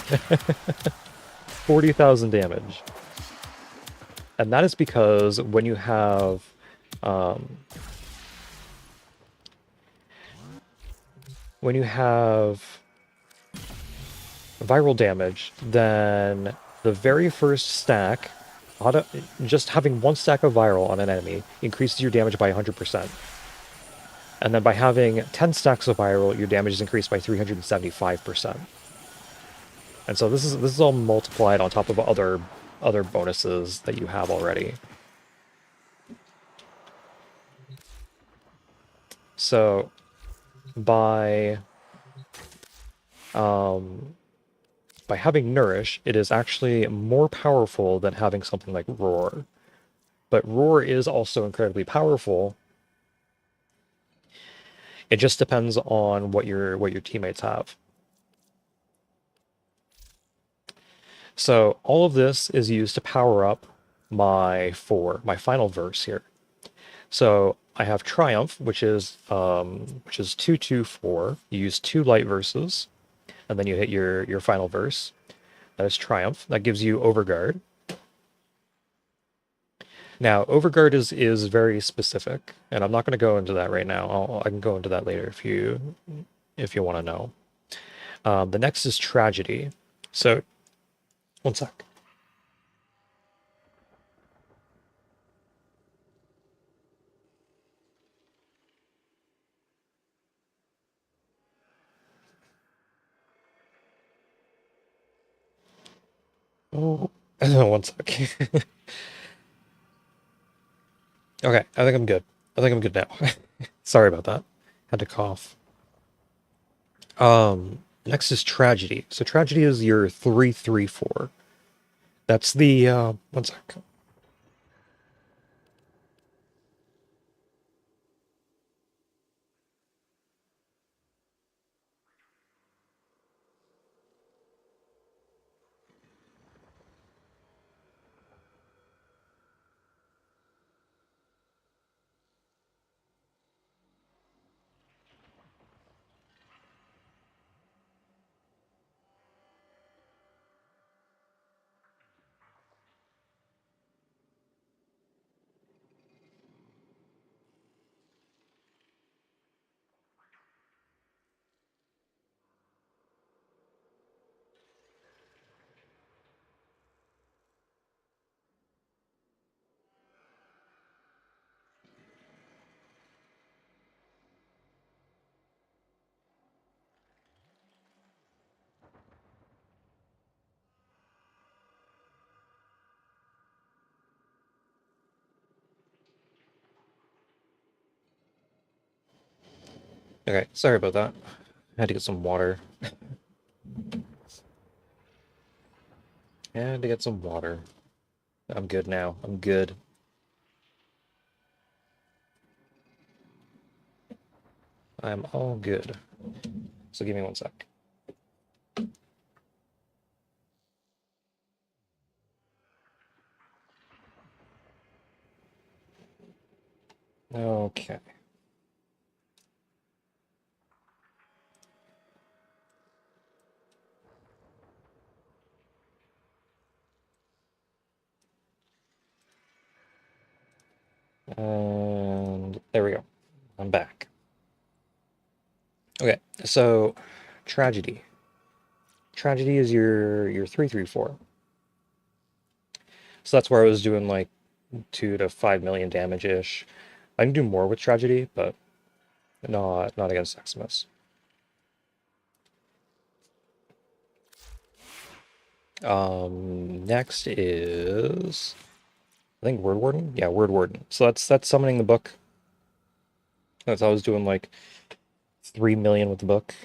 Speaker 1: 40,000 damage. And that is because when you have viral damage, then the very first stack, just having one stack of viral on an enemy increases your damage by 100%. And then by having 10 stacks of viral, your damage is increased by 375%. And so this is all multiplied on top of other bonuses that you have already. So by having Nourish, it is actually more powerful than having something like Roar. But Roar is also incredibly powerful. It just depends on what your teammates have. So all of this is used to power up my final verse here. So I have Triumph, which is 224. You use 2 light verses, and then you hit your final verse. That is Triumph. That gives you Overguard. Now, Overguard is very specific, and I'm not going to go into that right now. I can go into that later if you want to know. The next is Tragedy. So, one sec. Oh, one sec. Okay, I think I'm good. I think I'm good now. Sorry about that. Had to cough. Next is Tragedy. So Tragedy is your 334. That's the one sec. Okay, sorry about that. I had to get some water. Had to get some water. I'm good now. I'm good. I'm all good. So give me one sec. Okay. And there we go. I'm back. Okay, so tragedy. Tragedy is your 3/3/4. So that's where I was doing like 2 to 5 million damage-ish. I can do more with tragedy, but not against Eximus. Next is I think Word Warden? Yeah, Word Warden. So that's summoning the book. That's I was doing like 3 million with the book.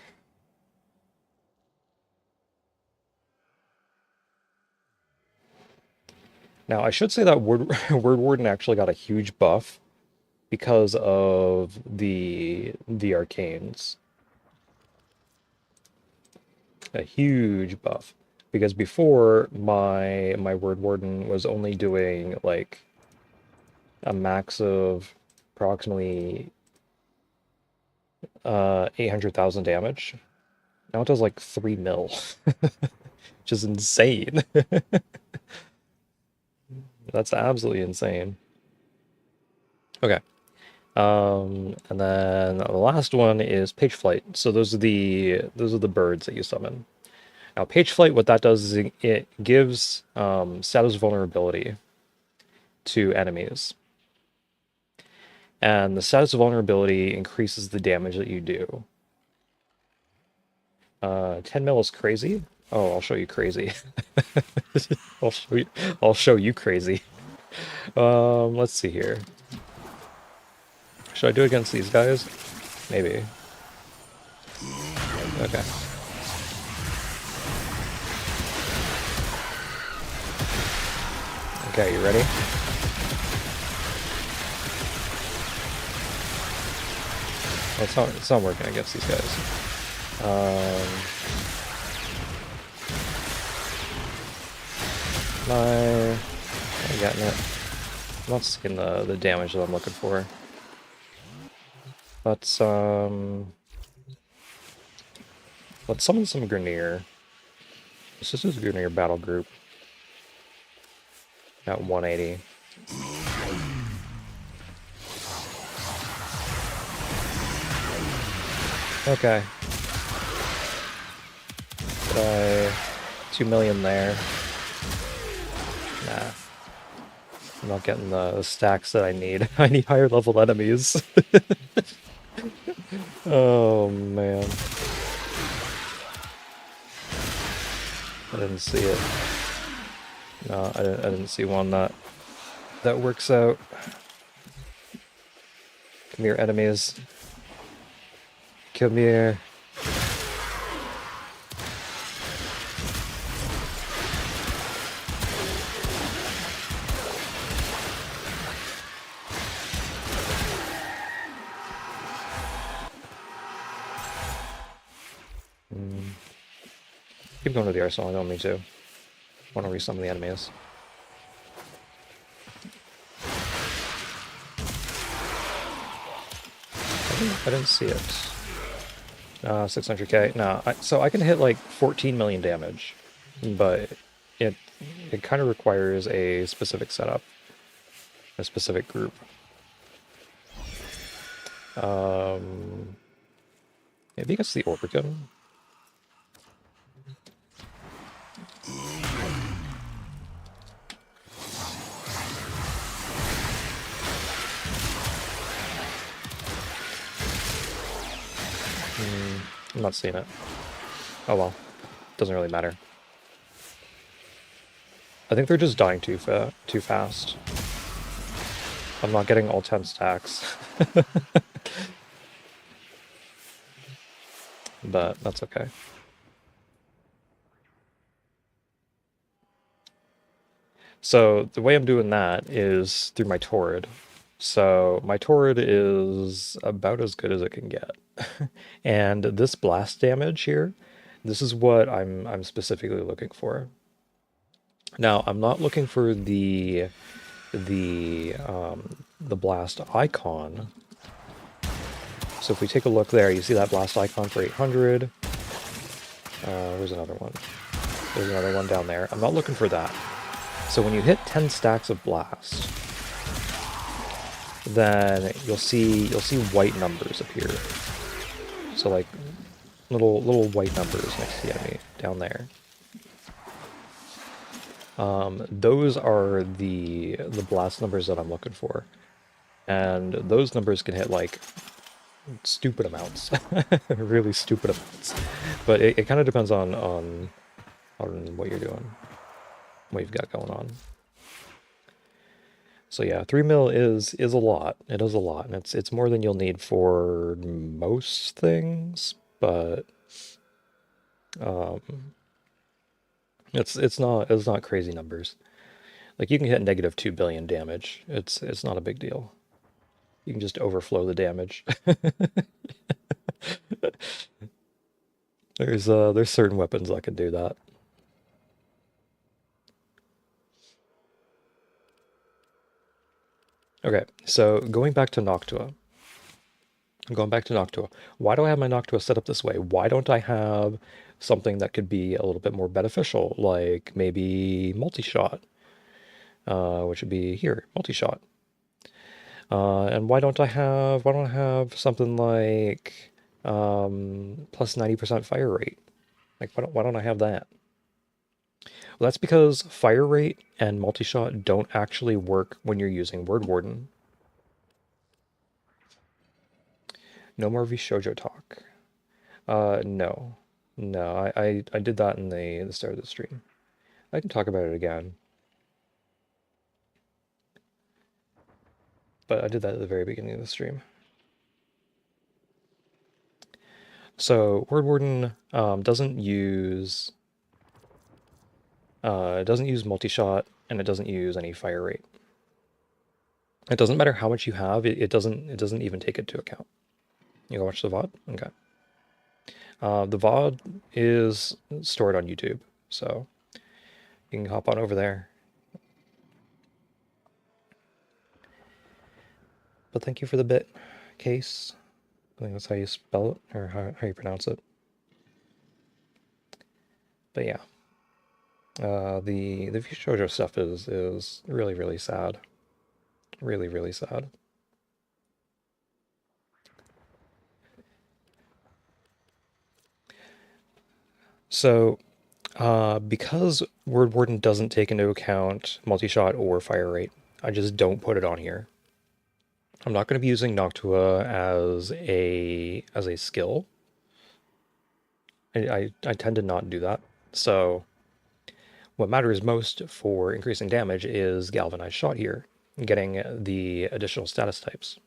Speaker 1: Now I should say that Word Warden actually got a huge buff because of the arcanes. A huge buff. Because before my Word Warden was only doing like a max of approximately 800,000 damage. Now it does like 3 mil, which is insane. That's absolutely insane. Okay. And then the last one is Page Flight. So those are the birds that you summon. Now Page Flight, what that does is it gives status vulnerability to enemies. And the status vulnerability increases the damage that you do. 10 mil is crazy. Oh, I'll show you crazy. I'll show you crazy. Let's see here. Should I do it against these guys? Maybe. Okay. Okay, you ready? Well, it's not working against these guys. Am I getting it? I'm not seeing the damage that I'm looking for. Let's summon some Grineer. This is a Grineer battle group. At 180. Okay. 2 million there. Nah. I'm not getting the stacks that I need. I need higher level enemies. Oh man. I didn't see it. No, I didn't see one that works out. Come here, enemies. Come here. Keep going to the arsenal, I don't mean to. I want to resummon the enemies. I didn't see it. 600k. No, so I can hit like 14 million damage, but it kind of requires a specific setup, a specific group. Maybe it's the Orbican. I'm not seeing it. Oh well. Doesn't really matter. I think they're just dying too fast. I'm not getting all 10 stacks. but that's okay. So the way I'm doing that is through my Torrid. So my Torrid is about as good as it can get. And this blast damage here, this is what I'm specifically looking for. Now, I'm not looking for the blast icon. So if we take a look there, you see that blast icon for 800. Where's another one? There's another one down there. I'm not looking for that. So when you hit 10 stacks of blast, then you'll see white numbers appear. So like little white numbers next to the enemy down there. Those are the blast numbers that I'm looking for, and those numbers can hit like stupid amounts, really stupid amounts. But it kind of depends on what you're doing, what you've got going on. So yeah, 3 mil is a lot. It is a lot, and it's more than you'll need for most things, but it's not crazy numbers. Like you can hit negative 2 billion damage. It's not a big deal. You can just overflow the damage. There's certain weapons that can do that. Okay, so going back to Noctua. I'm going back to Noctua. Why do I have my Noctua set up this way? Why don't I have something that could be a little bit more beneficial, like maybe multi-shot, which would be here, multi-shot. And why don't I have something like plus 90% fire rate? Like why don't I have that? Well, that's because fire rate and multi-shot don't actually work when you're using Word Warden. No more VSHOJO talk. No. No, I did that in the start of the stream. I can talk about it again. But I did that at the very beginning of the stream. So Word Warden doesn't use multi-shot, and it doesn't use any fire rate. It doesn't matter how much you have, it doesn't even take it into account. You go watch the VOD? Okay. The VOD is stored on YouTube, so you can hop on over there. But thank you for the bit, Case. I think that's how you spell it, or how you pronounce it. But yeah. The VSHOJO stuff is really, really sad. Really, really sad. So, because Word Warden doesn't take into account multi-shot or fire rate, I just don't put it on here. I'm not going to be using Noctua as a skill. I tend to not do that. So what matters most for increasing damage is Galvanized Shot here, getting the additional status types.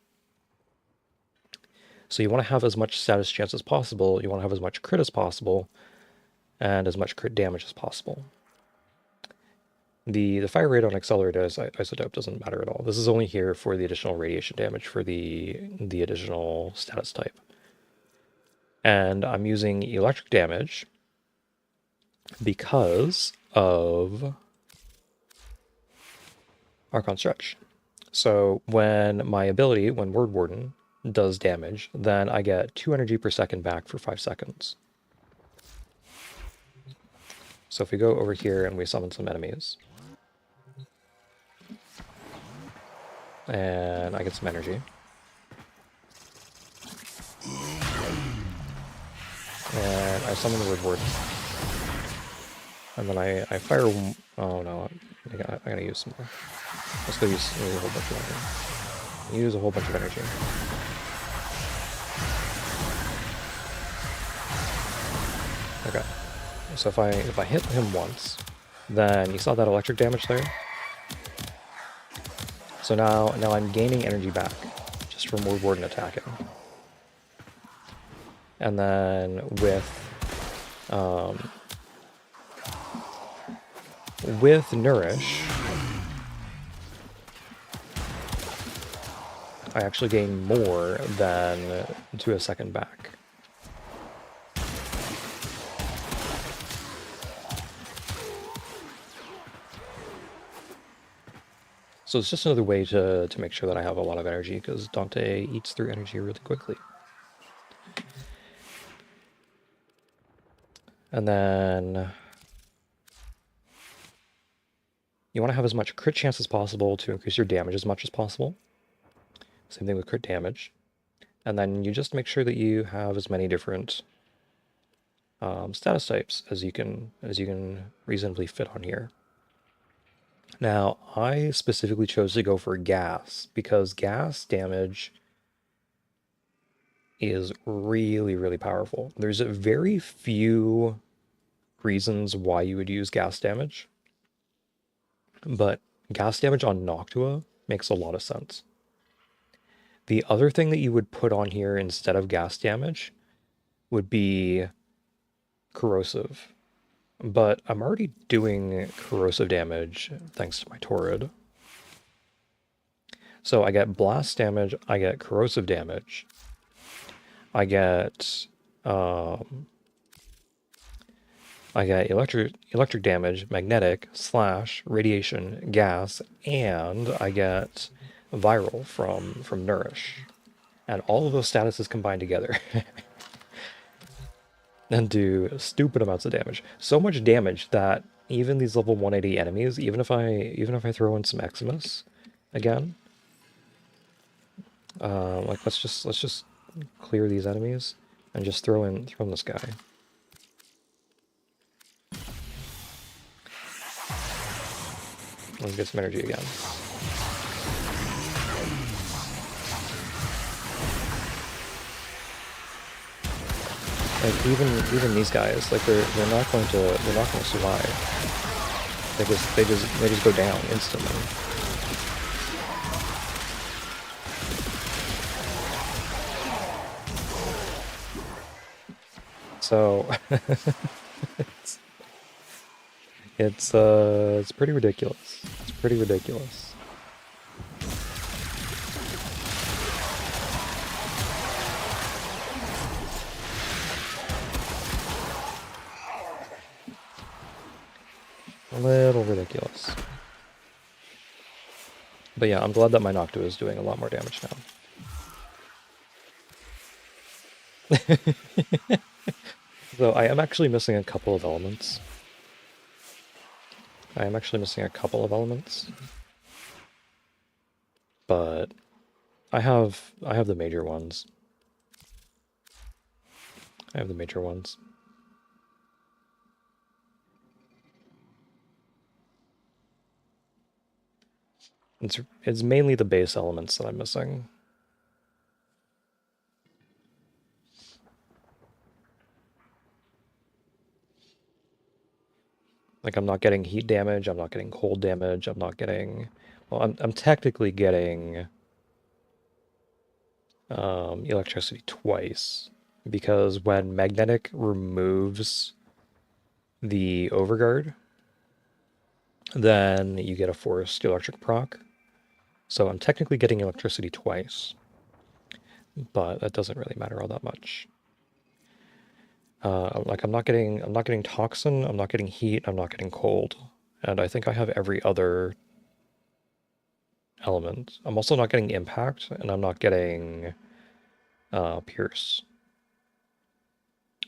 Speaker 1: So you want to have as much status chance as possible, you want to have as much crit as possible, and as much crit damage as possible. The fire rate on Accelerated Isotope doesn't matter at all. This is only here for the additional radiation damage for the additional status type. And I'm using electric damage because of Archon Stretch. So when my ability, when Word Warden does damage, then I get 2 energy per second back for 5 seconds. So if we go over here and we summon some enemies, and I get some energy, and I summon the Word Warden, and then I fire. Oh no, I gotta use some more. Let's go use a whole bunch of energy. Use a whole bunch of energy. Okay. So if I hit him once, then you saw that electric damage there. So now I'm gaining energy back just from Word Warden attacking. And then with Nourish, I actually gain more than to a second back. So it's just another way to make sure that I have a lot of energy, because Dante eats through energy really quickly. And then you want to have as much crit chance as possible to increase your damage as much as possible. Same thing with crit damage. And then you just make sure that you have as many different status types as you can reasonably fit on here. Now, I specifically chose to go for gas because gas damage is really, really powerful. There's very few reasons why you would use gas damage, but gas damage on Noctua makes a lot of sense. The other thing that you would put on here instead of gas damage would be corrosive. But I'm already doing corrosive damage thanks to my Torrid. So I get blast damage, I get corrosive damage, I get electric damage, magnetic, slash, radiation, gas, and I get viral from Nourish. And all of those statuses combined together. And do stupid amounts of damage. So much damage that even these level 180 enemies, even if I throw in some Eximus again, like let's just clear these enemies and just throw in this guy. Let's get some energy again. Like even these guys, like they're not going to survive. They just go down instantly. So it's pretty ridiculous. It's pretty ridiculous. A little ridiculous. But yeah, I'm glad that my Noctua is doing a lot more damage now. So I am actually missing a couple of elements. But I have the major ones. It's mainly the base elements that I'm missing. Like I'm not getting heat damage, I'm not getting cold damage, I'm not getting, well, I'm technically getting electricity twice, because when magnetic removes the overguard, then you get a forced electric proc. So I'm technically getting electricity twice, but that doesn't really matter all that much. Like I'm not getting toxin, I'm not getting heat, I'm not getting cold, and I think I have every other element. I'm also not getting impact, and I'm not getting pierce,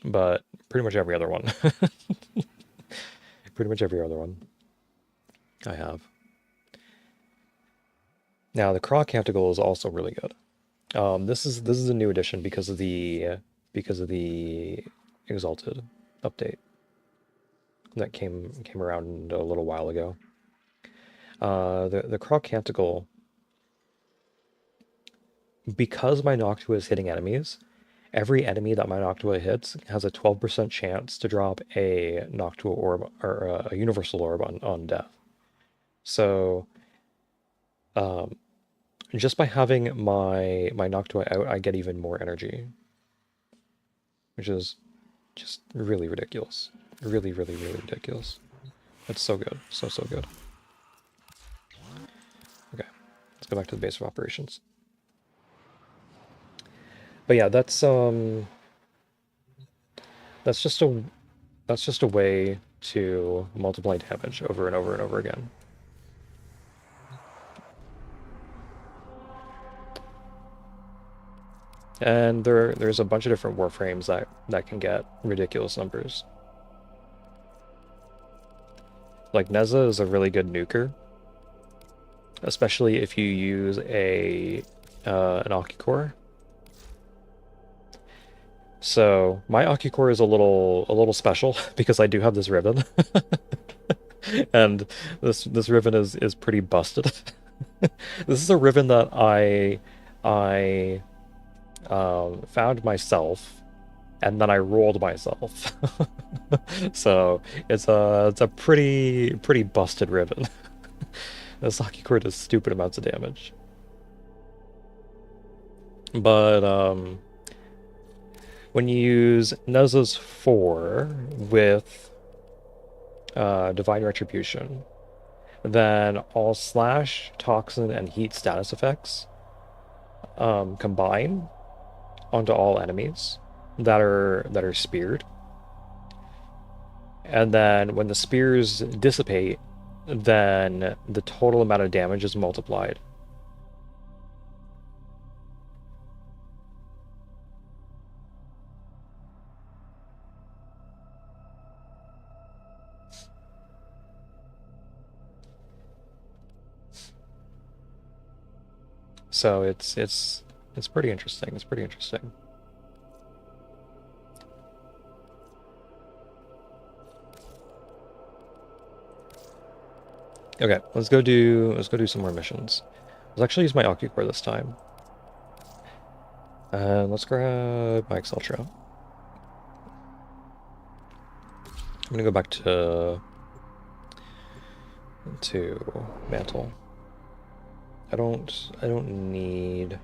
Speaker 1: but pretty much every other one. Pretty much every other one I have. Now the Croc Canticle is also really good. This is a new addition because of the Exalted update that came around a little while ago. The Croc Canticle, because my Noctua is hitting enemies, every enemy that my Noctua hits has a 12% chance to drop a Noctua orb or a universal orb on death. So just by having my Noctua out, I get even more energy. which is just really ridiculous. Really, really, really ridiculous. It's so good. So, so good. Okay, let's go back to the base of operations. But yeah, that's just a way to multiply damage over and over and over again. And there's a bunch of different warframes that can get ridiculous numbers. Like Neza is a really good nuker, especially if you use an Occucore. So my Occucore is a little special because I do have this ribbon, and this ribbon is pretty busted. This is a ribbon that I found myself, and then I rolled myself. So it's a pretty busted ribbon. This Occucore does stupid amounts of damage, but when you use Neza's 4 with Divine Retribution, then all slash, toxin, and heat status effects combine onto all enemies that are speared. And then when the spears dissipate, then the total amount of damage is multiplied. So it's pretty interesting. It's pretty interesting. Okay, let's go do some more missions. Let's actually use my Occucore this time. And let's grab my Exceltro. I'm gonna go back to Mantle. I don't need...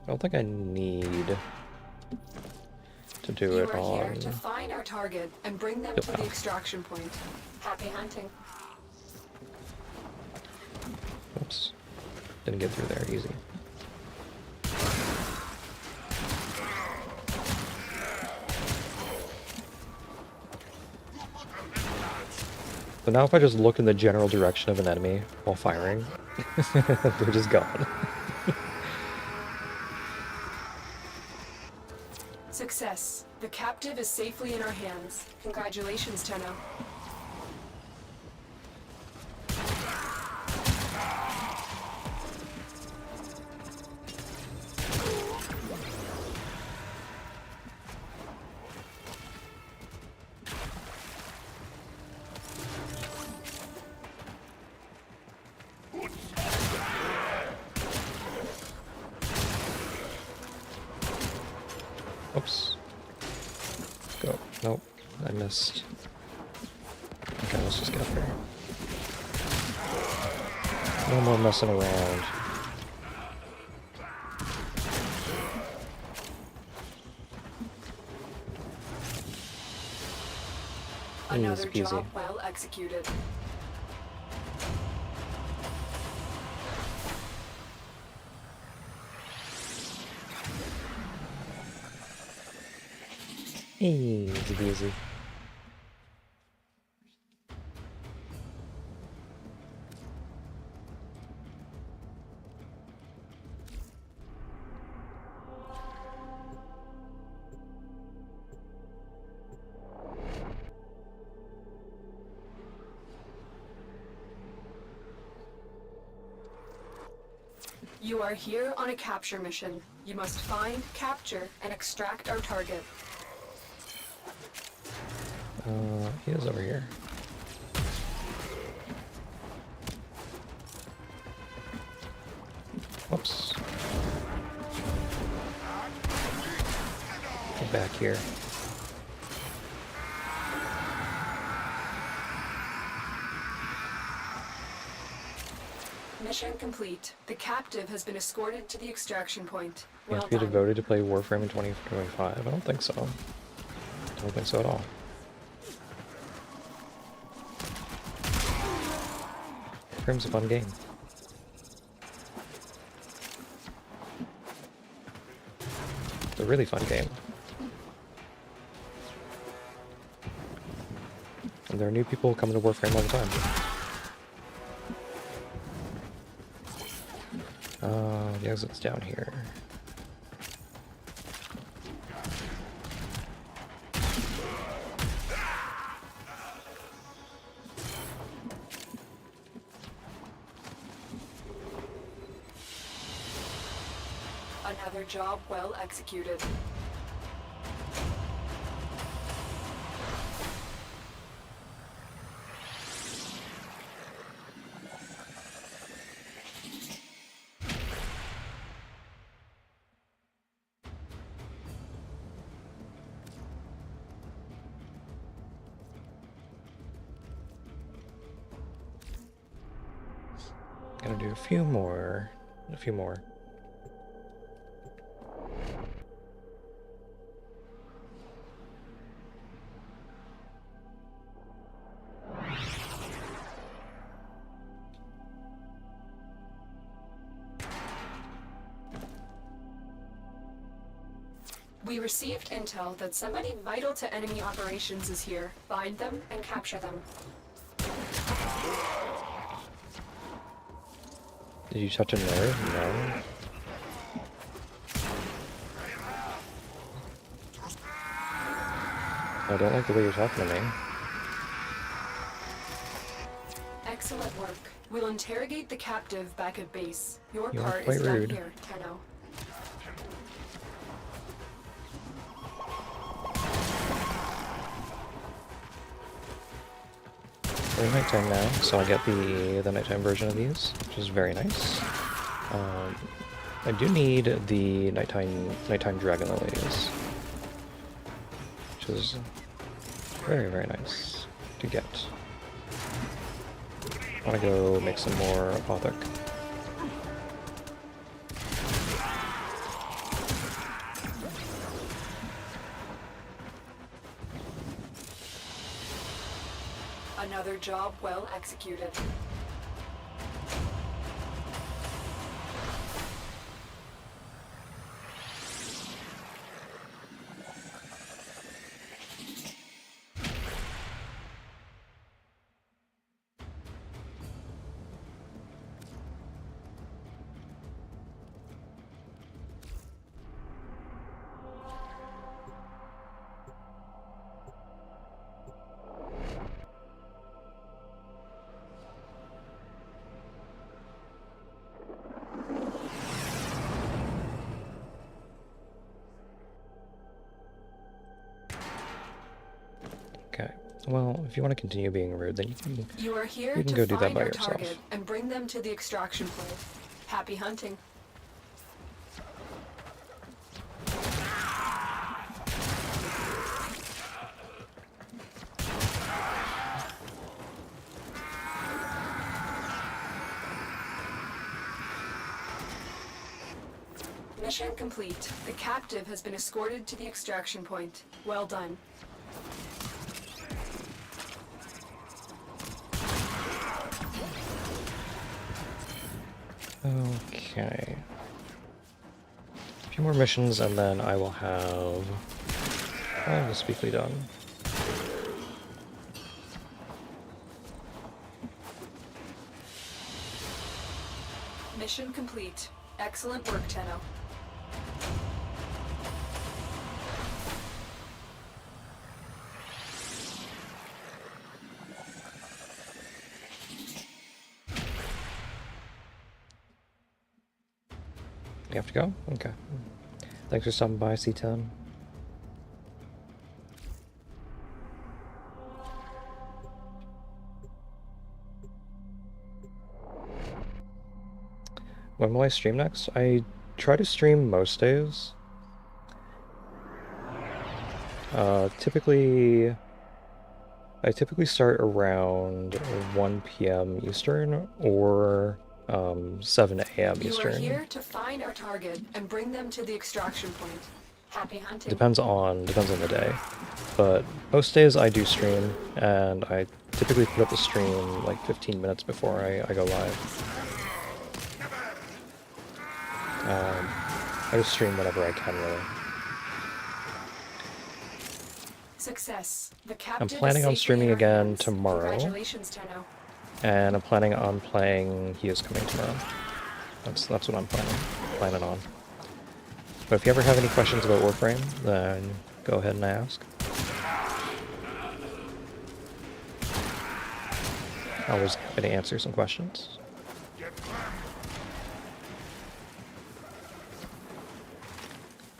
Speaker 1: I don't think I need to do it on...
Speaker 6: You are here to find our target and bring them to the extraction point. Happy hunting.
Speaker 1: Oops. Didn't get through there easy. So now if I just look in the general direction of an enemy while firing, they're just gone.
Speaker 6: Success. The captive is safely in our hands. Congratulations, Tenno.
Speaker 1: Oops. Go. Nope. I missed. Okay, let's just get up there. No more messing around.
Speaker 6: Another
Speaker 1: Easy peasy.
Speaker 6: job well executed.
Speaker 1: Easy peasy.
Speaker 6: You are here on a capture mission. You must find, capture, and extract our target.
Speaker 1: He is over here. Whoops. Get back here.
Speaker 6: Mission complete. The captive has been escorted to the extraction point.
Speaker 1: You have
Speaker 6: Well
Speaker 1: to be
Speaker 6: done.
Speaker 1: devoted to play Warframe in 2025? I don't think so. I don't think so at all. Warframe's a fun game. It's a really fun game. And there are new people coming to Warframe all the time. The exit's down here.
Speaker 6: Another job well executed.
Speaker 1: Gonna do a few more. A few more.
Speaker 6: We received intel that somebody vital to enemy operations is here. Find them and capture them.
Speaker 1: Did you touch a nerve? No. I don't like the way you're talking to me.
Speaker 6: Excellent work. We'll interrogate the captive back at base. Your
Speaker 1: You are
Speaker 6: part
Speaker 1: quite
Speaker 6: is done
Speaker 1: rude.
Speaker 6: here, Tenno.
Speaker 1: They're nighttime now, so I get the nighttime version of these, which is very nice. I do need the nighttime dragon lilies, which is very, very nice to get. I want to go make some more apothic.
Speaker 6: Another job well executed.
Speaker 1: Okay. Well, if you want to continue being rude, then
Speaker 6: You are here
Speaker 1: you can
Speaker 6: to
Speaker 1: go do that
Speaker 6: find
Speaker 1: by
Speaker 6: our
Speaker 1: yourself.
Speaker 6: target and bring them to the extraction point. Happy hunting. Mission complete. The captive has been escorted to the extraction point. Well done.
Speaker 1: Okay. A few more missions and then I will have this weekly done.
Speaker 6: Mission complete. Excellent work, Tenno.
Speaker 1: You have to go? Okay. Thanks for stopping by, C10. When will I stream next? I try to stream most days. I typically start around 1 p.m. Eastern or 7 a.m.
Speaker 6: You are
Speaker 1: Eastern.
Speaker 6: here to find our target and bring them to the extraction point. Happy hunting.
Speaker 1: Depends on the day, but most days I do stream, and I typically put up the stream like 15 minutes before I go live. I just stream whenever I can, really.
Speaker 6: Success. The
Speaker 1: I'm
Speaker 6: captive
Speaker 1: planning
Speaker 6: is
Speaker 1: on
Speaker 6: safely
Speaker 1: streaming
Speaker 6: in our
Speaker 1: again
Speaker 6: hands.
Speaker 1: tomorrow,
Speaker 6: Congratulations, Tenno.
Speaker 1: and I'm planning on playing He Is Coming tomorrow. That's what I'm planning on. But if you ever have any questions about Warframe, then go ahead and ask. Always happy to answer some questions.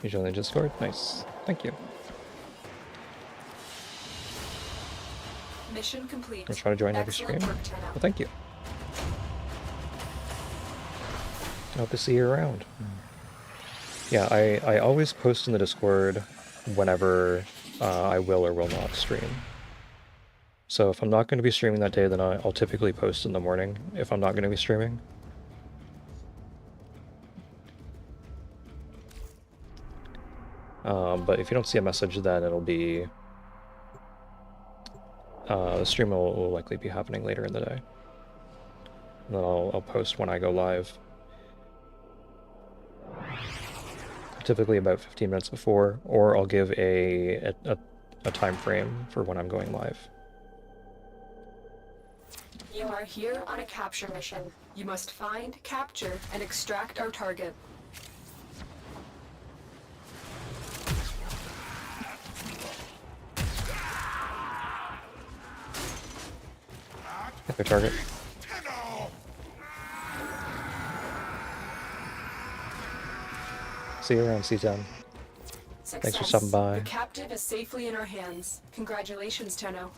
Speaker 1: You joined the Discord? Nice. Thank you.
Speaker 6: Mission complete.
Speaker 1: I'm trying to join every stream.
Speaker 6: Excellent work, Tenno.
Speaker 1: Well, thank you. I hope to see you around. Yeah, I always post in the Discord whenever I will or will not stream. So if I'm not going to be streaming that day, then I'll typically post in the morning if I'm not going to be streaming. But if you don't see a message, then it'll be... the stream will likely be happening later in the day. And then I'll post when I go live. Typically about 15 minutes before, or I'll give a time frame for when I'm going live.
Speaker 6: You are here on a capture mission. You must find, capture, and extract our target.
Speaker 1: Hit their target. See you around, C10. Thanks for stopping by.
Speaker 6: The captive is safely in our hands. Congratulations, Tenno.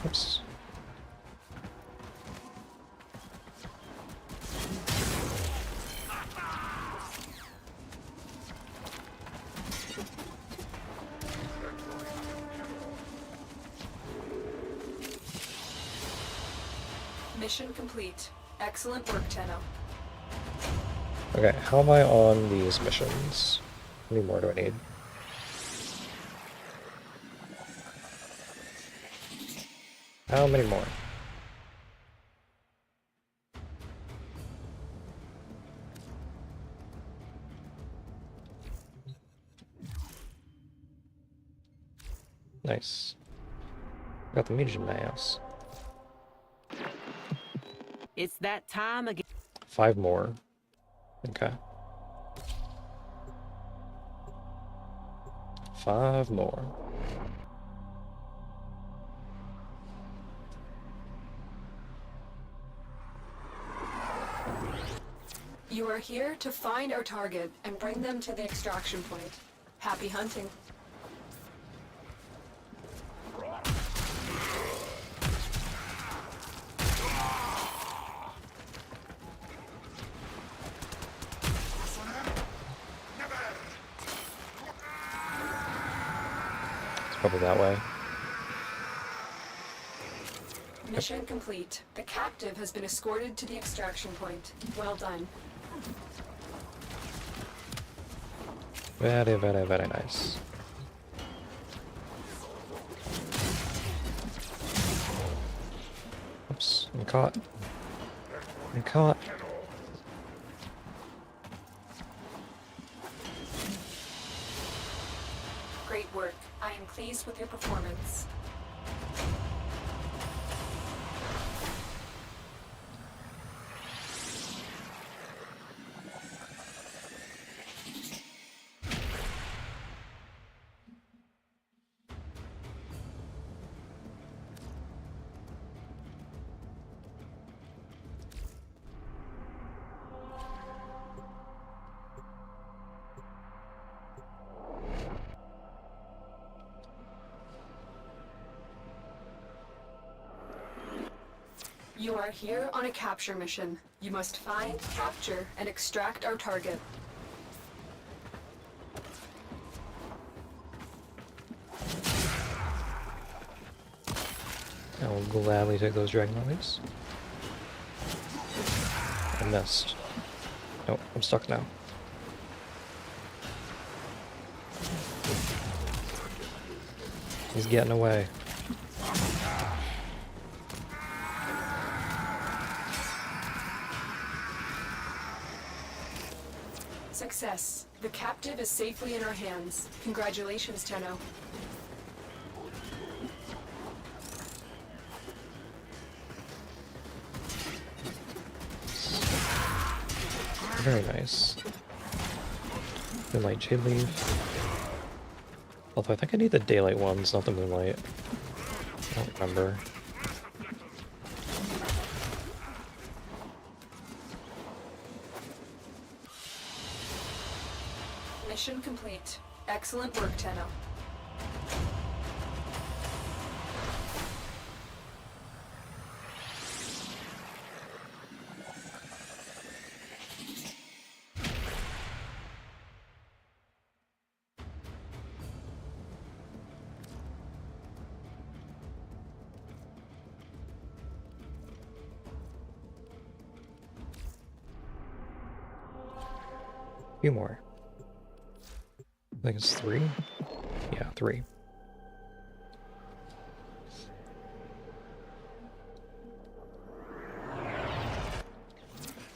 Speaker 1: Oops.
Speaker 6: Mission complete. Excellent work, Tenno.
Speaker 1: Okay, how am I on these missions? How many more do I need? How many more? Nice. Got the medium mass.
Speaker 2: It's that time again.
Speaker 1: 5 more. Okay. 5 more.
Speaker 6: You are here to find our target and bring them to the extraction point. Happy hunting.
Speaker 1: It's probably that way.
Speaker 6: Mission complete. The captive has been escorted to the extraction point. Well done.
Speaker 1: Very, very, very nice. Oops, I'm caught. I'm caught.
Speaker 6: Great work. I am pleased with your performance. You are here on a capture mission. You must find, capture, and extract our target.
Speaker 1: Oh, I'll gladly take those dragon legs. I missed. Nope, I'm stuck now. He's getting away.
Speaker 6: Success. The captive is safely in our hands. Congratulations, Tenno.
Speaker 1: Very nice. Moonlight Jade Leaf. Although I think I need the daylight ones, not the moonlight. I don't remember.
Speaker 6: Mission complete. Excellent work, Tenno.
Speaker 1: A few more. I think it's 3? Yeah, 3.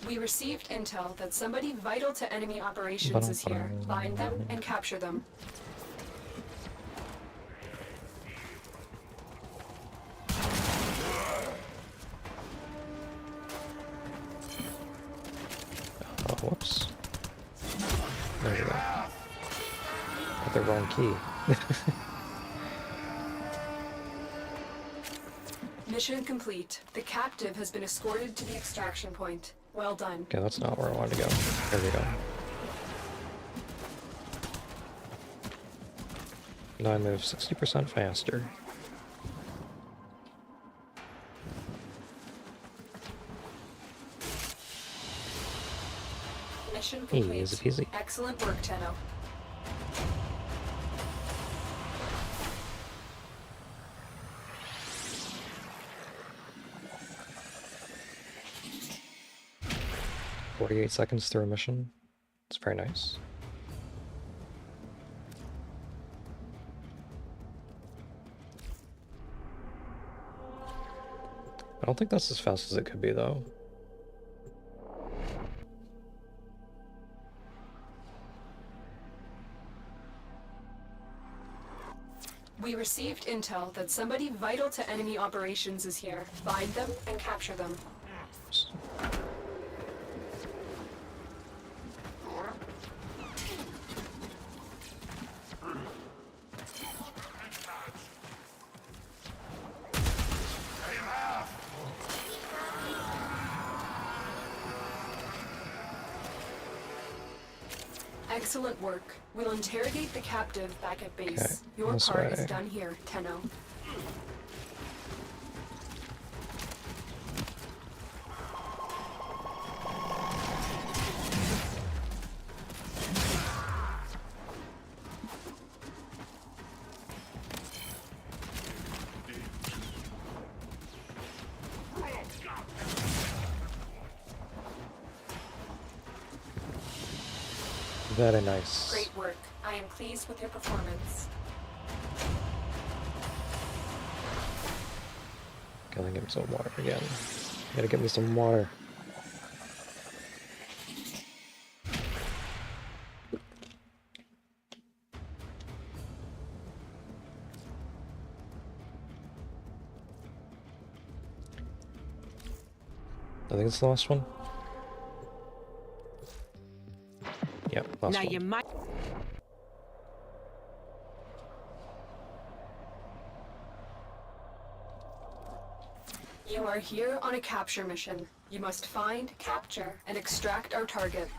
Speaker 6: We received intel that somebody vital to enemy operations is here. Find them and capture them.
Speaker 1: Oh, whoops. There we go. Got the wrong key.
Speaker 6: Mission complete. The captive has been escorted to the extraction point. Well done.
Speaker 1: Okay, that's not where I wanted to go. There we go. Now I move 60% faster.
Speaker 6: Mission complete.
Speaker 1: Easy peasy.
Speaker 6: Excellent work, Tenno.
Speaker 1: Seconds through a mission. It's very nice. I don't think that's as fast as it could be, though.
Speaker 6: We received intel that somebody vital to enemy operations is here. Find them and capture them. Excellent work. We'll interrogate the captive back at base.
Speaker 1: Okay,
Speaker 6: Your
Speaker 1: this
Speaker 6: part
Speaker 1: way.
Speaker 6: is done here, Tenno.
Speaker 1: Very nice.
Speaker 6: Great work. I am pleased with your performance.
Speaker 1: Gotta get me some water again. Gotta get me some water. I think it's the last one. Yep, last
Speaker 2: Now
Speaker 1: one.
Speaker 2: you might.
Speaker 6: You are here on a capture mission. You must find, capture, and extract our target.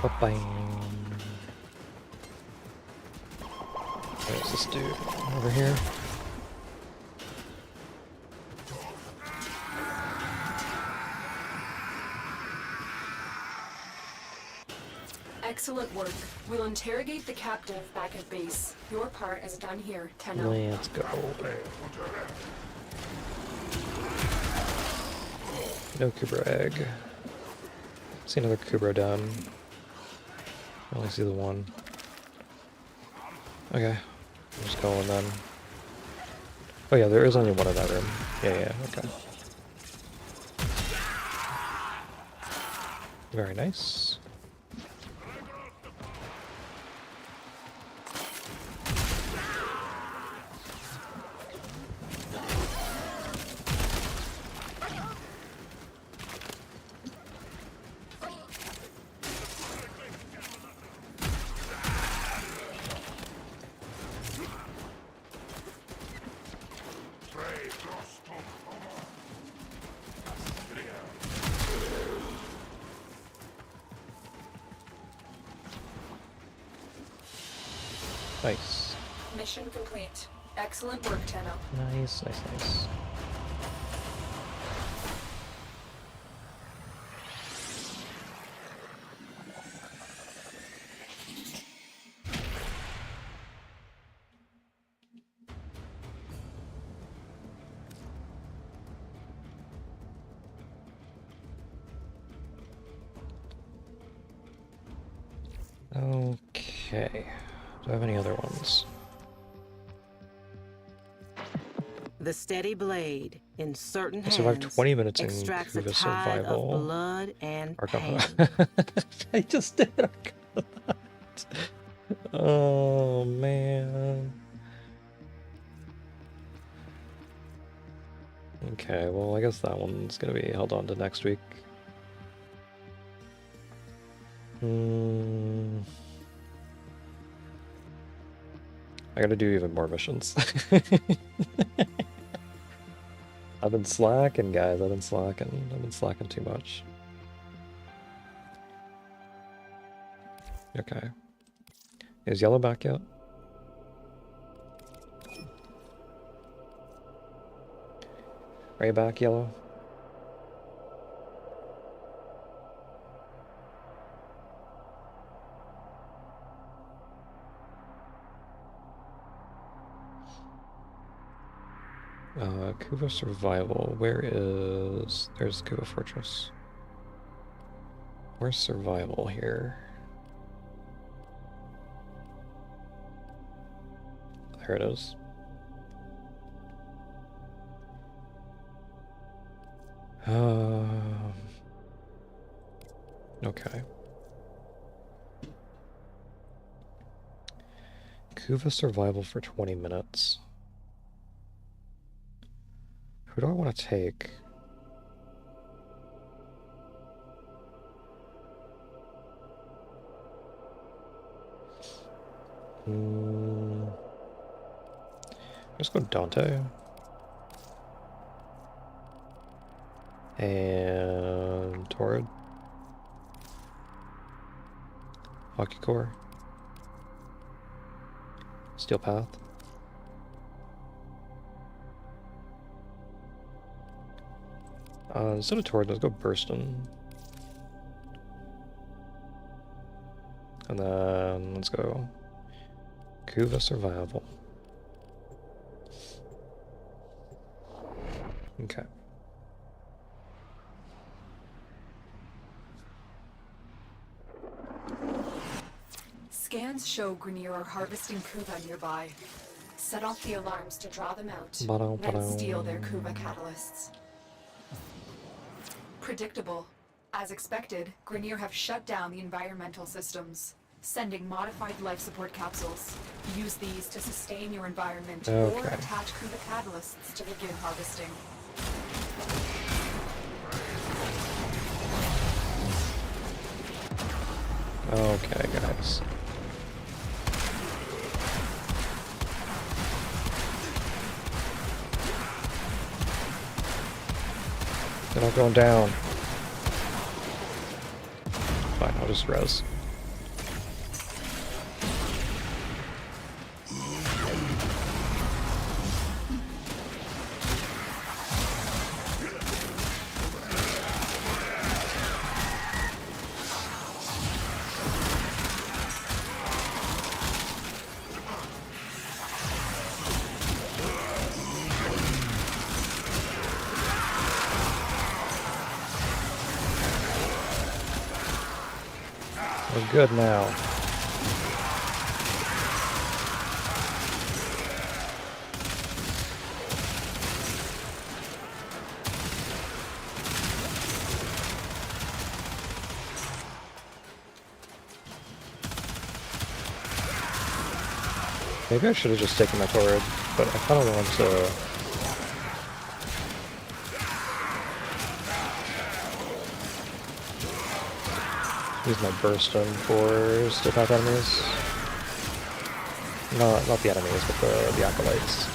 Speaker 1: Bye-bye. Where's this dude? Over here?
Speaker 6: Excellent work. We'll interrogate the captive back at base. Your part is done here, Tenno.
Speaker 1: Let's go. No Kubra egg. See another Kubra down. I only see the one. Okay. I'm just going then. Oh yeah, there is only one in that room. Yeah, okay. Very nice. Nice.
Speaker 6: Mission complete. Excellent work, Tenno.
Speaker 1: Nice. Okay. Do I have any other ones?
Speaker 2: The steady blade in certain
Speaker 1: I
Speaker 2: hands
Speaker 1: survived 20 minutes in
Speaker 2: extracts a
Speaker 1: Kuva
Speaker 2: tide
Speaker 1: survival.
Speaker 2: of blood and pain.
Speaker 1: I just did that. Oh man. Okay, well I guess that one's gonna be held on to next week. I gotta do even more missions. I've been slacking, guys. I've been slacking too much. Okay. Is yellow back yet? Are you back, yellow? Kuva survival. Where is... There's Kuva Fortress. Where's survival here? There it is. Okay. Kuva survival for 20 minutes. Who do I want to take? Let's go Dante. And Torrid. Hockey Core. Steel Path. Instead of Torrid, let's go Burston. And then let's go Kuva Survival. Okay.
Speaker 6: Scans show Grenier are harvesting Kuva nearby. Set off the alarms to draw them out, then steal their Kuva catalysts. Predictable. As expected, Grenier have shut down the environmental systems, sending modified life support capsules. Use these to sustain your environment or attach Kuva catalysts to begin harvesting.
Speaker 1: Okay, guys. They're not going down. Fine, I'll just res. We're good now. Maybe I should have just taken my torrid, but I kind of want to... use my burst on for stick out enemies. No, not the enemies, but the acolytes.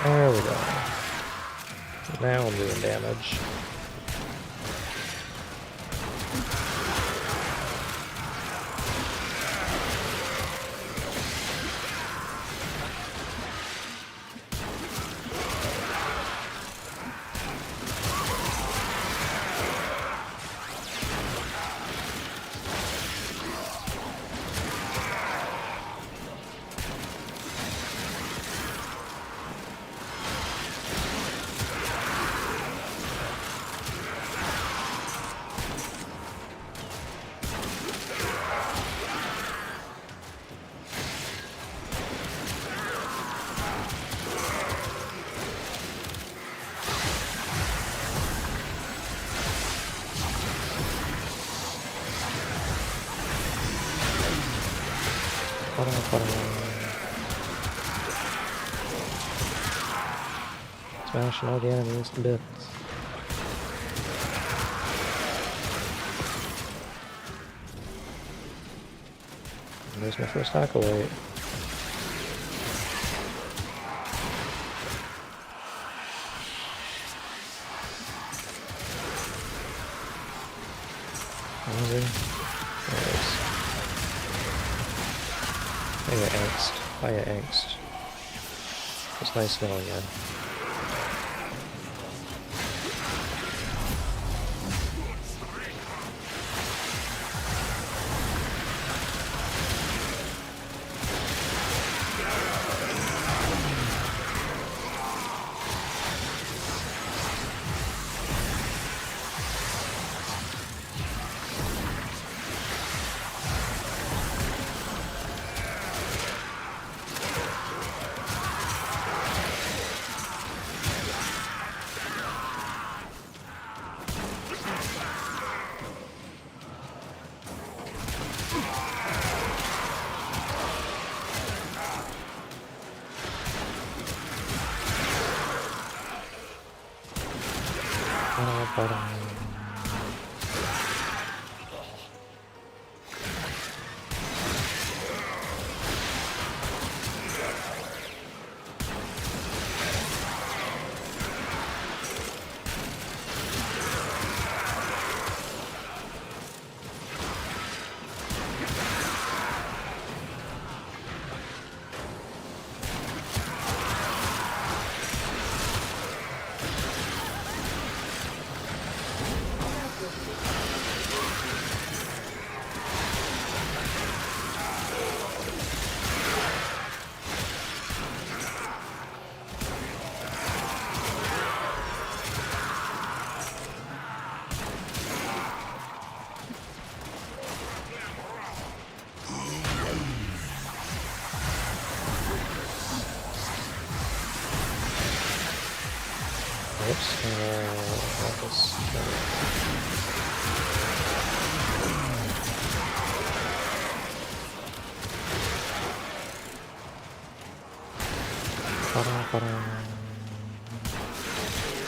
Speaker 1: There we go. Now I'm doing damage. Smashing all the enemies to bits. And there's my first acolyte. Where is he? There he is. Hiya, Angst. Hiya, Angst. It's nice knowing you.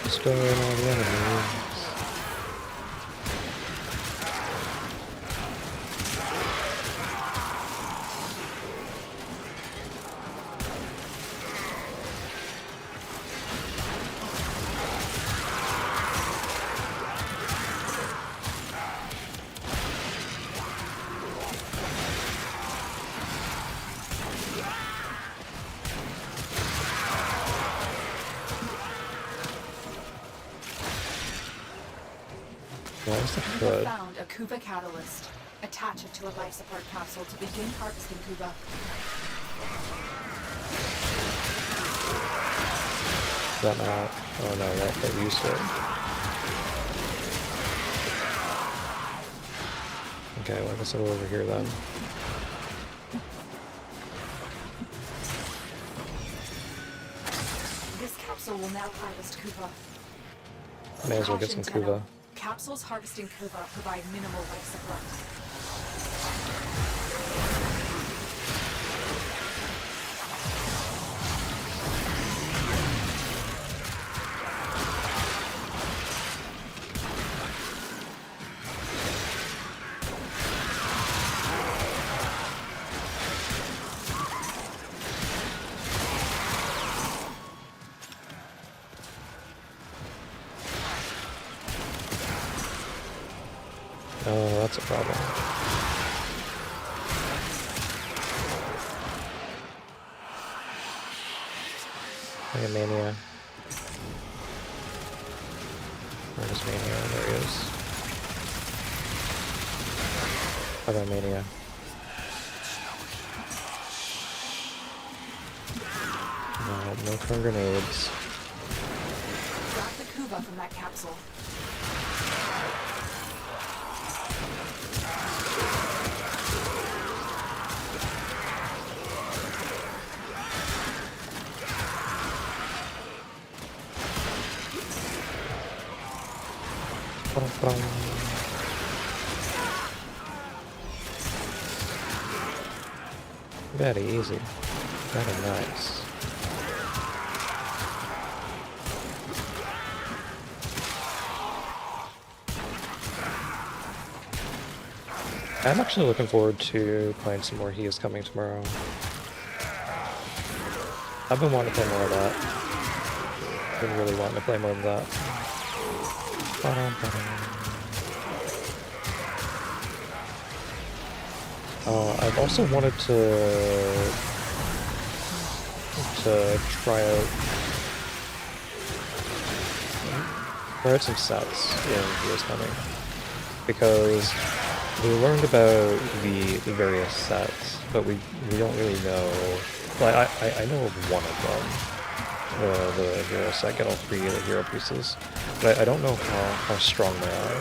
Speaker 1: Destroying all the enemies. Where's the
Speaker 6: You
Speaker 1: hood?
Speaker 6: have found a Kuva catalyst. Attach it to a life support capsule to begin harvesting Kuva.
Speaker 1: Is that not? Oh no, that used it. Okay, well I guess I'll go over here then.
Speaker 6: This capsule will now harvest Kuva.
Speaker 1: May as well get some
Speaker 6: Caution,
Speaker 1: Kuva.
Speaker 6: Tenno. Capsules harvesting Kuva provide minimal life support.
Speaker 1: Oh, that's a problem. Mega Mania. Where is Mania? There he is. Hello, Mania. No turn grenades.
Speaker 6: Grab the Kuva from that capsule.
Speaker 1: Very easy. Very nice. I'm actually looking forward to playing some more He Is Coming tomorrow. I've been wanting to play more of that. I've been really wanting to play more of that. I've also wanted to try out some sets in He Is Coming, because we learned about the various sets, but we don't really know. Well, I know of one of them, the hero set. Get all three of the hero pieces, but I don't know how strong they are.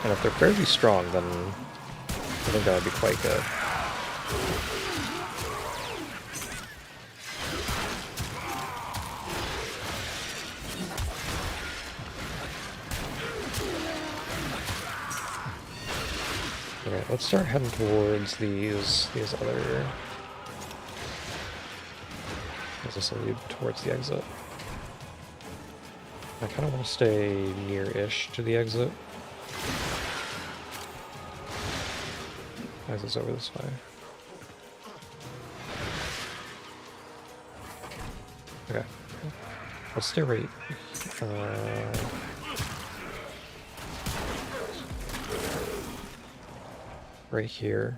Speaker 1: And if they're fairly strong, then I think that would be quite good. Alright, let's start heading towards these other... As this will lead towards the exit. I kind of want to stay near-ish to the exit. As it's over this way. Okay. Let's stay right. Right here.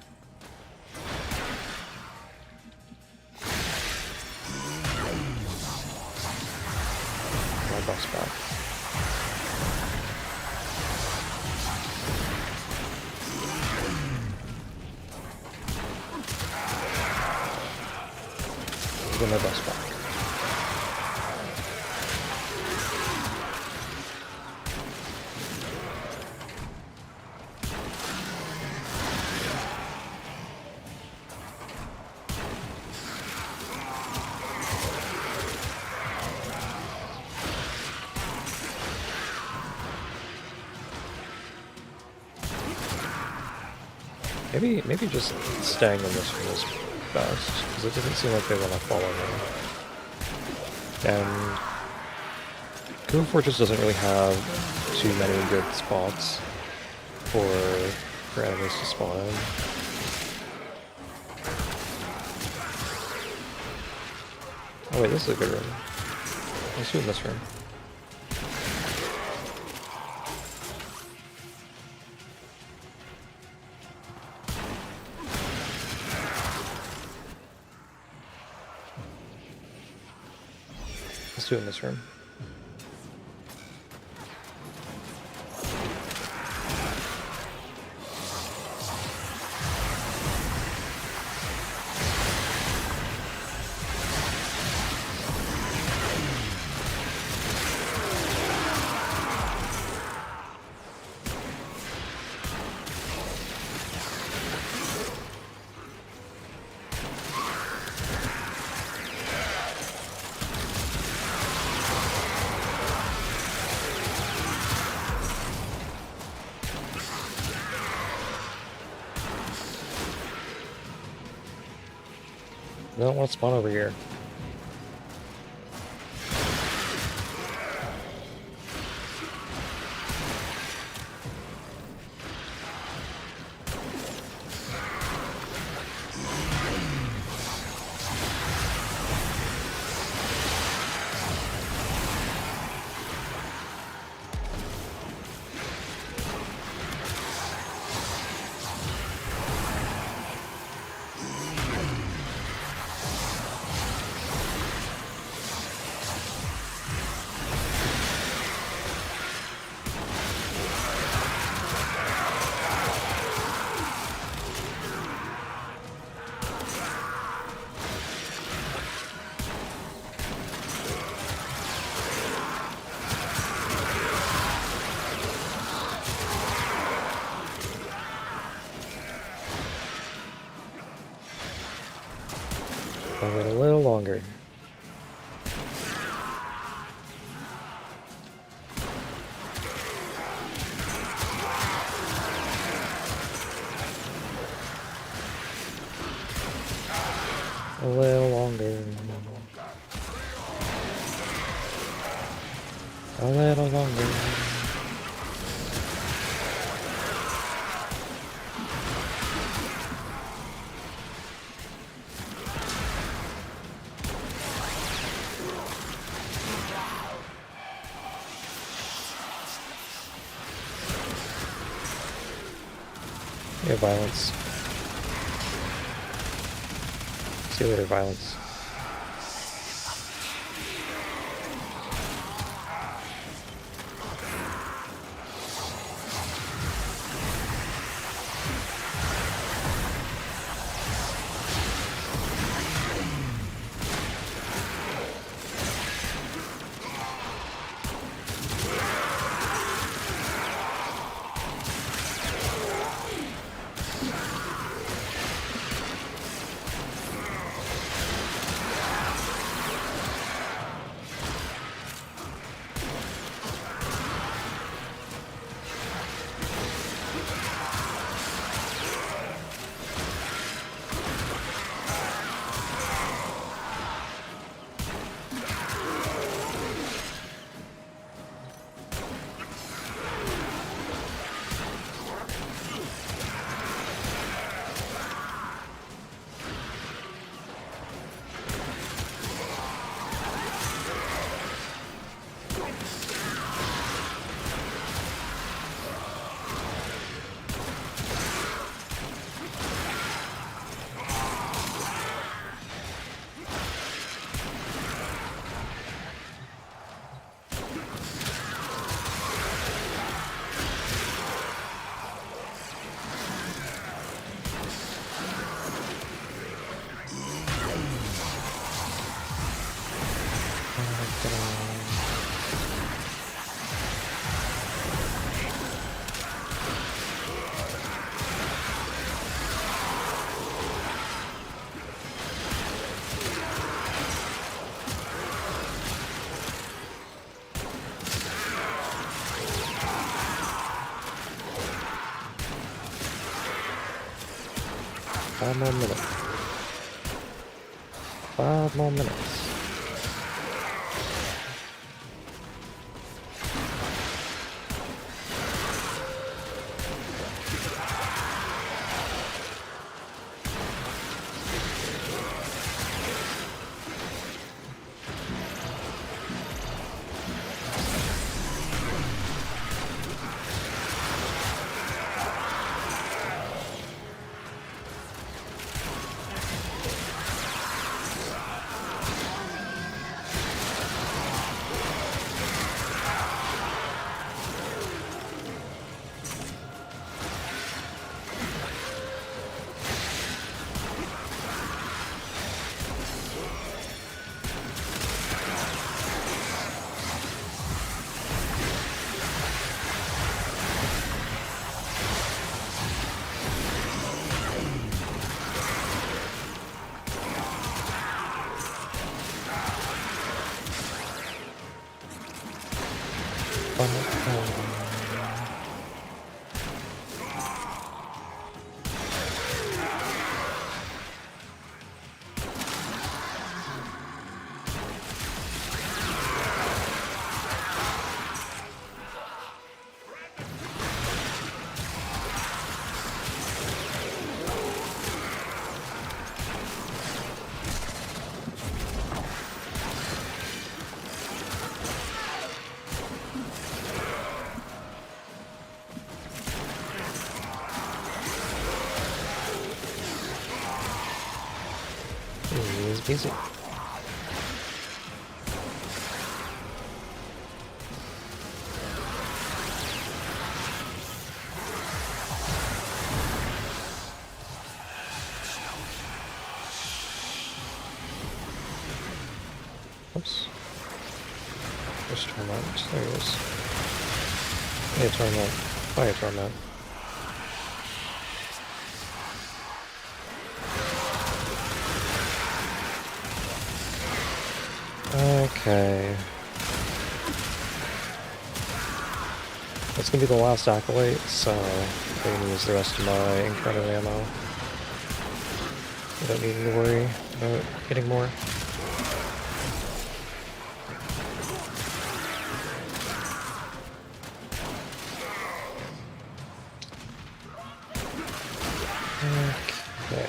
Speaker 1: My bus back. Get my bus back. Maybe just staying in this one is best, because it doesn't seem like they want to follow me. And Kuva Fortress doesn't really have too many good spots for enemies to spawn in. Oh wait, this is a good room. Let's do it in this room. Let's do it in this room. don't want to spawn over here. I'll wait a little longer. A little longer. A little longer. Yeah, violence. See you later, violence. Five more minutes. 5 more minutes. Easy. Oops. There's Torment. There he is. Hey, Torment. Fire Torment. Okay. That's gonna be the last acolyte, so I'm gonna use the rest of my incredible ammo. I don't need to worry about getting more. Okay.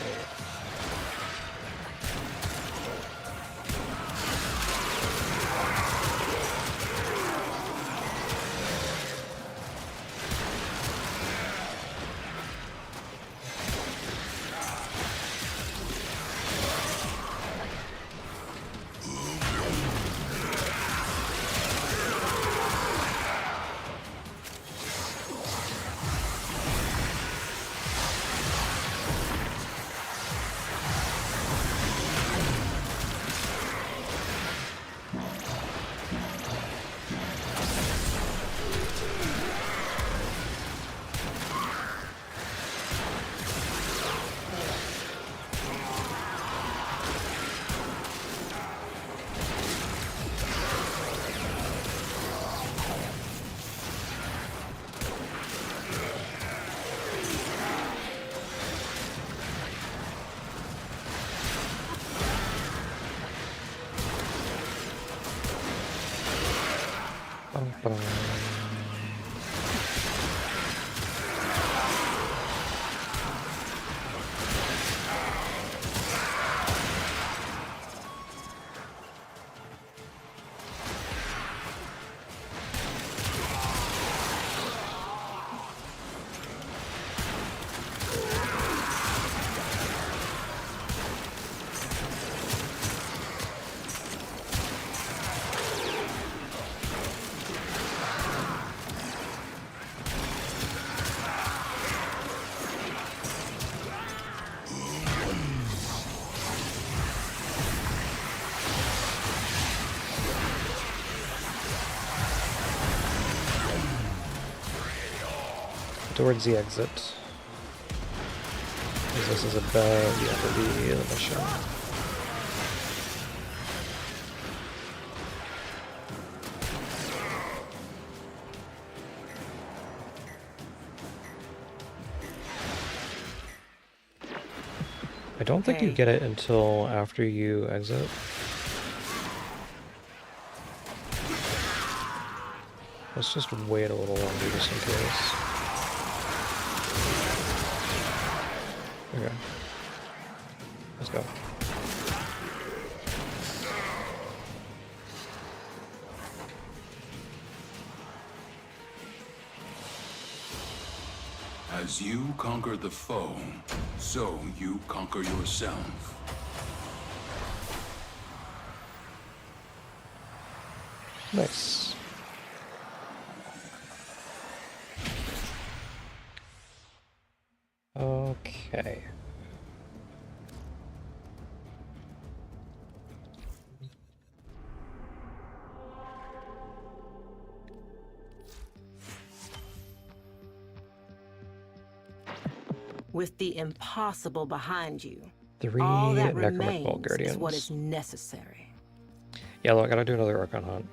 Speaker 1: Towards the exit. Because this is about the end of the mission. I don't think you get it until after you exit. Let's just wait a little longer just in case. Okay. Let's go.
Speaker 4: As you conquer the foe, so you conquer yourself.
Speaker 1: Nice. Okay.
Speaker 2: With the impossible behind you,
Speaker 1: Three
Speaker 2: all that
Speaker 1: Necromantic Vault
Speaker 2: remains
Speaker 1: Guardians.
Speaker 2: is what is necessary.
Speaker 1: Yeah, look, I gotta do another Archon hunt.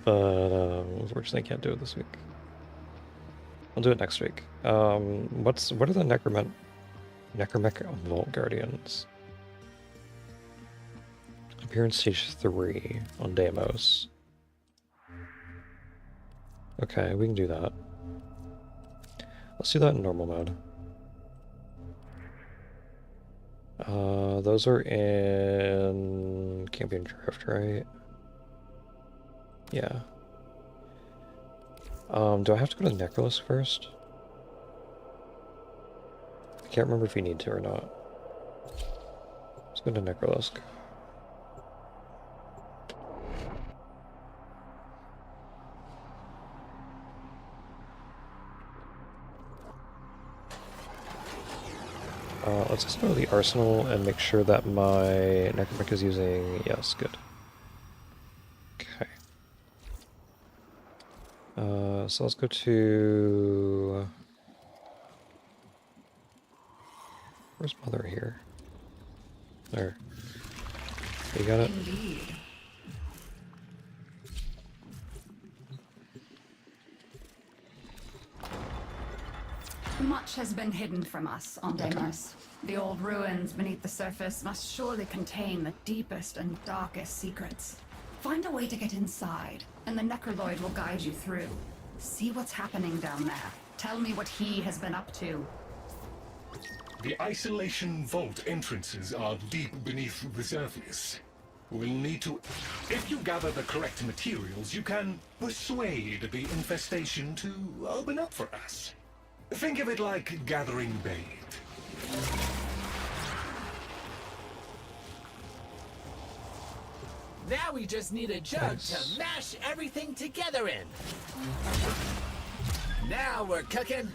Speaker 1: But unfortunately, I can't do it this week. I'll do it next week. What are the Necromantic Vault Guardians? Appearance stage 3 on Deimos. Okay, we can do that. Let's do that in normal mode. Those are in Campion Drift, right? Yeah. Do I have to go to Necrolis first? I can't remember if you need to or not. Let's go to Necrolisk. Let's just go to the arsenal and make sure that my Necromancer is using... Yes, good. Okay. So let's go to... Where's Mother here? There. You got it?
Speaker 6: Indeed. Much has been hidden from us on Deimos. The old ruins beneath the surface must surely contain the deepest and darkest secrets. Find a way to get inside, and the Necroloid will guide you through. See what's happening down there. Tell me what he has been up to.
Speaker 13: The isolation vault entrances are deep beneath the surface. We'll need to... If you gather the correct materials, you can persuade the infestation to open up for us. Think of it like gathering bait.
Speaker 14: Now we just need a jug to mash everything together in. Now we're cooking.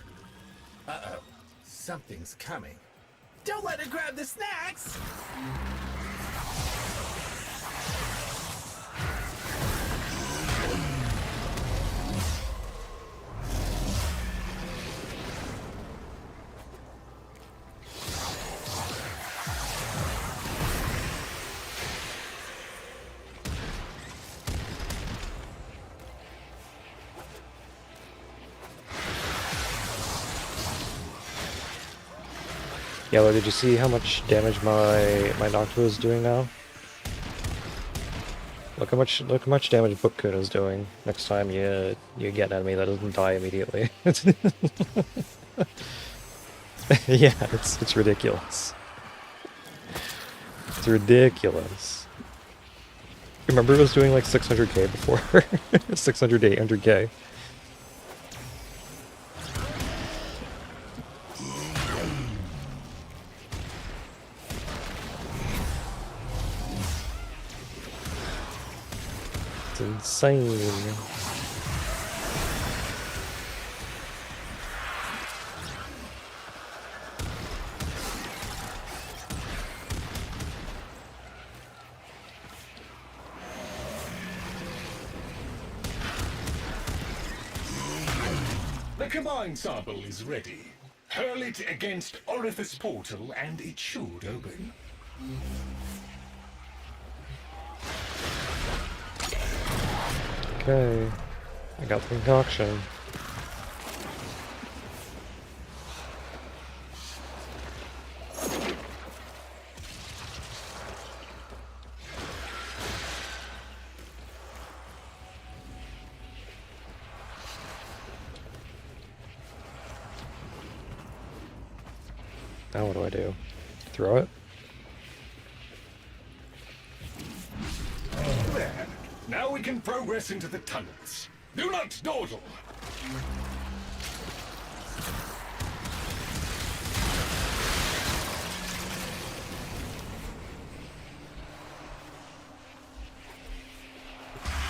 Speaker 14: Uh-oh. Something's coming. Don't let her grab the snacks!
Speaker 1: Yellow, did you see how much damage my Noctua is doing now? Look how much damage Book-kun is doing. Next time you get an enemy that doesn't die immediately. Yeah, it's ridiculous. It's ridiculous. Remember it was doing like 600k before? 600 to 800k. It's insane.
Speaker 13: The combined sample is ready. Hurl it against Orifice Portal and it should open.
Speaker 1: Okay, I got the concoction. Now what do I do? Throw it?
Speaker 13: There. Now we can progress into the tunnels. Do not dawdle!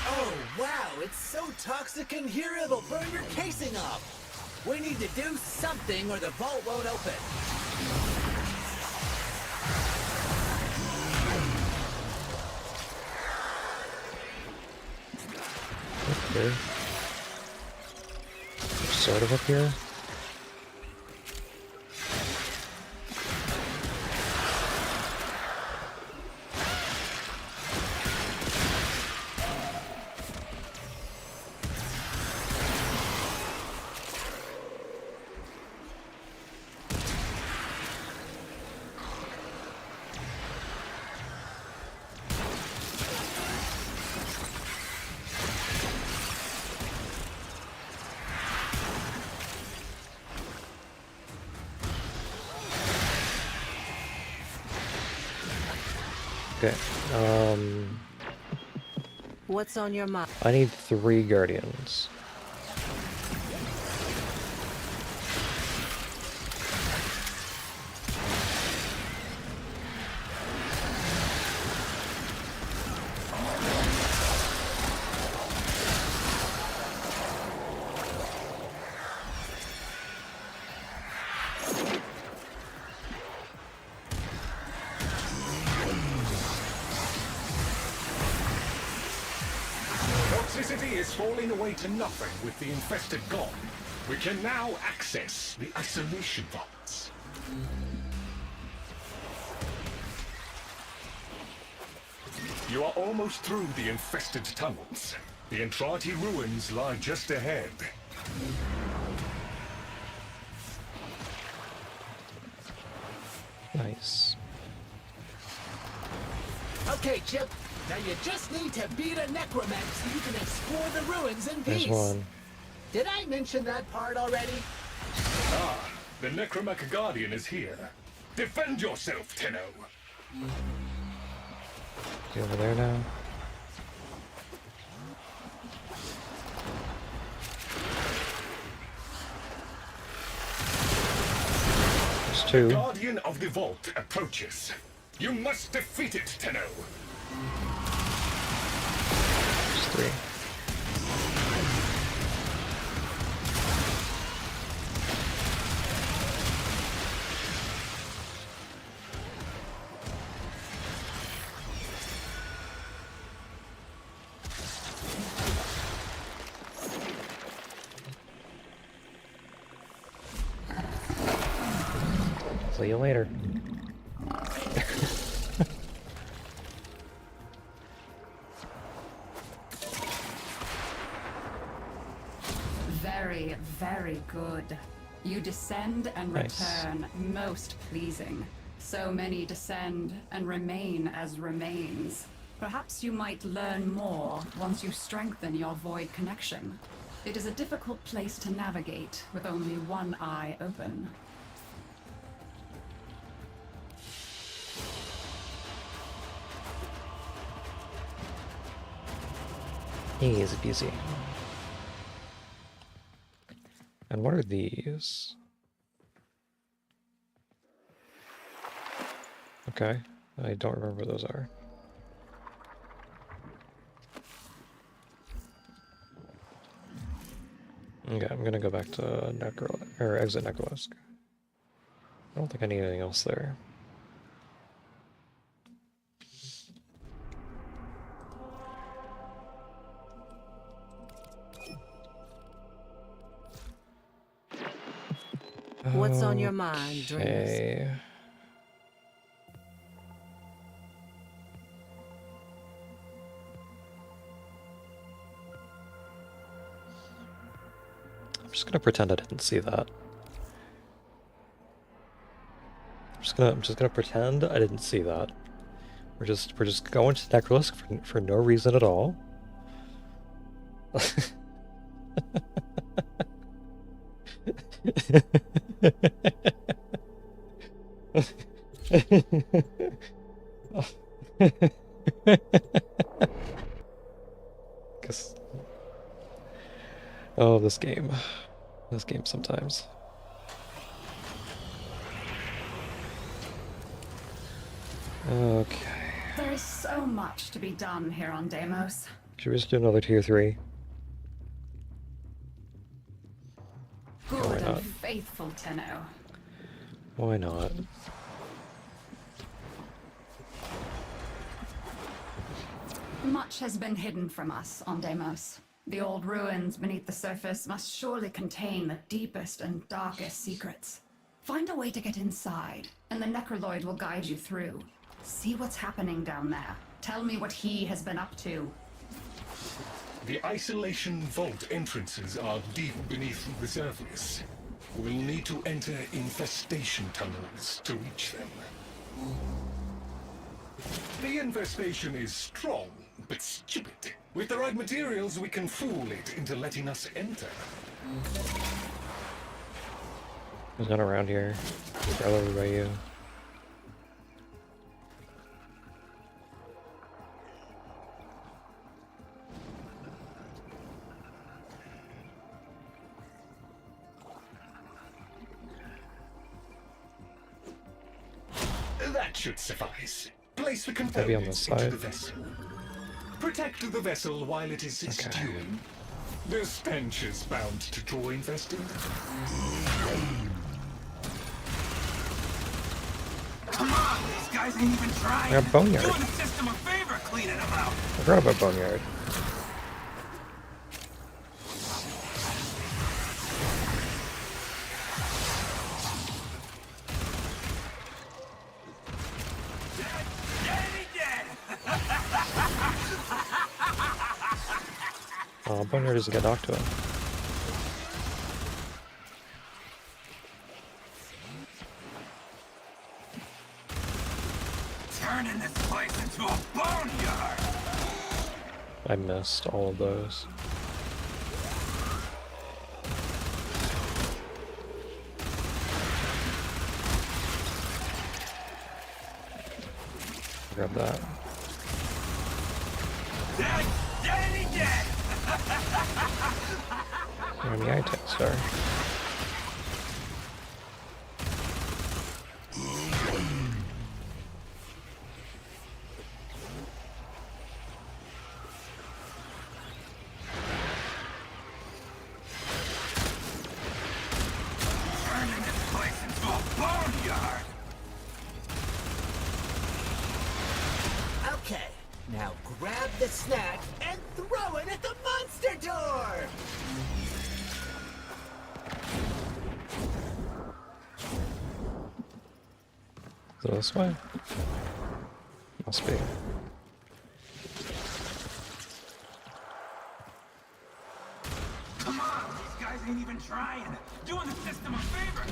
Speaker 14: Oh, wow, it's so toxic in here it'll burn your casing off. We need to do something or the vault won't open.
Speaker 1: Okay. Sort of up here. Okay,
Speaker 2: What's on your mind?
Speaker 1: I need 3 Guardians.
Speaker 13: Toxicity is falling away to nothing with the infested gone. We can now access the isolation vaults. You are almost through the infested tunnels. The Entrati ruins lie just ahead.
Speaker 1: Nice.
Speaker 14: Okay, Chip. Now you just need to beat a necromech so you can explore the ruins in
Speaker 1: There's
Speaker 14: peace.
Speaker 1: one.
Speaker 14: Did I mention that part already?
Speaker 13: Ah, the Necromech Guardian is here. Defend yourself, Tenno.
Speaker 1: Is he over there now? There's two.
Speaker 13: The Guardian of the Vault approaches. You must defeat it, Tenno.
Speaker 1: There's three. See you later.
Speaker 15: Very, very good. You descend and
Speaker 1: Nice.
Speaker 15: return, most pleasing. So many descend and remain as remains. Perhaps you might learn more once you strengthen your void connection. It is a difficult place to navigate with only one eye open.
Speaker 1: Easy peasy. And what are these? Okay, I don't remember what those are. Okay, I'm gonna go back to exit Necrolisk. I don't think I need anything else there.
Speaker 2: What's on your mind, dreamers?
Speaker 1: Okay. I'm just gonna pretend I didn't see that. I'm just gonna pretend I didn't see that. We're just going to Necrolisk for no reason at all. Cause oh, this game sometimes. Okay.
Speaker 15: There is so much to be done here on Deimos.
Speaker 1: Should we just do another tier 3?
Speaker 15: Good
Speaker 1: why
Speaker 15: and
Speaker 1: not?
Speaker 15: faithful Tenno.
Speaker 1: Why not?
Speaker 15: Much has been hidden from us on Deimos. The old ruins beneath the surface must surely contain the deepest and darkest secrets. Find a way to get inside, and the Necroloid will guide you through. See what's happening down there. Tell me what he has been up to.
Speaker 13: The isolation vault entrances are deep beneath the surface. We'll need to enter infestation tunnels to reach them. The infestation is strong, but stupid. With the right materials, we can fool it into letting us enter.
Speaker 1: There's none around here. Probably by you.
Speaker 13: That should suffice. Place the
Speaker 1: Maybe on
Speaker 13: components
Speaker 1: this
Speaker 13: into
Speaker 1: side.
Speaker 13: the vessel. Protect the vessel while it is stewing. The stench is bound to draw infested.
Speaker 16: Come on, these guys ain't even trying.
Speaker 1: I got Boneyard.
Speaker 16: Doing the system a favor cleaning them out.
Speaker 1: I forgot about Boneyard. Oh, Boneyard doesn't get knocked to him.
Speaker 16: Turning this place into a boneyard!
Speaker 1: I missed all of those. Grab that.
Speaker 16: Dead! Dead! Dead!
Speaker 1: Enemy item star.
Speaker 16: Turning this place into a boneyard!
Speaker 14: Okay, now grab the snack and throw it at the monster door!
Speaker 1: Is it this way? Must be.
Speaker 16: Come on, these guys ain't even trying. Doing the system a favor.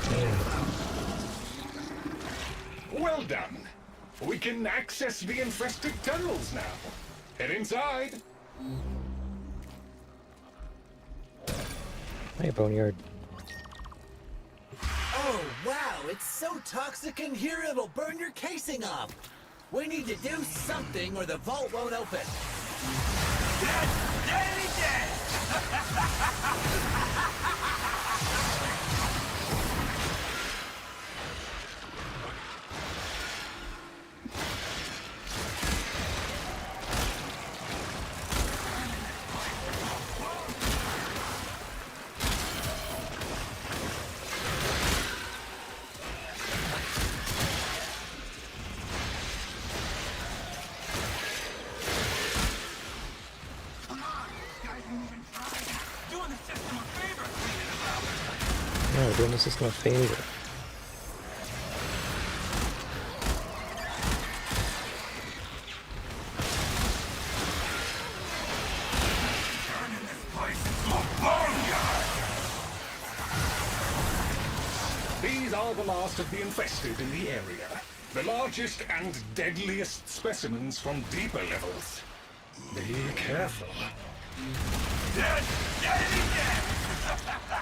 Speaker 13: Well done. We can access the infested tunnels now. Head inside.
Speaker 1: Hey, Boneyard.
Speaker 14: Oh, wow, it's so toxic in here it'll burn your casing off. We need to do something or the vault won't open.
Speaker 16: Dead! Dead! Dead!
Speaker 1: No, we're doing the system a favor.
Speaker 16: Turning this place into a boneyard!
Speaker 13: These are the last of the infested in the area. The largest and deadliest specimens from deeper levels. Be careful.
Speaker 16: Dead! Dead! Dead!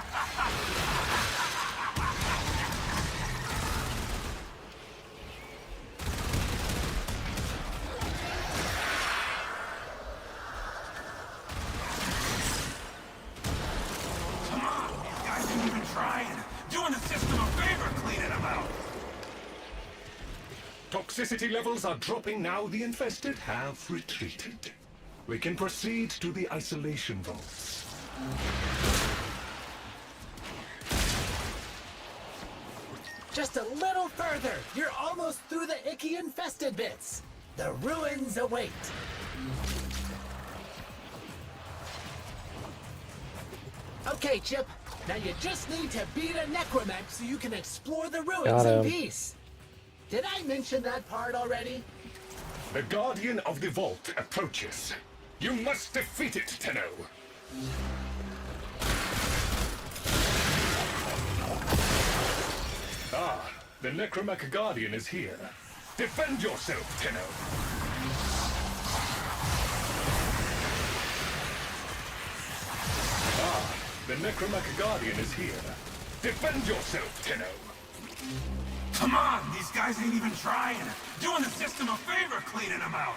Speaker 16: Come on, these guys ain't even trying. Doing the system a favor cleaning them out.
Speaker 13: Toxicity levels are dropping now the infested have retreated. We can proceed to the isolation vaults.
Speaker 14: Just a little further. You're almost through the icky infested bits. The ruins await. Okay, Chip. Now you just need to beat a necromech so you can explore the ruins
Speaker 1: Got
Speaker 14: in
Speaker 1: him.
Speaker 14: peace. Did I mention that part already?
Speaker 13: The Guardian of the Vault approaches. You must defeat it, Tenno. Ah, the Necromech Guardian is here. Defend yourself, Tenno. Ah, the Necromech Guardian is here. Defend yourself, Tenno.
Speaker 16: Come on, these guys ain't even trying. Doing the system a favor cleaning them out.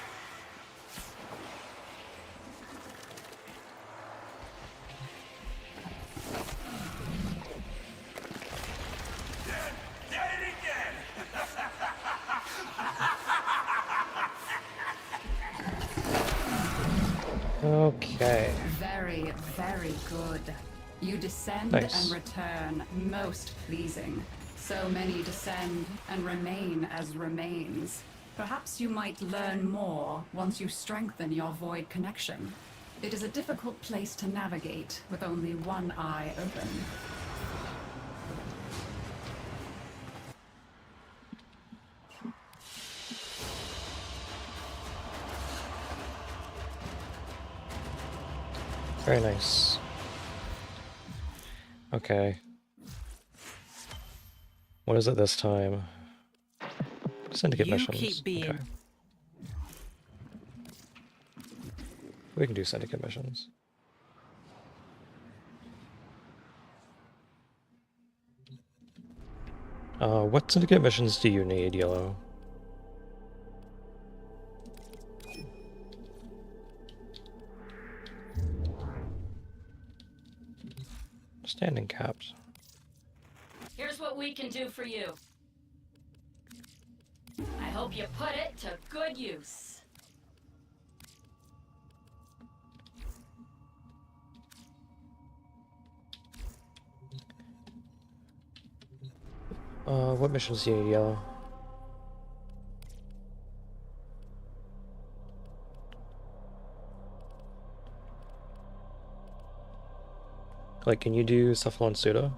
Speaker 16: Dead! Dead! Dead!
Speaker 1: Okay.
Speaker 15: Very, very good. You descend
Speaker 1: Nice.
Speaker 15: and return, most pleasing. So many descend and remain as remains. Perhaps you might learn more once you strengthen your void connection. It is a difficult place to navigate with only one eye open.
Speaker 1: Very nice. Okay. What is it this time? Syndicate
Speaker 2: You
Speaker 1: missions.
Speaker 2: keep being.
Speaker 1: Okay. We can do syndicate missions. What syndicate missions do you need, Yellow? Standing caps.
Speaker 17: Here's what we can do for you. I hope you put it to good use.
Speaker 1: What missions do you need, Yellow? Like, can you do Cephalon Pseudo?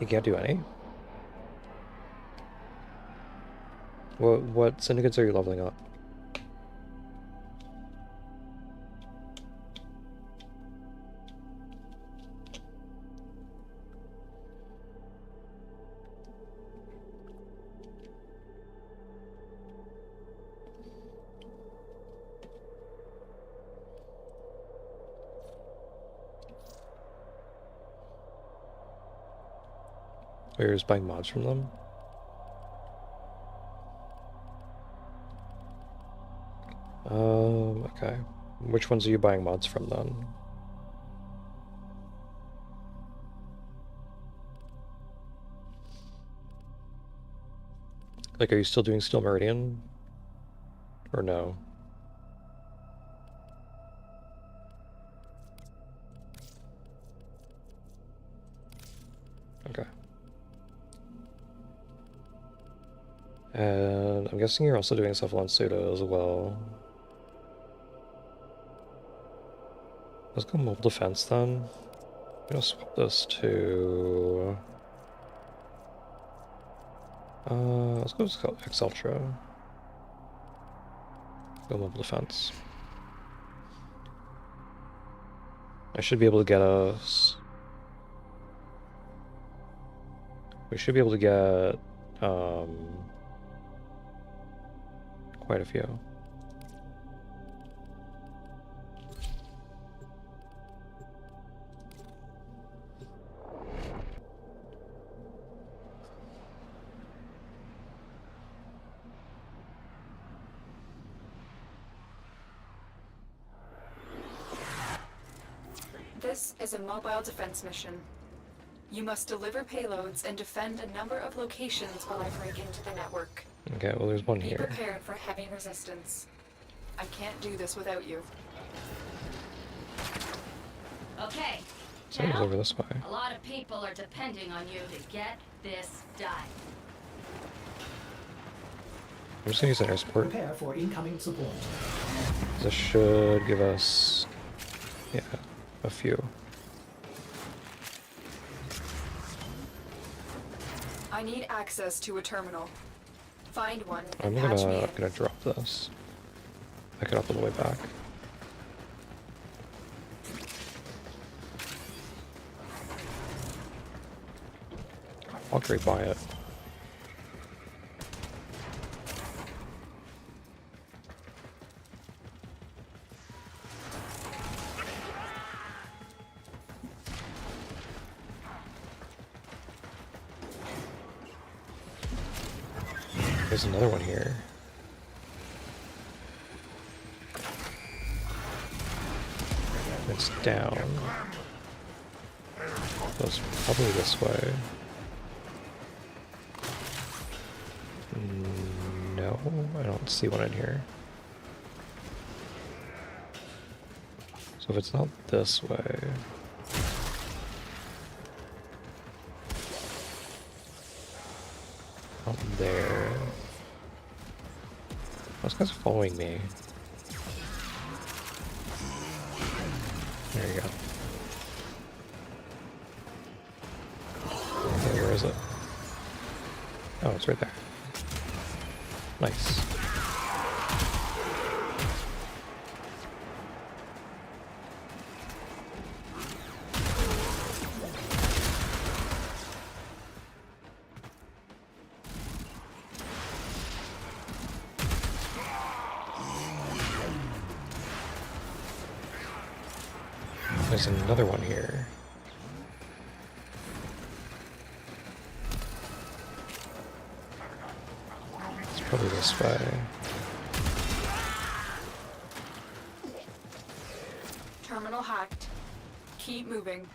Speaker 1: You can't do any? What syndicates are you leveling up? Or you're just buying mods from them? Okay. Which ones are you buying mods from then? Like, are you still doing Steel Meridian? Or no? Okay. And I'm guessing you're also doing Cephalon Pseudo as well. Let's go mobile defense then. I'm gonna swap this to... let's go X-Ultra. Go mobile defense. I should be able to get us... We should be able to get, quite a few.
Speaker 6: This is a mobile defense mission. You must deliver payloads and defend a number of locations while I break into the network.
Speaker 1: Okay, well there's one
Speaker 6: Be
Speaker 1: here.
Speaker 6: prepared for heavy resistance. I can't do this without you.
Speaker 17: Okay.
Speaker 1: Someone's
Speaker 17: Now,
Speaker 1: over this way.
Speaker 17: a lot of people are depending on you to get this done.
Speaker 1: I'm just gonna use an air support.
Speaker 10: Prepare for incoming support.
Speaker 1: This should give us, yeah, a few.
Speaker 6: I need access to a terminal. Find one
Speaker 1: I'm
Speaker 6: and patch me in.
Speaker 1: gonna drop this. Pick it up on the way back. I'll great buy it. There's another one here. It's down. Goes probably this way. No, I don't see one in here. So if it's not this way... Not there... Those guys are following me. There you go. Okay, where is it? Oh, it's right there. Nice. There's another one here. It's probably this way.
Speaker 6: Terminal hacked. Keep moving.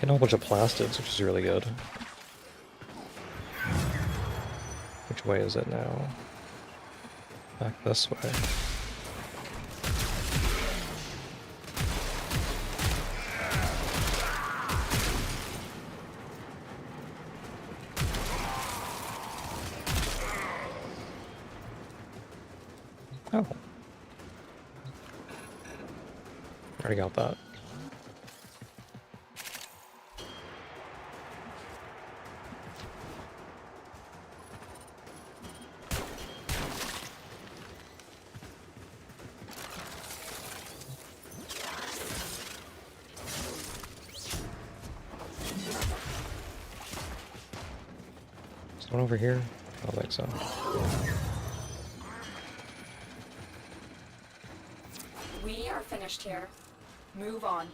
Speaker 1: Getting a whole bunch of plastids, which is really good. Which way is it now? Back this way. Oh. Already got that. One over here? I don't think so.
Speaker 6: We are finished here. Move on.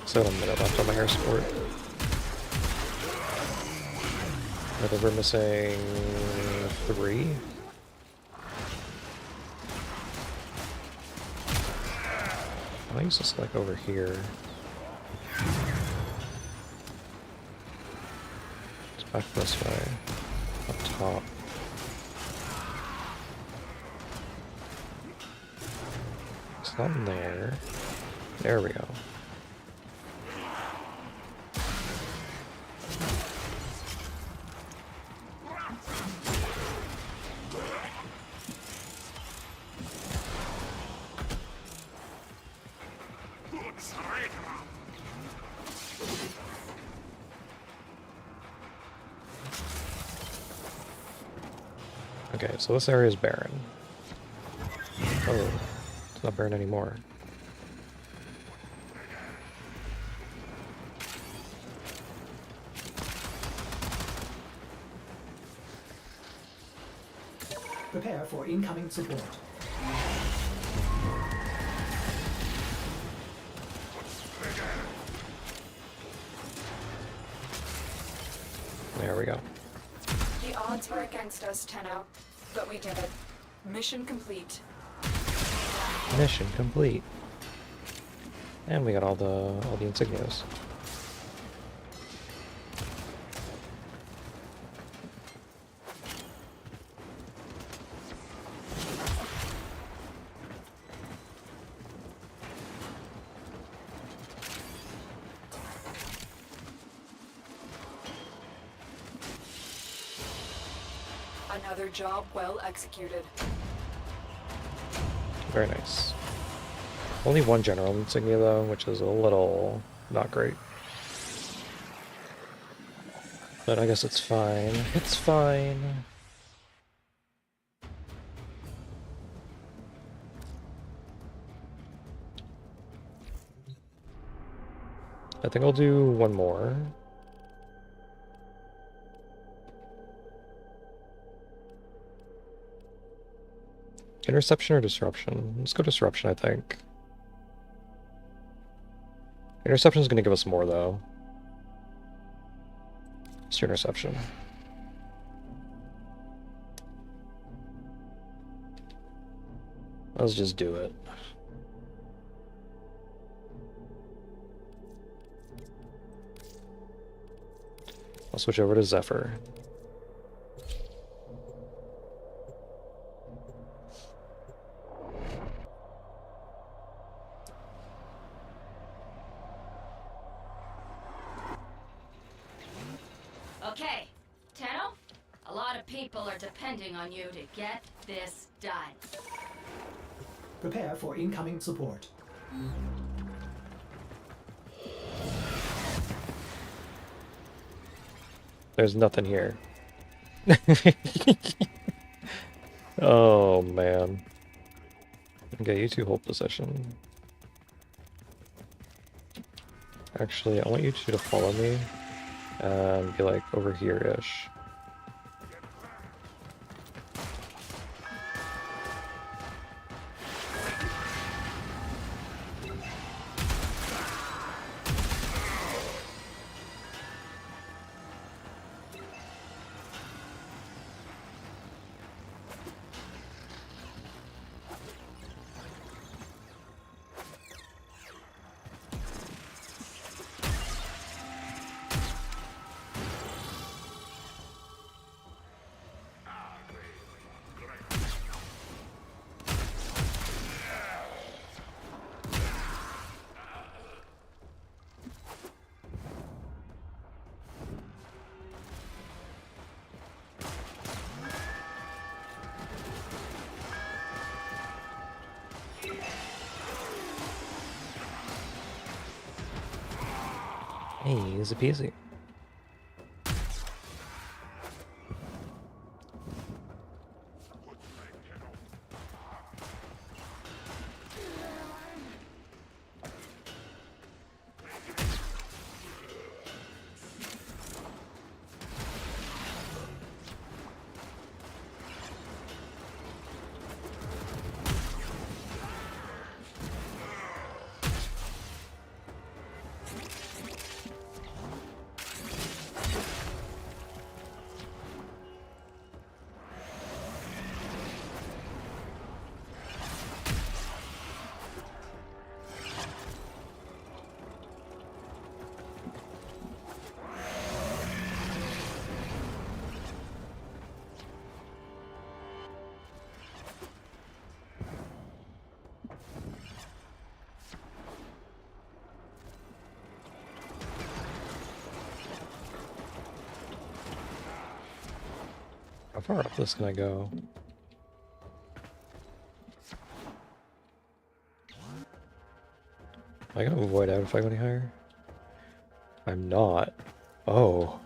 Speaker 1: Still a minute left on my air support. I think we're missing 3. I think it's just like over here. It's back this way. Up top. It's not in there. There we go. Okay, so this area is barren. Oh, it's not barren anymore.
Speaker 10: Prepare for incoming support.
Speaker 1: There we go.
Speaker 6: The odds were against us, Tenno, but we did it. Mission complete.
Speaker 1: Mission complete. And we got all the insignias.
Speaker 6: Another job well executed.
Speaker 1: Very nice. Only one general insignia though, which is a little not great. But I guess it's fine. It's fine. I think I'll do one more. Interception or disruption? Let's go disruption, I think. Interception is going to give us more, though. Let's do interception. Let's just do it. I'll switch over to Zephyr.
Speaker 17: Okay, Tenno, a lot of people are depending on you to get this done.
Speaker 18: Prepare for incoming support.
Speaker 1: There's nothing here. Oh, man. Okay, you two hold position. Actually, I want you two to follow me and be like over here-ish. Easy peasy. How far up this can I go? Am I gonna avoid out if I go any higher? I'm not. Oh.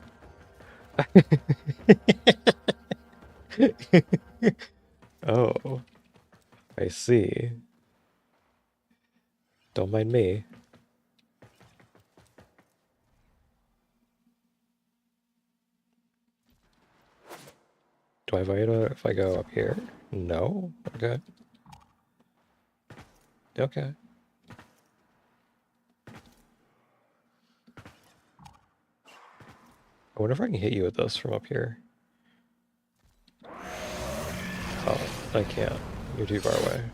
Speaker 1: Oh. I see. Don't mind me. Do I avoid it if I go up here? No? Okay. Okay. I wonder if I can hit you with this from up here. Oh, I can't. You're too far away.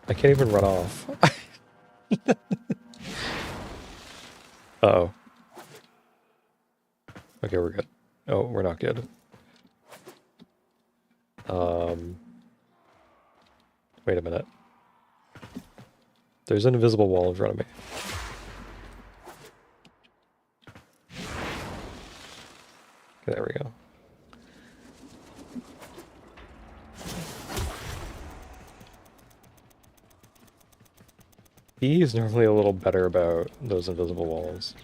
Speaker 1: I can't even run off. Uh-oh. Okay, we're good. Oh, we're not good. Wait a minute. There's an invisible wall in front of me. There we go. B is normally a little better about those invisible walls.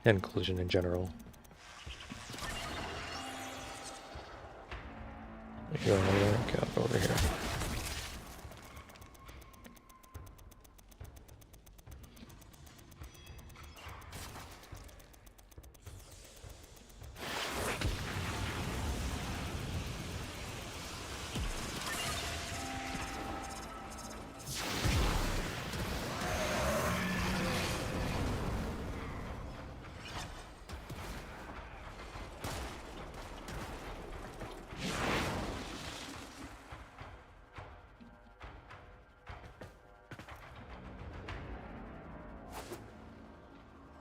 Speaker 1: And collision in general. You go over there? Okay, I'll go over here.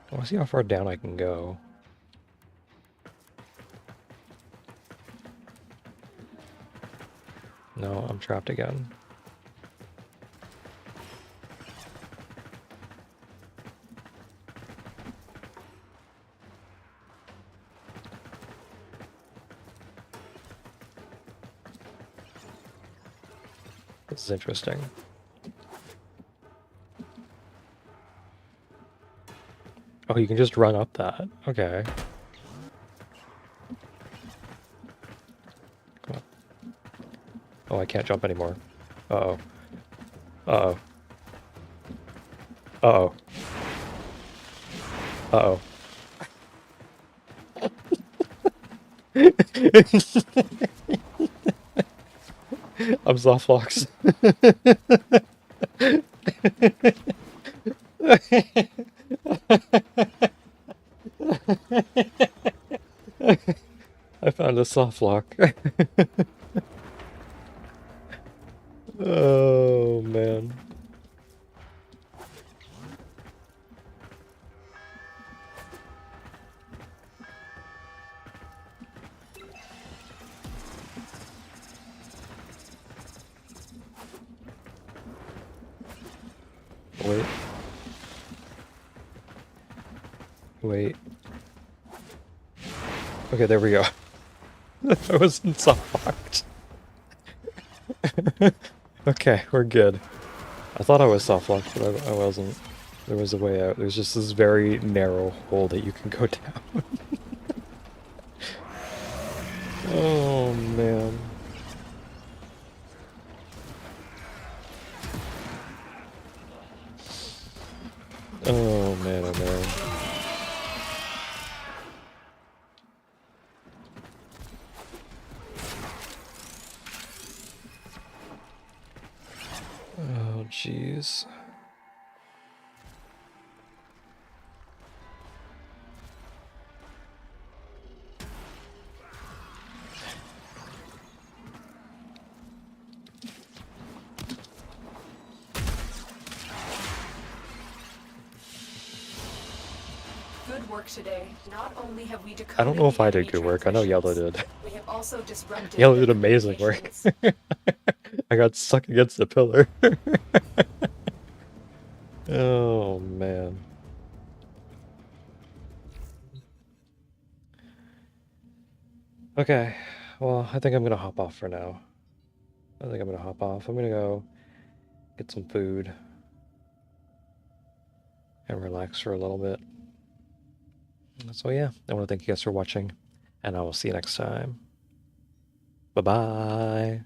Speaker 1: I want to see how far down I can go. No, I'm trapped again. This is interesting. Oh, you can just run up that. Okay. Come on. Oh, I can't jump anymore. Uh-oh. Uh-oh. Uh-oh. Uh-oh. I'm softbox. I found a soft lock. Oh man. Wait. Wait. Okay, there we go. I wasn't soft-locked. Okay, we're good. I thought I was soft-locked, but I wasn't. There was a way out. There's just this very narrow hole that you can go down. Oh, man. Oh, man, oh, man. Oh, jeez.
Speaker 6: Good work today. Not only have we decoded
Speaker 1: I don't know if
Speaker 6: the
Speaker 1: I did
Speaker 6: enemy
Speaker 1: good work. I know Yellow
Speaker 6: transmissions,
Speaker 1: did.
Speaker 6: we have also disrupted
Speaker 1: Yellow
Speaker 6: their
Speaker 1: did amazing work.
Speaker 6: communications.
Speaker 1: I got stuck against the pillar. Oh, man. Okay, well, I think I'm gonna hop off for now. I think I'm gonna hop off. I'm gonna go get some food and relax for a little bit. So yeah, I want to thank you guys for watching, and I will see you next time. Bye-bye.